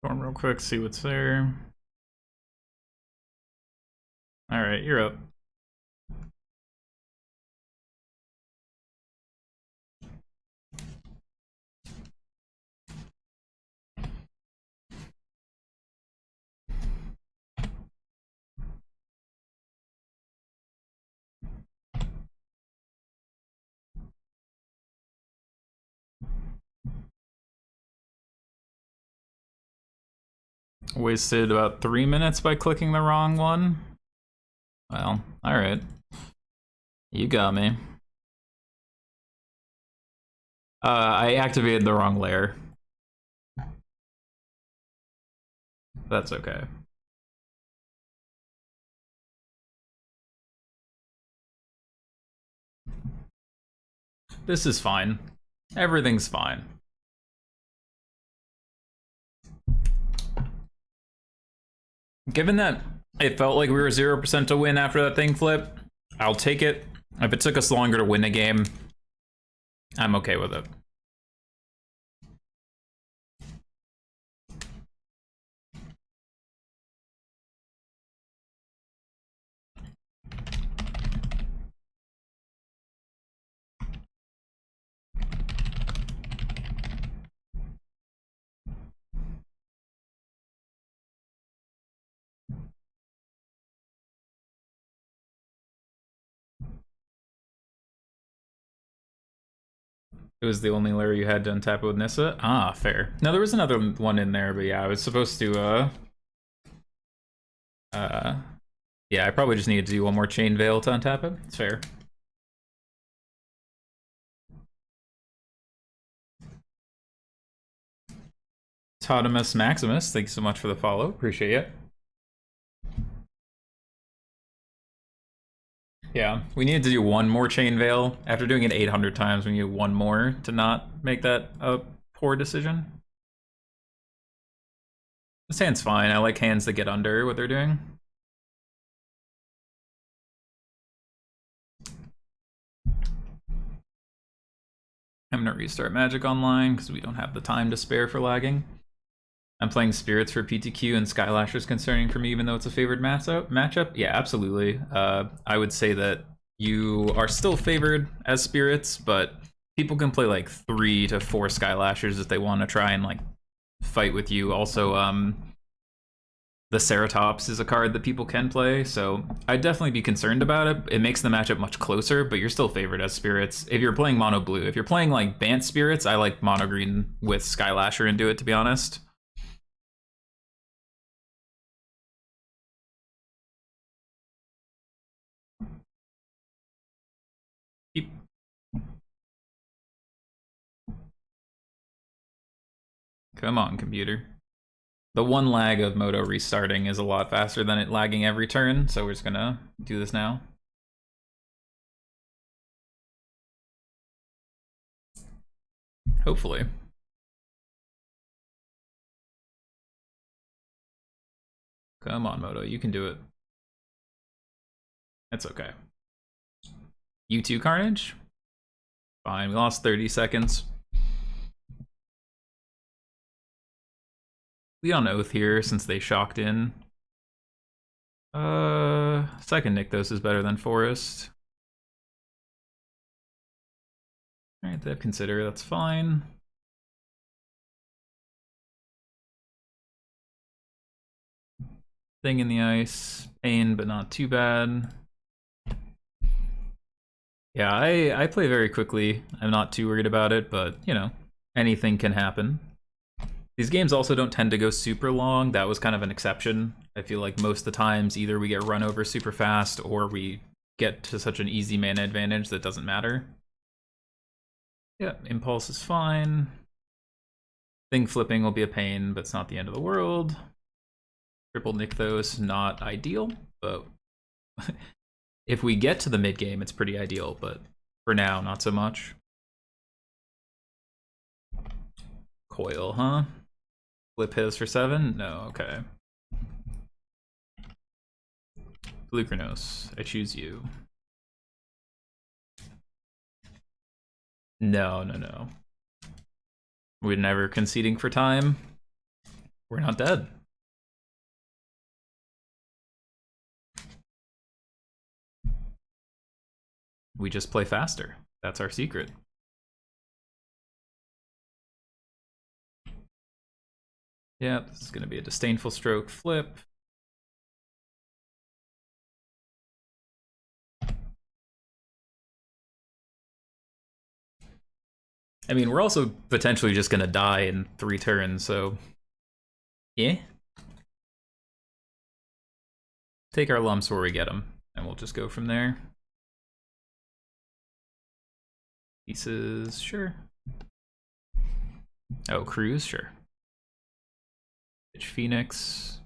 Storm real quick, see what's there. Alright, you're up. Wasted about 3 minutes by clicking the wrong one. Well, alright. You got me. I activated the wrong layer. That's okay. This is fine. Everything's fine. Given that it felt like we were 0% to win after that thing flip, I'll take it. If it took us longer to win a game, I'm okay with it. It was the only layer you had to untap it with Nissa? Ah, fair. No, there was another one in there, but yeah, I was supposed to, yeah, I probably just needed to do one more Chain Veil to untap it. It's fair. Totemus Maximus, thanks so much for the follow. Appreciate it. Yeah, we needed to do one more Chain Veil. After doing it 800 times, we need one more to not make that a poor decision. This hand's fine. I like hands that get under what they're doing. I'm gonna restart Magic Online because we don't have the time to spare for lagging. I'm playing Spirits for PTQ and Skylasher's concerning for me, even though it's a favored matchup. Yeah, absolutely. I would say that you are still favored as Spirits, but people can play like 3 to 4 Skylashers if they want to try and like fight with you. Also, the Ceratops is a card that people can play, so I'd definitely be concerned about it. It makes the matchup much closer, but you're still favored as Spirits. If you're playing Mono Blue, if you're playing like Bant Spirits, I like Mono Green with Skylasher into it, to be honest. Come on, computer. The one lag of Moto restarting is a lot faster than it lagging every turn, so we're just gonna do this now. Hopefully. Come on, Moto, you can do it. That's okay. U2 Carnage? Fine, we lost 30 seconds. We on Oath here since they shocked in. Second Nykthos is better than Forest. Alright, they have Consider, that's fine. Thing in the ice, pain, but not too bad. Yeah, I play very quickly. I'm not too worried about it, but, you know, anything can happen. These games also don't tend to go super long. That was kind of an exception. I feel like most of the times either we get run over super fast or we get to such an easy mana advantage that doesn't matter. Yeah, Impulse is fine. Thing flipping will be a pain, but it's not the end of the world. Triple Nykthos, not ideal, but if we get to the mid game, it's pretty ideal, but for now, not so much. Coil, huh? Flip his for 7? No, okay. Bluchronos, I choose you. No. We're never conceding for time. We're not dead. We just play faster. That's our secret. Yep, this is going to be a Disdainful Stroke flip. I mean, we're also potentially just going to die in 3 turns, so... Yeah? take our lumps where we get them, and we'll just go from there. Pieces, sure. Oh, cruise, sure. Pitch Phoenix.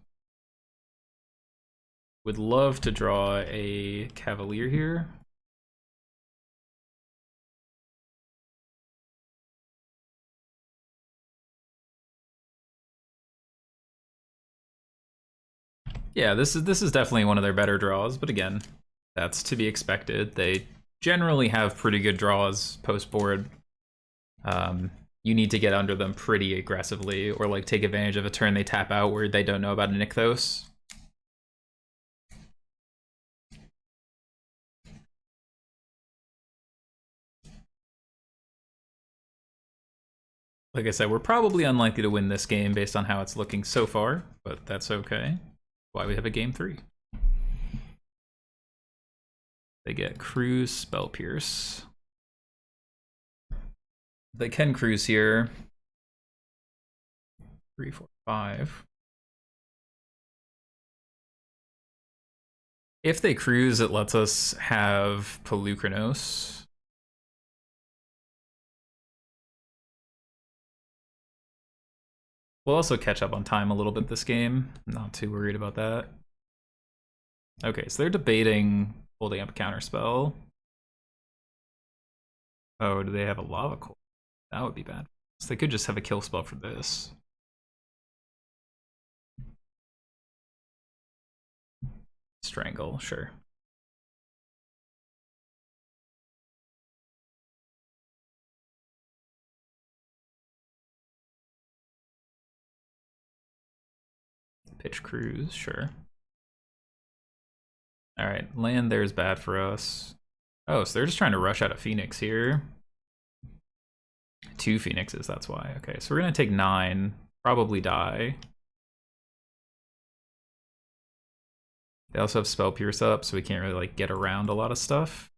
Would love to draw a Cavalier here. Yeah, this is definitely one of their better draws, but again, that's to be expected. They generally have pretty good draws post-board. You need to get under them pretty aggressively, or like take advantage of a turn they tap out where they don't know about a Nykthos. Like I said, we're probably unlikely to win this game based on how it's looking so far, but that's okay. Why we have a game 3. They get Cruise, Spell Pierce. They can cruise here. 3, 4, 5. If they cruise, it lets us have Pelucranos. We'll also catch up on time a little bit this game. Not too worried about that. Okay, so they're debating holding up a counterspell. Oh, do they have a Lava Coil? That would be bad. So they could just have a kill spell for this. Strangle, sure. Pitch Cruise, sure. Alright, land there is bad for us. Oh, so they're just trying to rush out a Phoenix here. 2 Phoenixes, that's why. Okay, so we're gonna take 9, probably die. They also have Spell Pierce up, so we can't really like get around a lot of stuff.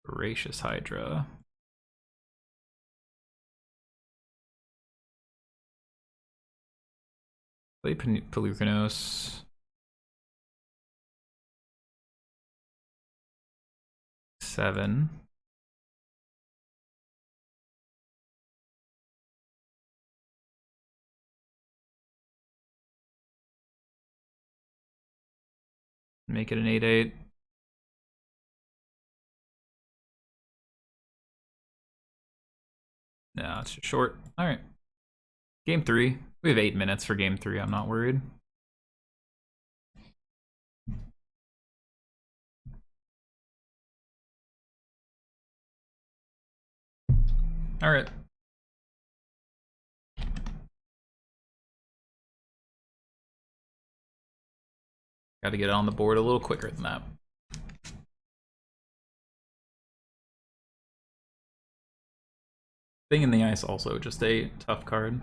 Voracious Hydra. Play Pelucranos. 7. Make it an 8/8. No, it's too short. All right. Game 3. We have 8 minutes for game 3. I'm not worried. All right. Got to get on the board a little quicker than that. Thing in the Ice also just a tough card.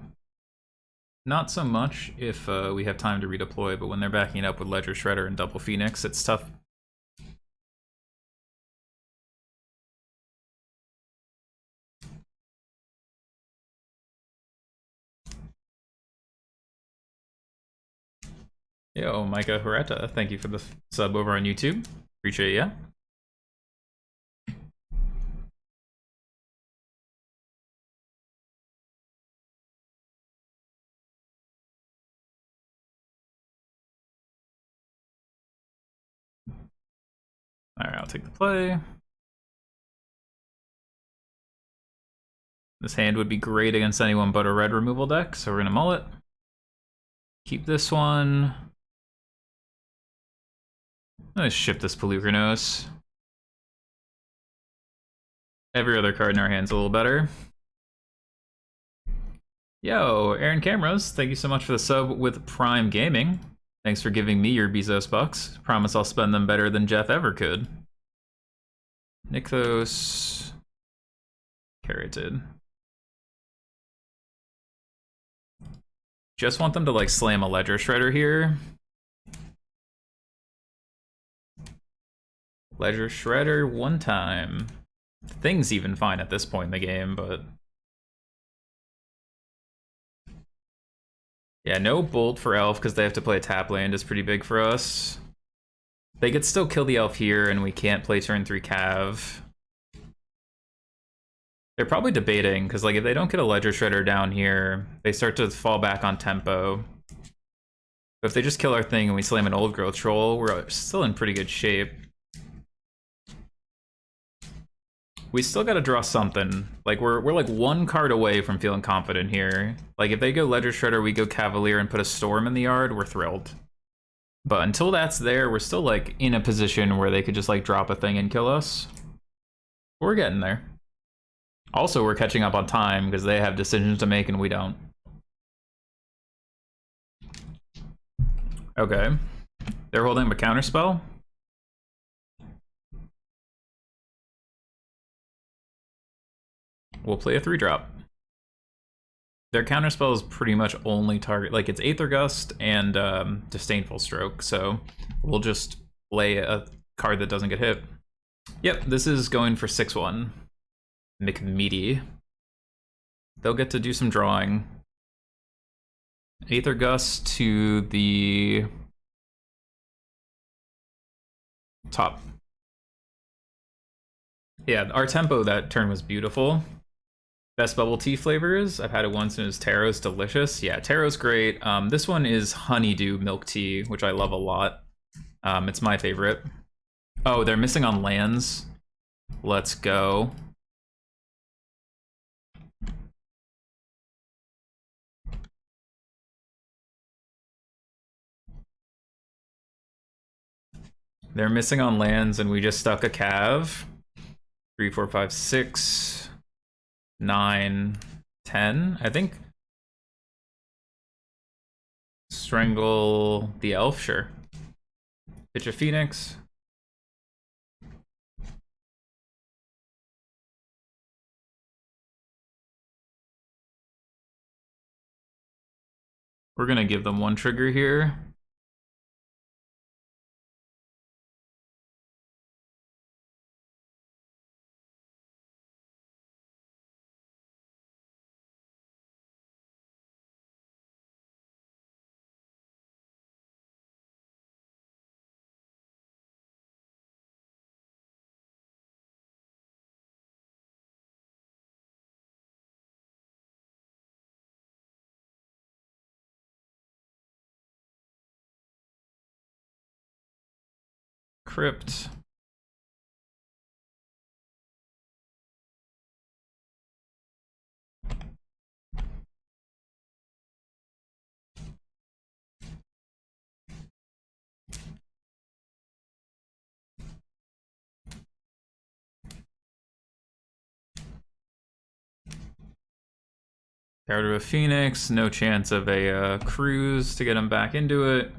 Not so much if we have time to redeploy, but when they're backing up with Ledger Shredder and Double Phoenix, it's tough. Yo, Micah Horetta, thank you for the sub over on YouTube. Appreciate ya. All right, I'll take the play. This hand would be great against anyone but a red removal deck, so we're gonna mull it. Keep this one. I'm gonna ship this Pelucranos. Every other card in our hand's a little better. Yo, Aaron Cameras, thank you so much for the sub with Prime Gaming. Thanks for giving me your Bezos bucks. Promise I'll spend them better than Jeff ever could. Nykthos. Carroted. Just want them to like slam a Ledger Shredder here. Ledger Shredder one time. Thing's even fine at this point in the game, but Yeah, no Bolt for Elf because they have to play a tap land is pretty big for us. They could still kill the Elf here, and we can't play turn 3 Cav. They're probably debating, because like if they don't get a Ledger Shredder down here, they start to fall back on tempo. But if they just kill our thing and we slam an Old Growth Troll, we're still in pretty good shape. We still gotta draw something. Like we're like one card away from feeling confident here. Like if they go Ledger Shredder, we go Cavalier and put a Storm in the yard, we're thrilled. But until that's there, we're still like in a position where they could just like drop a thing and kill us. We're getting there. Also, we're catching up on time because they have decisions to make and we don't. Okay. They're holding up a counterspell. We'll play a 3-drop. Their counterspell is pretty much only target, like it's Aether Gust and Disdainful Stroke, so we'll just play a card that doesn't get hit. Yep, this is going for 6-1. McMeaty. They'll get to do some drawing. Aether Gust to the top. Yeah, our tempo that turn was beautiful. Best bubble tea flavors. I've had it once and it was taro's delicious. Yeah, taro's great. This one is honeydew milk tea, which I love a lot. It's my favorite. Oh, they're missing on lands. Let's go. They're missing on lands and we just stuck a Cav. 3, 4, 5, 6, 9, 10. I think Strangle the Elf, sure. Pitch a Phoenix. We're gonna give them one trigger here. Crypt. Power to a Phoenix, no chance of a cruise to get him back into it.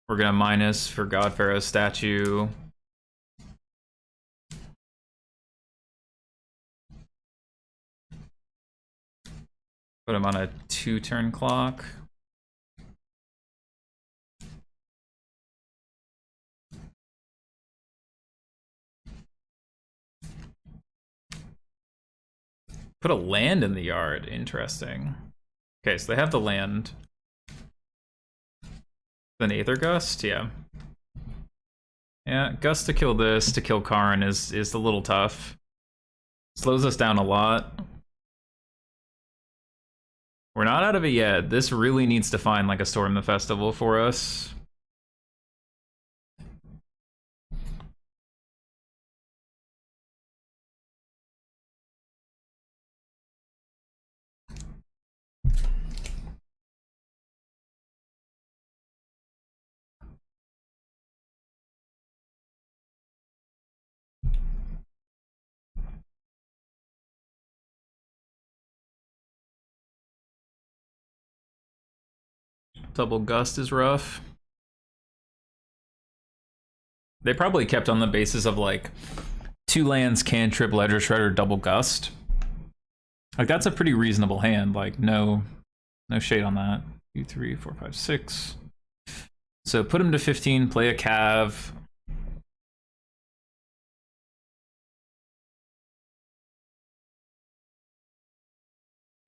We're gonna minus for God Pharaoh's statue. Put him on a 2-turn clock. Put a land in the yard, interesting. Okay, so they have the land. Then Aether Gust, yeah. Yeah, Gust to kill this, to kill Karn is a little tough. Slows us down a lot. We're not out of it yet. This really needs to find like a Storm the Festival for us. Double Gust is rough. They probably kept on the basis of like 2 lands, cantrip, Ledger Shredder, double Gust. Like that's a pretty reasonable hand. Like no shade on that. 2, 3, 4, 5, 6. So put him to 15, play a Cav.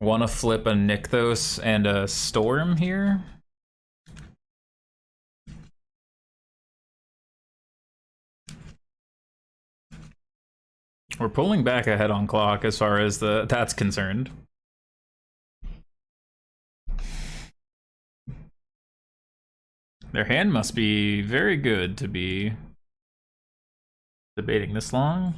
Want to flip a Nykthos and a Storm here? We're pulling back ahead on clock as far as that's concerned. Their hand must be very good to be debating this long.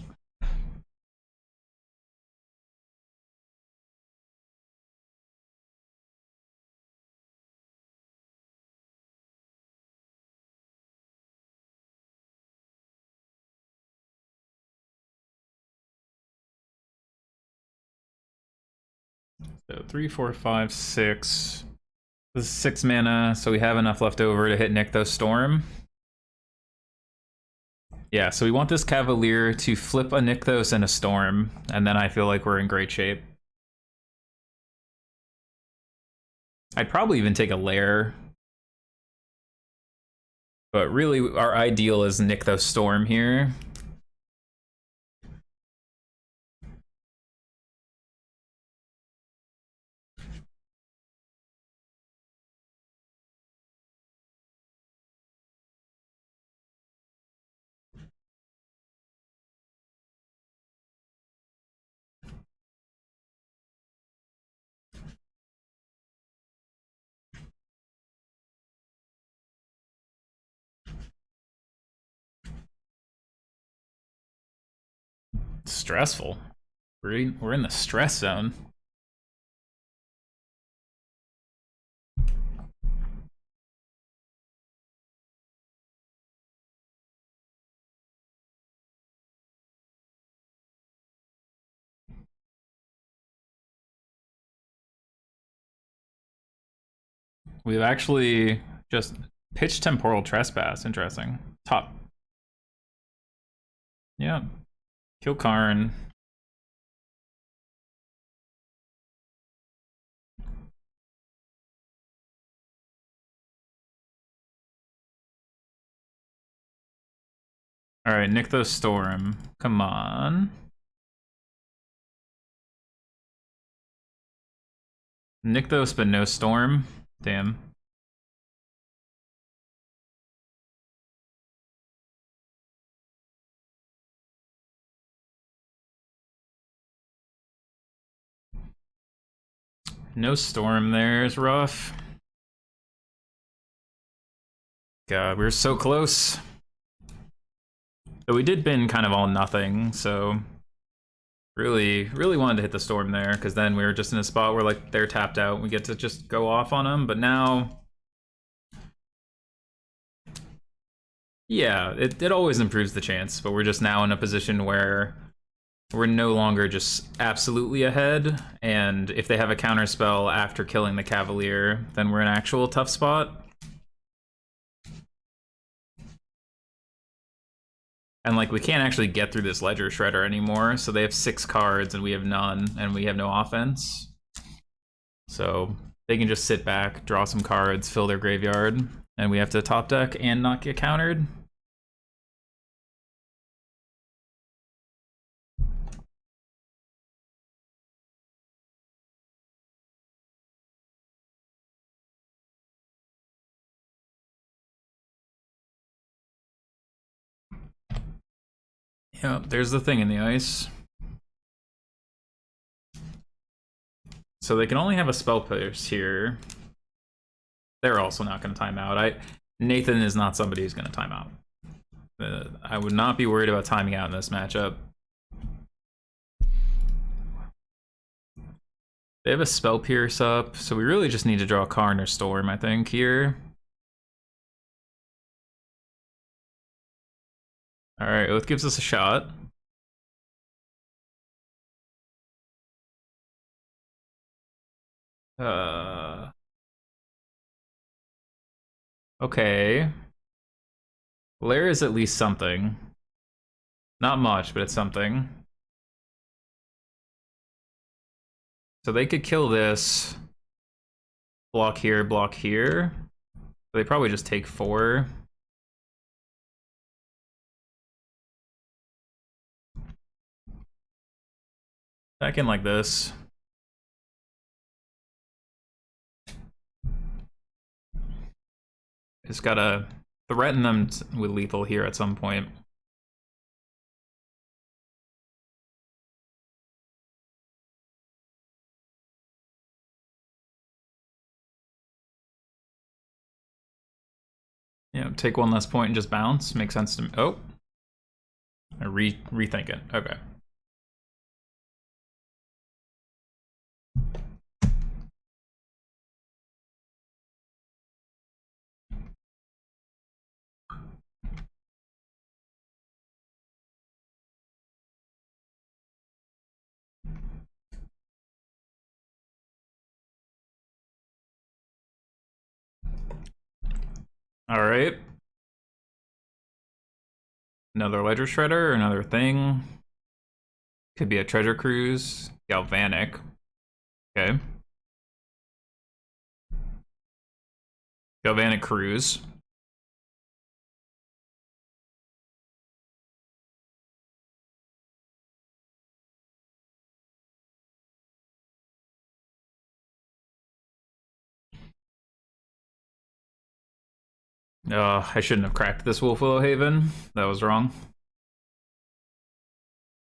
So 3, 4, 5, 6. This is 6 mana, so we have enough left over to hit Nykthos Storm. Yeah, so we want this Cavalier to flip a Nykthos and a Storm, and then I feel like we're in great shape. I'd probably even take a Lair. But really, our ideal is Nykthos Storm here. Stressful. We're in the stress zone. We've actually just pitched Temporal Trespass. Interesting. Top. Yeah. Kill Karn. Alright, Nykthos Storm. Come on. Nykthos, but no Storm. Damn. No Storm there is rough. God, we were so close. But we did bin kind of all nothing, so really wanted to hit the Storm there, because then we were just in a spot where like they're tapped out. We get to just go off on them, but now, yeah, it always improves the chance, but we're just now in a position where we're no longer just absolutely ahead, and if they have a counter spell after killing the Cavalier, then we're in an actual tough spot. And like we can't actually get through this Ledger Shredder anymore, so they have 6 cards and we have none, and we have no offense. So they can just sit back, draw some cards, fill their graveyard, and we have to top deck and not get countered. Yeah, there's the thing in the ice. So they can only have a spell pierce here. They're also not going to time out. Nathan is not somebody who's going to time out. I would not be worried about timing out in this matchup. They have a spell pierce up, so we really just need to draw Karn or Storm, I think, here. Alright, Oath gives us a shot. Okay. Lair is at least something. Not much, but it's something. So they could kill this. Block here, block here. They probably just take 4. Back in like this. Just gotta threaten them with lethal here at some point. Yeah, take one less point and just bounce. Makes sense to me. Oh. I rethink it. Okay. All right. Another ledger shredder, another thing. Could be a treasure cruise. Galvanic. Okay. Galvanic cruise. I shouldn't have cracked this Wolf Willow Haven. That was wrong.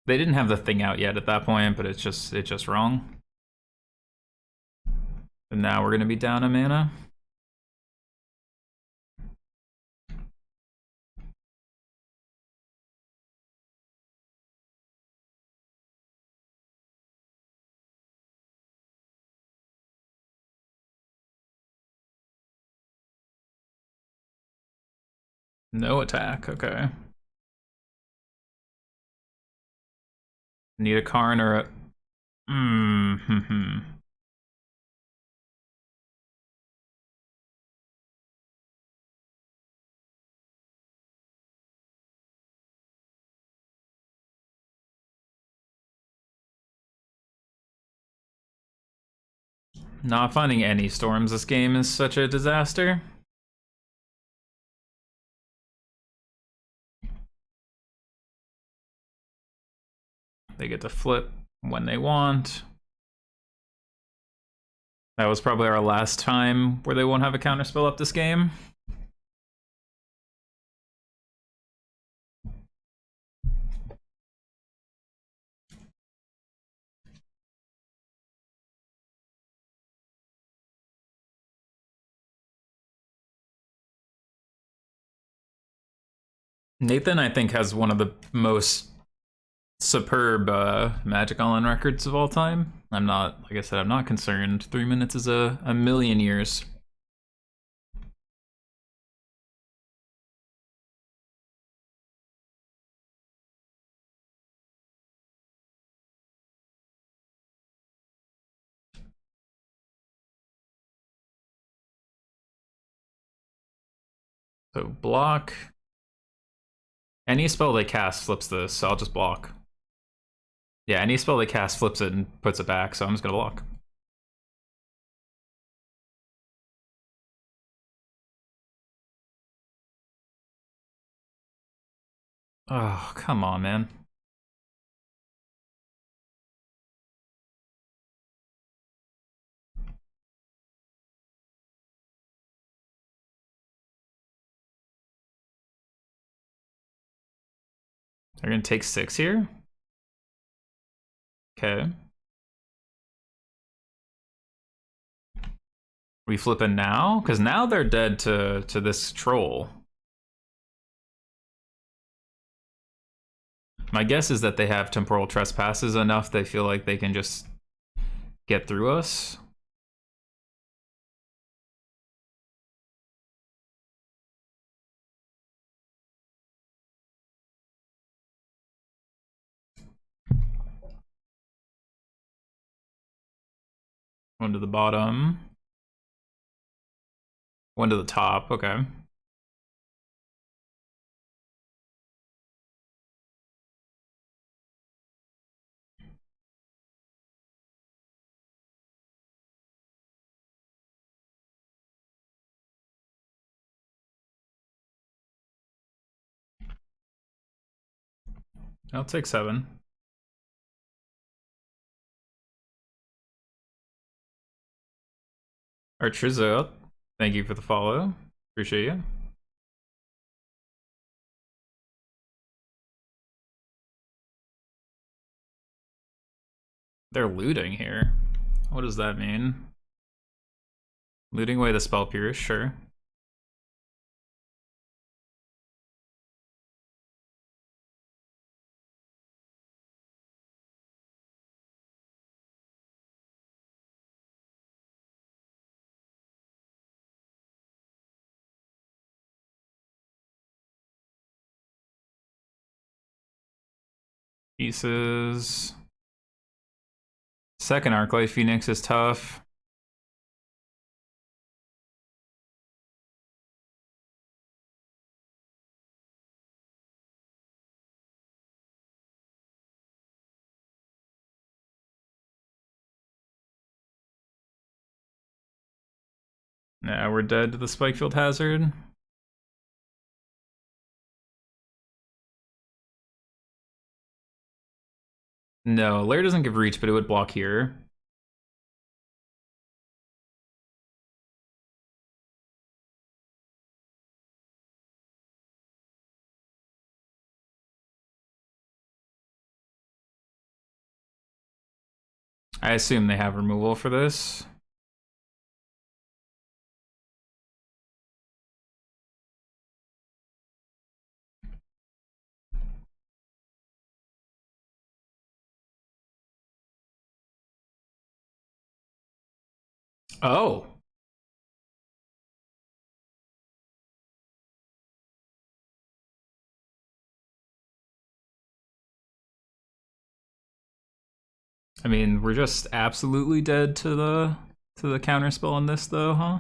They didn't have the thing out yet at that point, but it's just wrong. And now we're gonna be down a mana. No attack, okay. Need a Karn or a... Not finding any storms this game is such a disaster. They get to flip when they want. That was probably our last time where they won't have a counterspell up this game. Nathan, I think, has one of the most superb Magic Online records of all time. I'm not, like I said, I'm not concerned. 3 minutes is a million years. So block. Any spell they cast flips this, so I'll just block. Yeah, any spell they cast flips it and puts it back, so I'm just gonna block. Oh, come on, man. They're gonna take 6 here? Okay. We flipping now? Because now they're dead to this troll. My guess is that they have temporal trespasses enough they feel like they can just get through us. One to the bottom. One to the top, okay. I'll take 7. Artrizo, thank you for the follow. Appreciate you. They're looting here. What does that mean? Looting away the spell pierce, sure. Pieces. Second Arclight Phoenix is tough. Yeah, we're dead to the Spikefield Hazard. No, Lair doesn't give reach, but it would block here. I assume they have removal for this. Oh. I mean, we're just absolutely dead to the counterspell on this though, huh?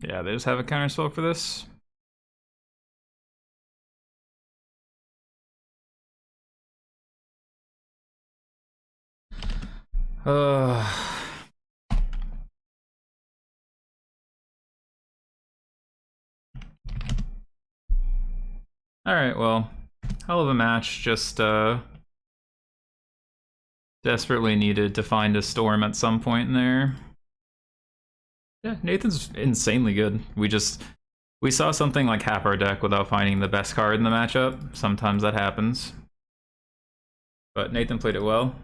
Yeah, they just have a counterspell for this. Uh Alright, well, hell of a match, just desperately needed to find a storm at some point in there. Yeah, Nathan's insanely good. We saw something like half our deck without finding the best card in the matchup. Sometimes that happens. But Nathan played it well.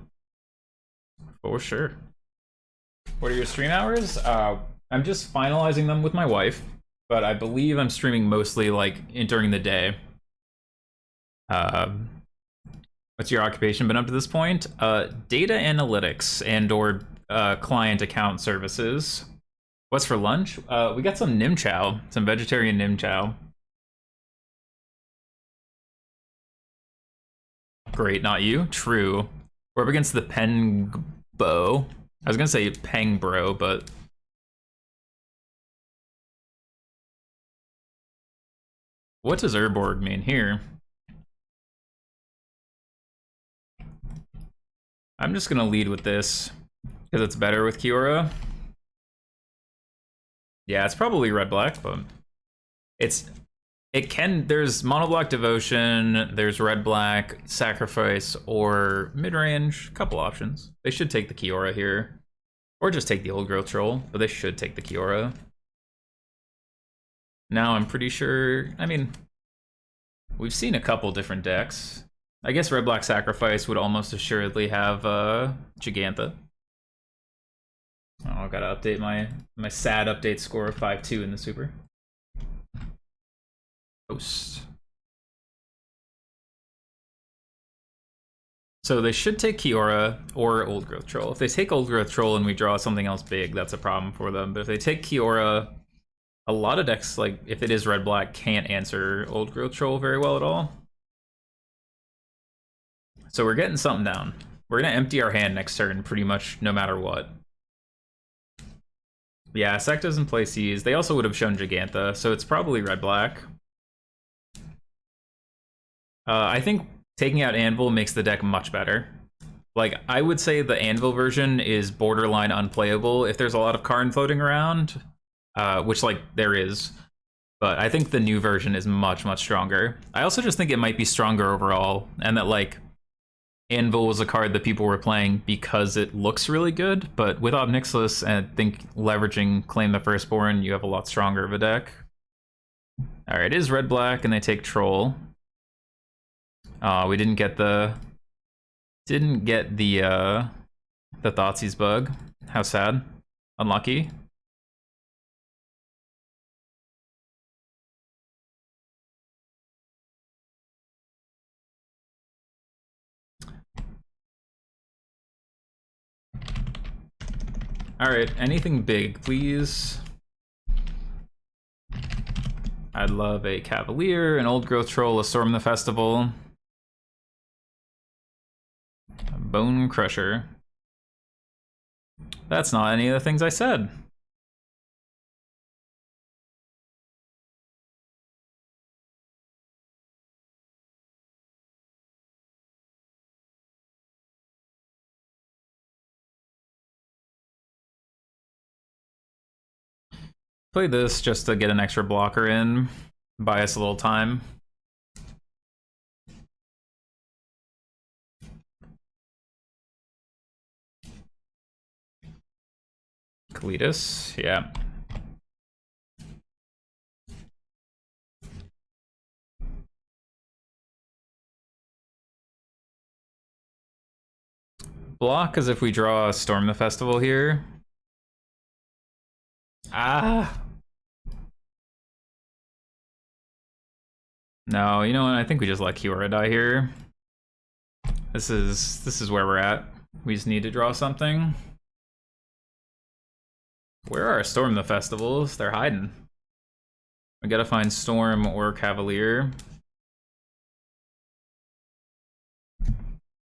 For sure. What are your stream hours? I'm just finalizing them with my wife, but I believe I'm streaming mostly like during the day. What's your occupation been up to this point? Data analytics and or client account services. What's for lunch? We got some nim chow, some vegetarian nim chow. Great, not you. True. We're up against the Pengbo. I was gonna say Peng Bro, but what does Urborg mean here? I'm just gonna lead with this because it's better with Kiora. Yeah, it's probably red-black, but there's mono-black Devotion, there's red-black Sacrifice, or mid-range, couple options. They should take the Kiora here. Or just take the Old Growth Troll, but they should take the Kiora. Now I'm pretty sure, I mean, we've seen a couple different decks. I guess red-black Sacrifice would almost assuredly have Gigantha. Oh, I gotta update my sad update score of 5-2 in the Super. Post. So they should take Kiora or Old Growth Troll. If they take Old Growth Troll and we draw something else big, that's a problem for them. But if they take Kiora, a lot of decks, like if it is red-black, can't answer Old Growth Troll very well at all. So we're getting something down. We're gonna empty our hand next turn pretty much no matter what. Yeah, Sec doesn't play Seas. They also would have shown Gigantha, so it's probably red-black. I think taking out Anvil makes the deck much better. Like, I would say the Anvil version is borderline unplayable if there's a lot of Karn floating around, which, like, there is. But I think the new version is much, much stronger. I also just think it might be stronger overall, and that, like, Anvil was a card that people were playing because it looks really good, but with Ob Nixilis and I think leveraging Claim the Firstborn, you have a lot stronger of a deck. Alright, it is red-black, and they take Troll. We didn't get the Thoughtseize bug. How sad. Unlucky. Alright, anything big, please. I'd love a Cavalier, an Old Growth Troll, a Storm the Festival. A Bone Crusher. That's not any of the things I said. Play this just to get an extra blocker in, buy us a little time. Kalitas, yeah. Block as if we draw a Storm the Festival here. Ah! No, you know what? I think we just let Kiora die here. This is where we're at. We just need to draw something. Where are Storm the Festivals? They're hiding. We gotta find Storm or Cavalier.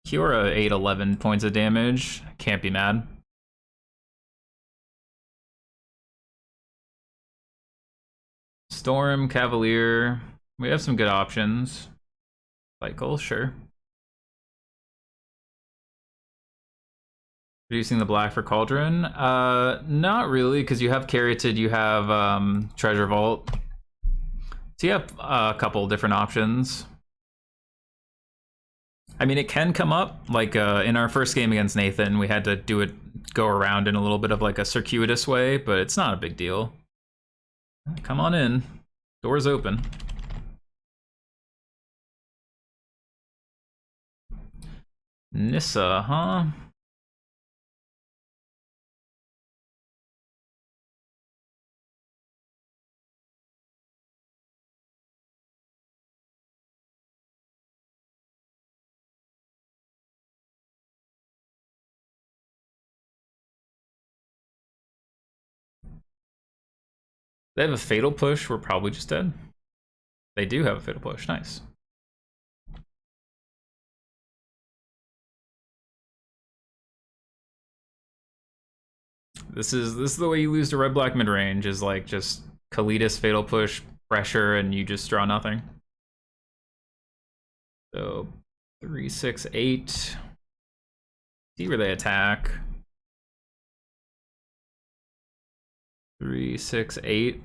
Kiora ate 11 points of damage. Can't be mad. Storm, Cavalier. We have some good options. Cycle, sure. Reducing the black for Cauldron? Not really, because you have Caryatid, you have Treasure Vault. So you have a couple different options. I mean, it can come up. Like in our first game against Nathan, we had to go around in a little bit of like a circuitous way, but it's not a big deal. Come on in. Door's open. Nissa, huh? They have a Fatal Push, we're probably just dead. They do have a Fatal Push, nice. This is the way you lose to red-black midrange, is like just Kalitas, Fatal Push, pressure, and you just draw nothing. So 3, 6, 8. See where they attack. 3, 6, 8.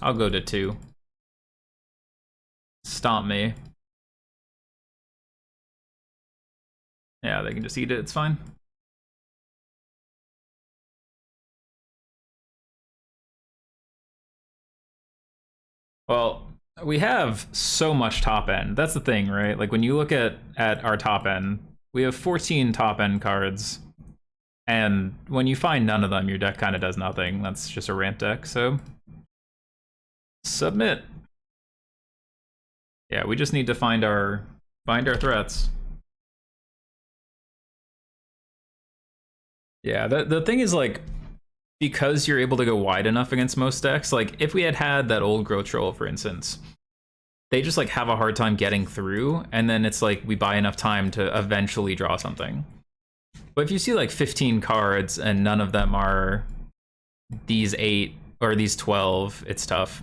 I'll go to 2. Stomp me. Yeah, they can just eat it, it's fine. Well, we have so much top end. That's the thing, right? Like when you look at our top end, we have 14 top end cards. And when you find none of them, your deck kind of does nothing. That's just a ramp deck, so submit. Yeah, we just need to find our threats. Yeah, the thing is, like, because you're able to go wide enough against most decks, like if we had that Old Growth Troll, for instance, they just like have a hard time getting through, and then it's like we buy enough time to eventually draw something. But if you see like 15 cards and none of them are these 8 or these 12, it's tough.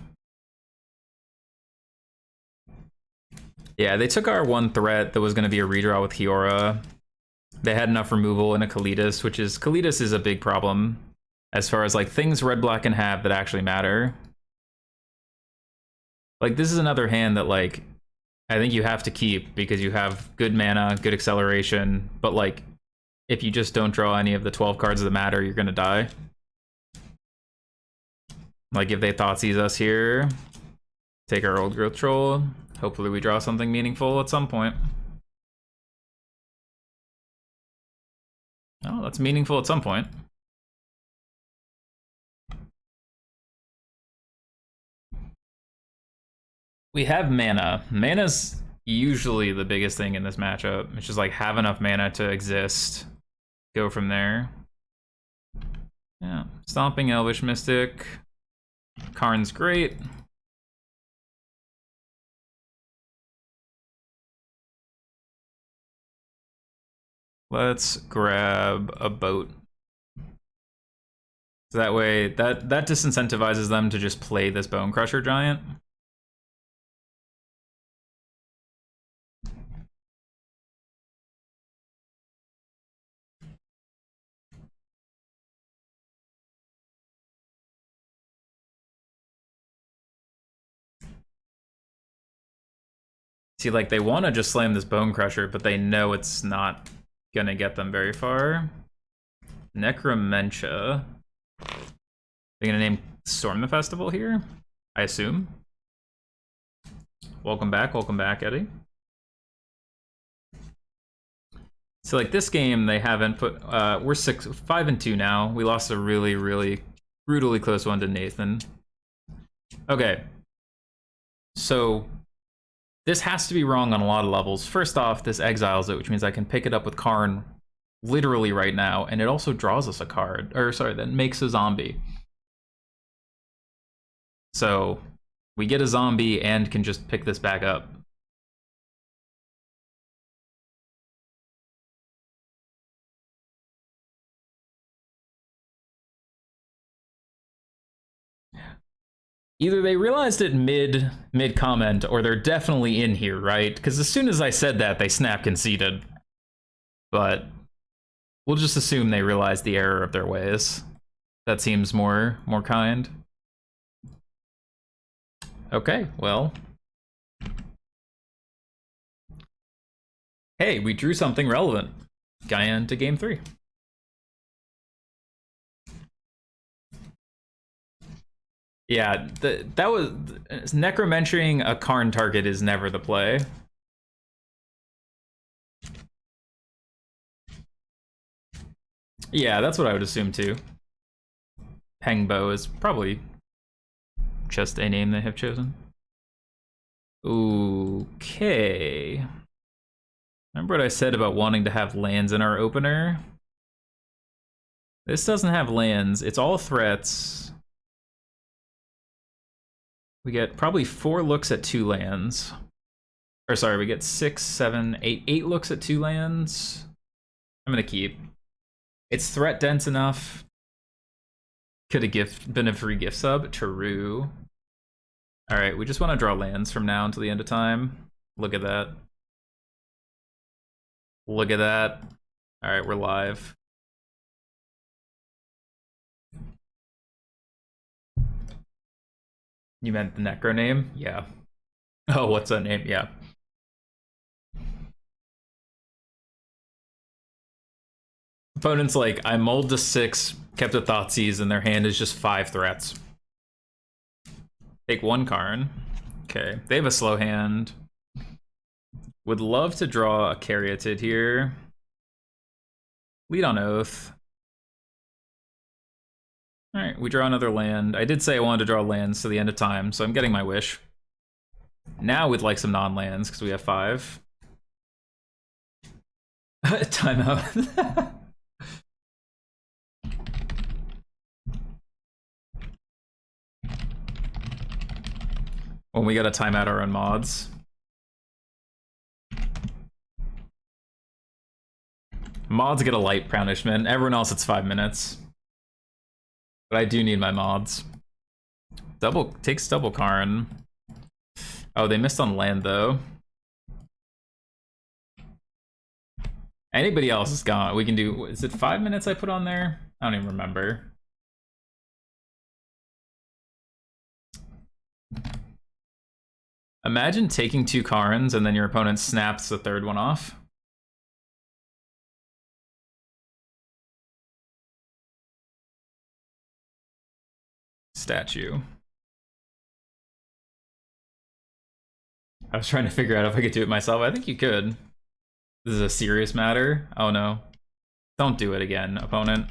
Yeah, they took our one threat that was going to be a redraw with Kiora. They had enough removal in a Kalitas, which is... Kalitas is a big problem as far as like things red-black can have that actually matter. Like, this is another hand that, like, I think you have to keep because you have good mana, good acceleration, but, like, if you just don't draw any of the 12 cards that matter, you're gonna die. Like, if they Thoughtseize us here, take our Old Growth Troll, hopefully we draw something meaningful at some point. Oh, that's meaningful at some point. We have mana. Mana's usually the biggest thing in this matchup. It's just like have enough mana to exist. Go from there. Yeah. Stomping Elvish Mystic. Karn's great. Let's grab a boat. So that way, that disincentivizes them to just play this Bone Crusher Giant. See, like, they want to just slam this Bone Crusher, but they know it's not gonna get them very far. Necromentia. They're gonna name Storm the Festival here, I assume. Welcome back, Eddie. So, like, this game, they haven't put... we're 5-2 now. We lost a really, really brutally close one to Nathan. Okay. So... this has to be wrong on a lot of levels. First off, this exiles it, which means I can pick it up with Karn literally right now, and it also draws us a card. Or, sorry, that makes a zombie. So, we get a zombie and can just pick this back up. Either they realized it mid-comment, or they're definitely in here, right? Because as soon as I said that, they snap conceded. But we'll just assume they realized the error of their ways. That seems more kind. Okay, well. Hey, we drew something relevant. Guyan to game 3. Yeah, that was... necromentoring a Karn target is never the play. Yeah, that's what I would assume too. Hengbo is probably just a name they have chosen. Okay. Remember what I said about wanting to have lands in our opener? This doesn't have lands, it's all threats. We get probably 4 looks at 2 lands. Or sorry, we get 6, 7, 8, 8 looks at 2 lands. I'm gonna keep. It's threat dense enough. Could have been a free gift sub. True. Alright, we just want to draw lands from now until the end of time. Look at that. Look at that. Alright, we're live. You meant the Necro name? Yeah. Oh, what's that name? Yeah. Opponent's like, I mulled to 6, kept a Thoughtseize, and their hand is just 5 threats. Take 1 Karn. Okay, they have a slow hand. Would love to draw a Caryatid here. Lead on Oath. Alright, we draw another land. I did say I wanted to draw lands to the end of time, so I'm getting my wish. Now we'd like some non-lands, because we have 5. Timeout. When we gotta time out our own mods. Mods get a light punishment. Everyone else, it's 5 minutes. But I do need my mods. Takes double Karn. Oh, they missed on land though. Anybody else is gone. We can do, is it 5 minutes I put on there? I don't even remember. Imagine taking 2 Karns and then your opponent snaps the third one off. Statue. I was trying to figure out if I could do it myself. I think you could. This is a serious matter. Oh no. Don't do it again, opponent.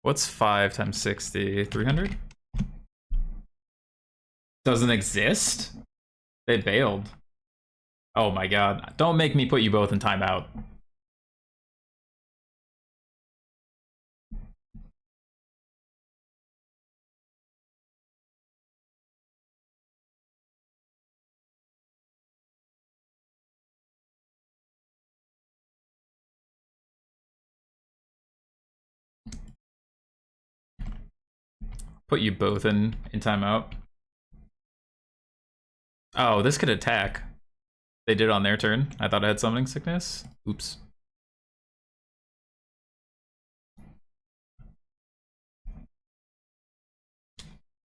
What's 5 times 60? 300? Doesn't exist? They bailed. Oh my god. Don't make me put you both in timeout. Put you both in timeout. Oh, this could attack. They did on their turn. I thought I had summoning sickness. Oops.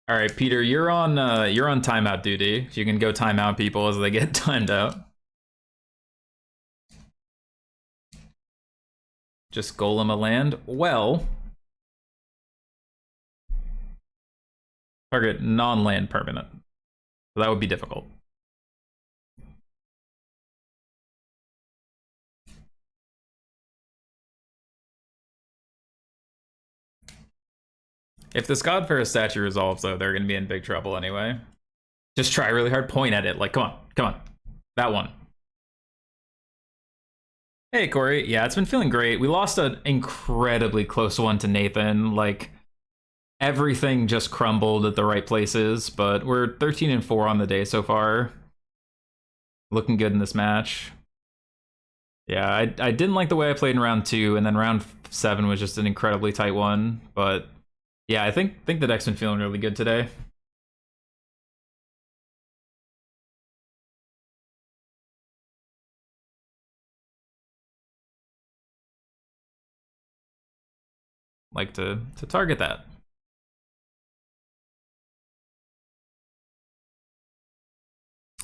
All right, Peter, you're on timeout duty. You can go timeout people as they get timed out. Just golem a land. Well, target non-land permanent. So that would be difficult. If this Godfair statue resolves, though, they're going to be in big trouble anyway. Just try really hard, point at it. Like, come on, come on. That one. Hey, Corey. Yeah, it's been feeling great. We lost an incredibly close one to Nathan. Like, everything just crumbled at the right places, but we're 13-4 on the day so far. Looking good in this match. Yeah, I didn't like the way I played in round 2, and then round 7 was just an incredibly tight one, but yeah, I think the deck's been feeling really good today. Like to target that.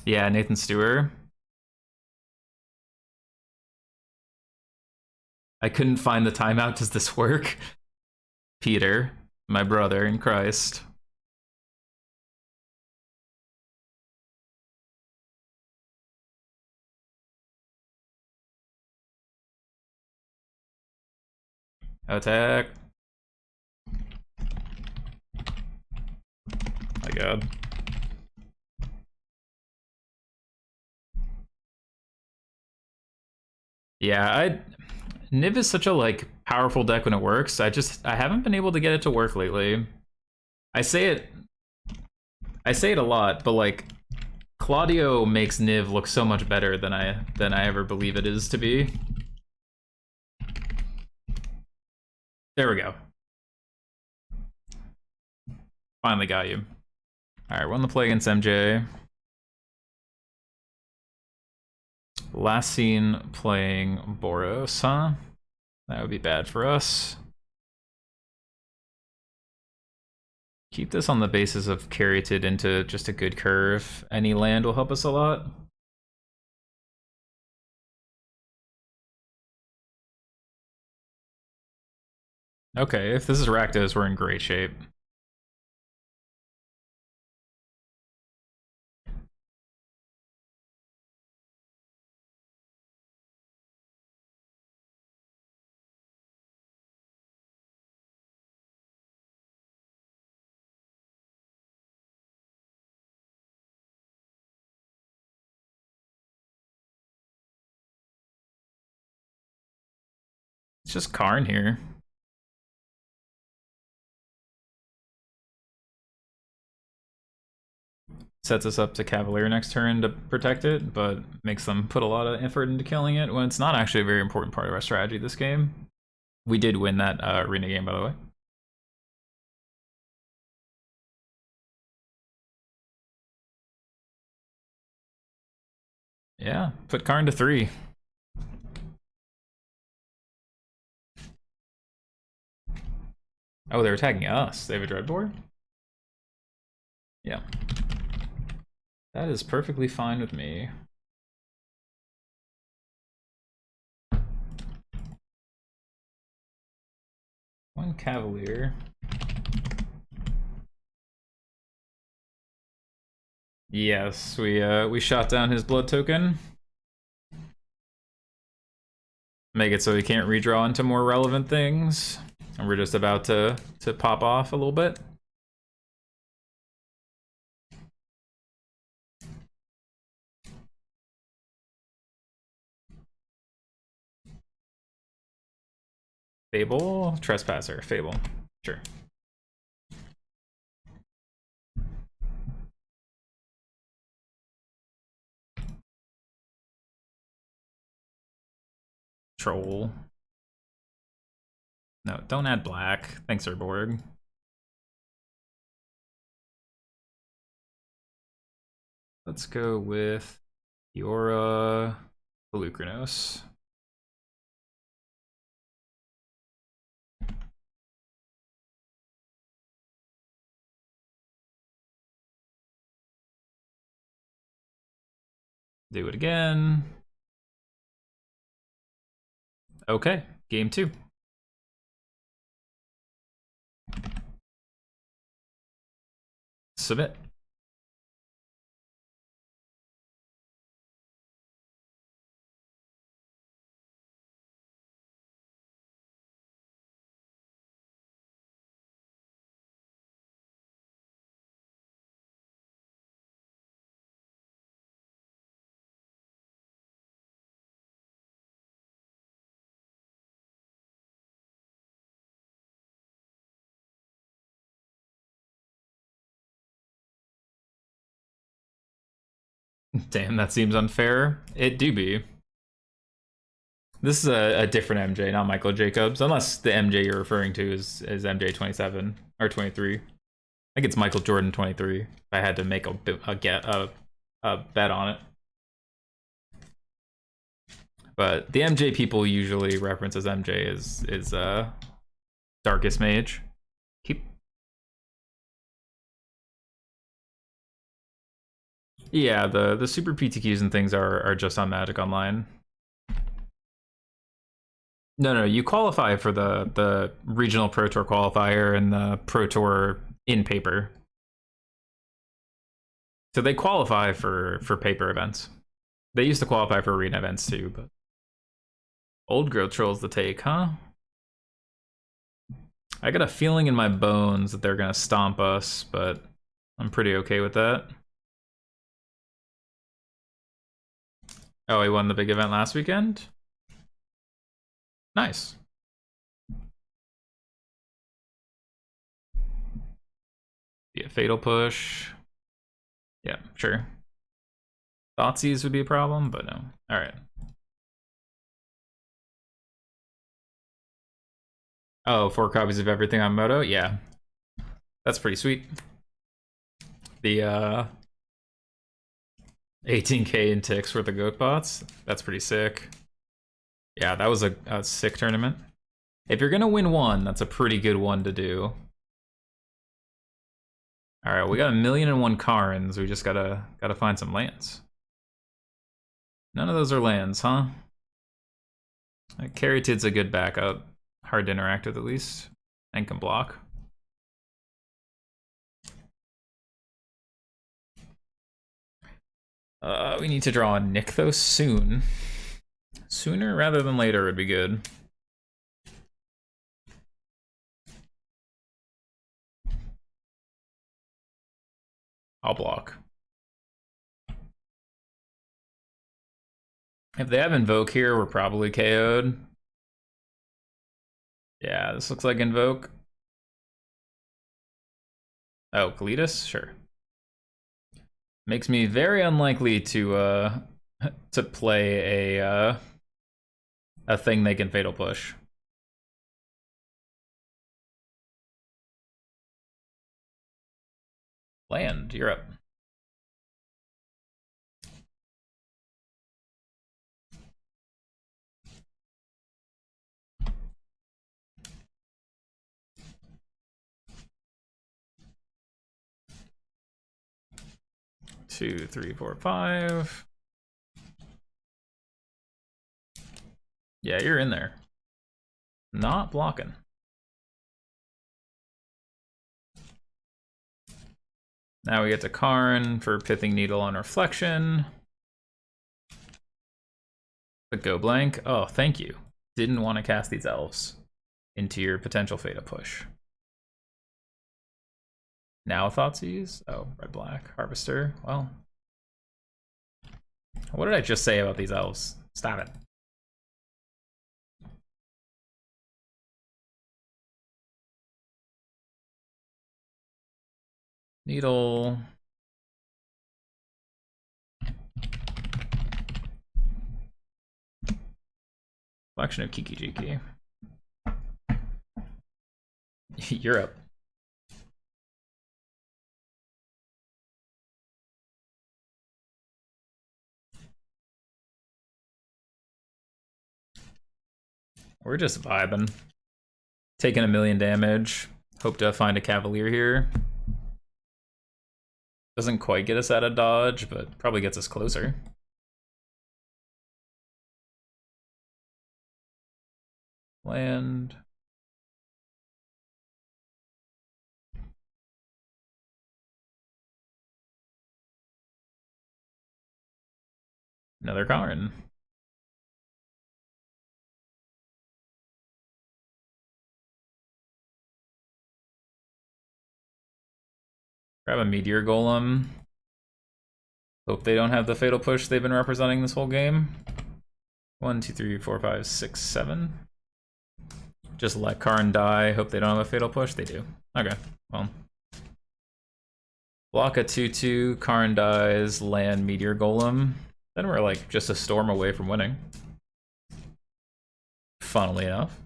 Yeah, Nathan Stewart. I couldn't find the timeout. Does this work? Peter, my brother in Christ. Attack. My god. Yeah, Niv is such a like powerful deck when it works. I haven't been able to get it to work lately. I say it a lot, but like Claudio makes Niv look so much better than I ever believe it is to be. There we go. Finally got you. Alright, won the play against MJ. Last seen playing Boros, huh? That would be bad for us. Keep this on the basis of Caryatid into just a good curve. Any land will help us a lot. Okay, if this is Rakdos, we're in great shape. It's just Karn here. sets us up to Cavalier next turn to protect it, but makes them put a lot of effort into killing it when it's not actually a very important part of our strategy this game. We did win that arena game, by the way. Yeah, put Karn to 3. Oh, they're attacking us. They have a Dreadboard? Yeah. That is perfectly fine with me. One Cavalier. Yes, we shot down his blood token. Make it so he can't redraw into more relevant things. And we're just about to pop off a little bit. Fable? Trespasser. Fable. Sure. Troll. No, don't add black. Thanks, Urborg. Let's go with Fiora Pelucranos. Do it again. Okay, game 2. Submit. Damn, that seems unfair. It do be. This is a different MJ, not Michael Jacobs, unless the MJ you're referring to is MJ 27 or 23. I think it's Michael Jordan 23. If I had to make a bet on it. But the MJ people usually reference as MJ is Darkest Mage. Yeah, the super PTQs and things are just on Magic Online. No, you qualify for the regional Pro Tour qualifier and the Pro Tour in paper. So they qualify for paper events. They used to qualify for arena events too, but Old Growth Troll's the take, huh? I got a feeling in my bones that they're gonna stomp us, but I'm pretty okay with that. Oh, he won the big event last weekend? Nice. Yeah, Fatal Push. Yeah, sure. Thoughtseize would be a problem, but no. Alright. Oh, 4 copies of everything on Moto? Yeah. That's pretty sweet. The 18k in ticks for the goat bots. That's pretty sick. Yeah, that was a sick tournament. If you're gonna win one, that's a pretty good one to do. Alright, we got 1,000,001 Karns. We just gotta find some lands. None of those are lands, huh? Caryatid's a good backup. Hard to interact with at least. And can block. We need to draw a Nykthos soon. Sooner rather than later would be good. I'll block. If they have Invoke here, we're probably KO'd. Yeah, this looks like Invoke. Oh, Kalitas? Sure. Makes me very unlikely to to play a thing they can fatal push. Land, you're up. Two, three, four, five. Yeah, you're in there. Not blocking. Now we get to Karn for Pithing Needle on Reflection. But go blank. Oh, thank you. Didn't want to cast these elves into your potential Fata push. Now Thoughtseize? Oh, red black. Harvester. Well. What did I just say about these elves? Stop it. Needle. Collection of Kiki Jiki. Europe. We're just vibing. Taking 1,000,000 damage. Hope to find a Cavalier here. Doesn't quite get us out of dodge, but probably gets us closer. Land. Another Karn. Grab a Meteor Golem. Hope they don't have the Fatal Push they've been representing this whole game. 1, 2, 3, 4, 5, 6, 7. Just let Karn die. Hope they don't have a Fatal Push. They do. Okay, well. Block a 2/2. Karn dies. Land Meteor Golem. Then we're like just a storm away from winning. Funnily enough.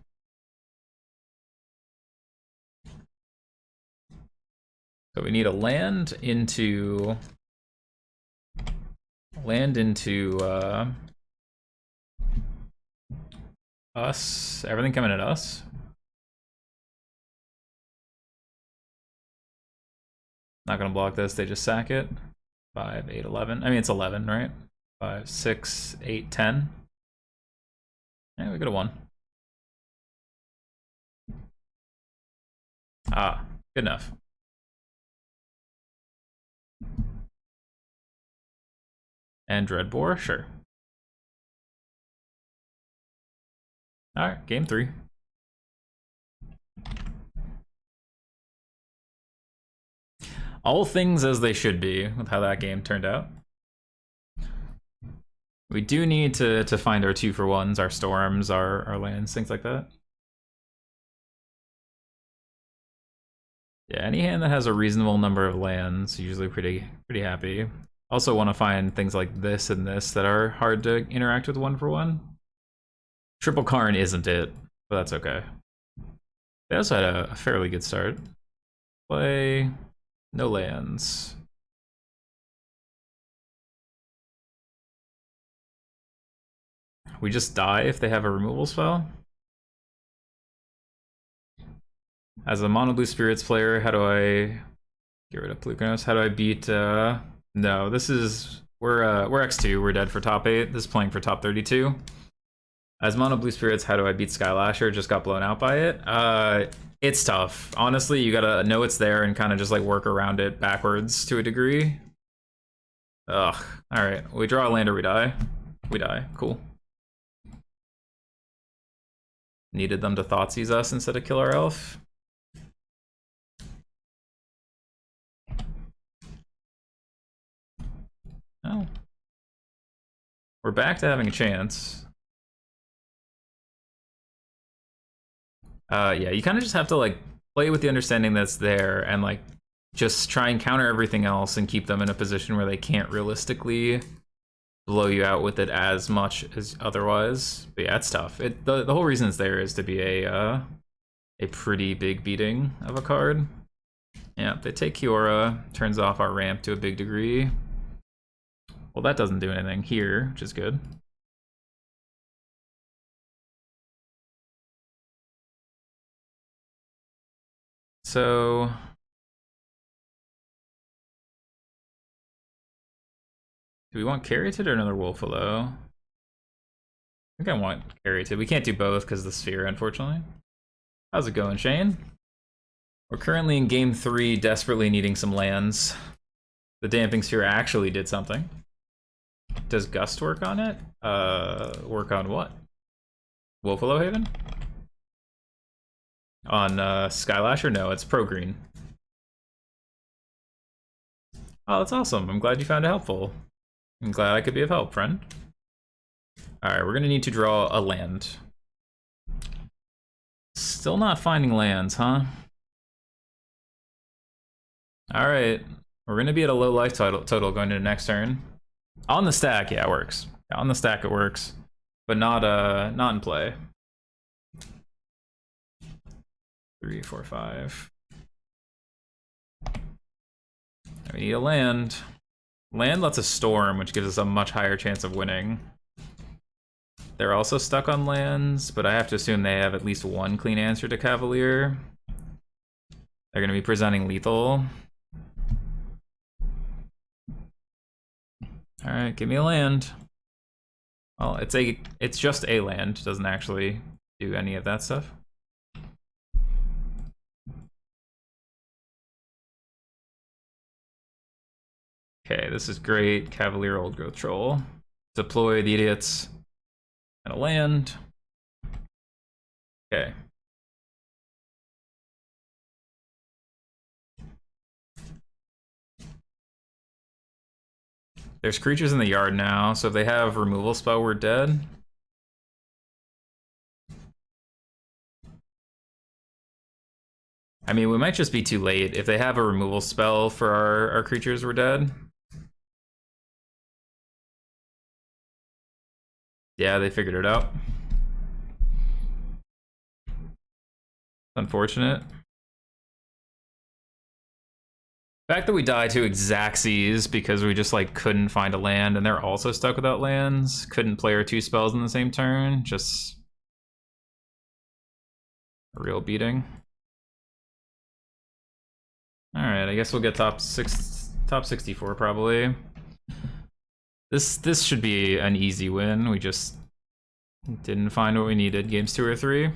So we need a land into us. Everything coming at us. Not gonna block this, they just sack it. 5, 8, 11. I mean, it's 11, right? 5, 6, 8, 10. Yeah, we got a 1. Ah, good enough. And Dreadbore, sure. Alright, game 3. All things as they should be with how that game turned out. We do need to find our 2-for-1s, our storms, our lands, things like that. Yeah, any hand that has a reasonable number of lands, usually pretty happy. Also want to find things like this and this that are hard to interact with 1-for-1. Triple Karn isn't it, but that's okay. They also had a fairly good start. Play, no lands. We just die if they have a removal spell. As a Mono Blue Spirits player, how do I get rid of Plukonos? How do I beat no, this is we're X2, we're dead for top 8. This is playing for top 32. As Mono Blue Spirits, how do I beat Skylasher? Just got blown out by it. It's tough. Honestly, you gotta know it's there and kind of just like work around it backwards to a degree. Ugh. Alright, we draw a land or we die. We die. Cool. Needed them to Thoughtseize us instead of kill our elf. Oh. We're back to having a chance. Yeah, you kind of just have to like play with the understanding that's there and like just try and counter everything else and keep them in a position where they can't realistically blow you out with it as much as otherwise. But yeah, it's tough. The whole reason it's there is to be a pretty big beating of a card. Yeah, they take Kiora, turns off our ramp to a big degree. Well, that doesn't do anything here, which is good. So do we want Caryatid or another Wolfalo? I think I want Caryatid. We can't do both because of the sphere, unfortunately. How's it going, Shane? We're currently in game 3, desperately needing some lands. The Damping Sphere actually did something. Does Gust work on it? Work on what? Wolfalo Haven? On Skylasher? No, it's Pro Green. Oh, that's awesome. I'm glad you found it helpful. I'm glad I could be of help, friend. Alright, we're gonna need to draw a land. Still not finding lands, huh? Alright, we're gonna be at a low life total going into next turn. On the stack, yeah, it works. Yeah, on the stack it works, but not in play. 3, 4, 5. We need a land. Land lets us storm, which gives us a much higher chance of winning. They're also stuck on lands, but I have to assume they have at least one clean answer to Cavalier. They're going to be presenting lethal. Alright, give me a land. Well, it's just a land, doesn't actually do any of that stuff. Okay, this is great. Cavalier Old Growth Troll. Deploy the idiots. And a land. Okay. There's creatures in the yard now, so if they have removal spell, we're dead. I mean, we might just be too late. If they have a removal spell for our creatures, we're dead. Yeah, they figured it out. Unfortunate. The fact that we die to Xaxes because we just like couldn't find a land and they're also stuck without lands, couldn't play our 2 spells in the same turn, just a real beating. Alright, I guess we'll get top 64 probably. This should be an easy win. We just didn't find what we needed. Games 2 or 3.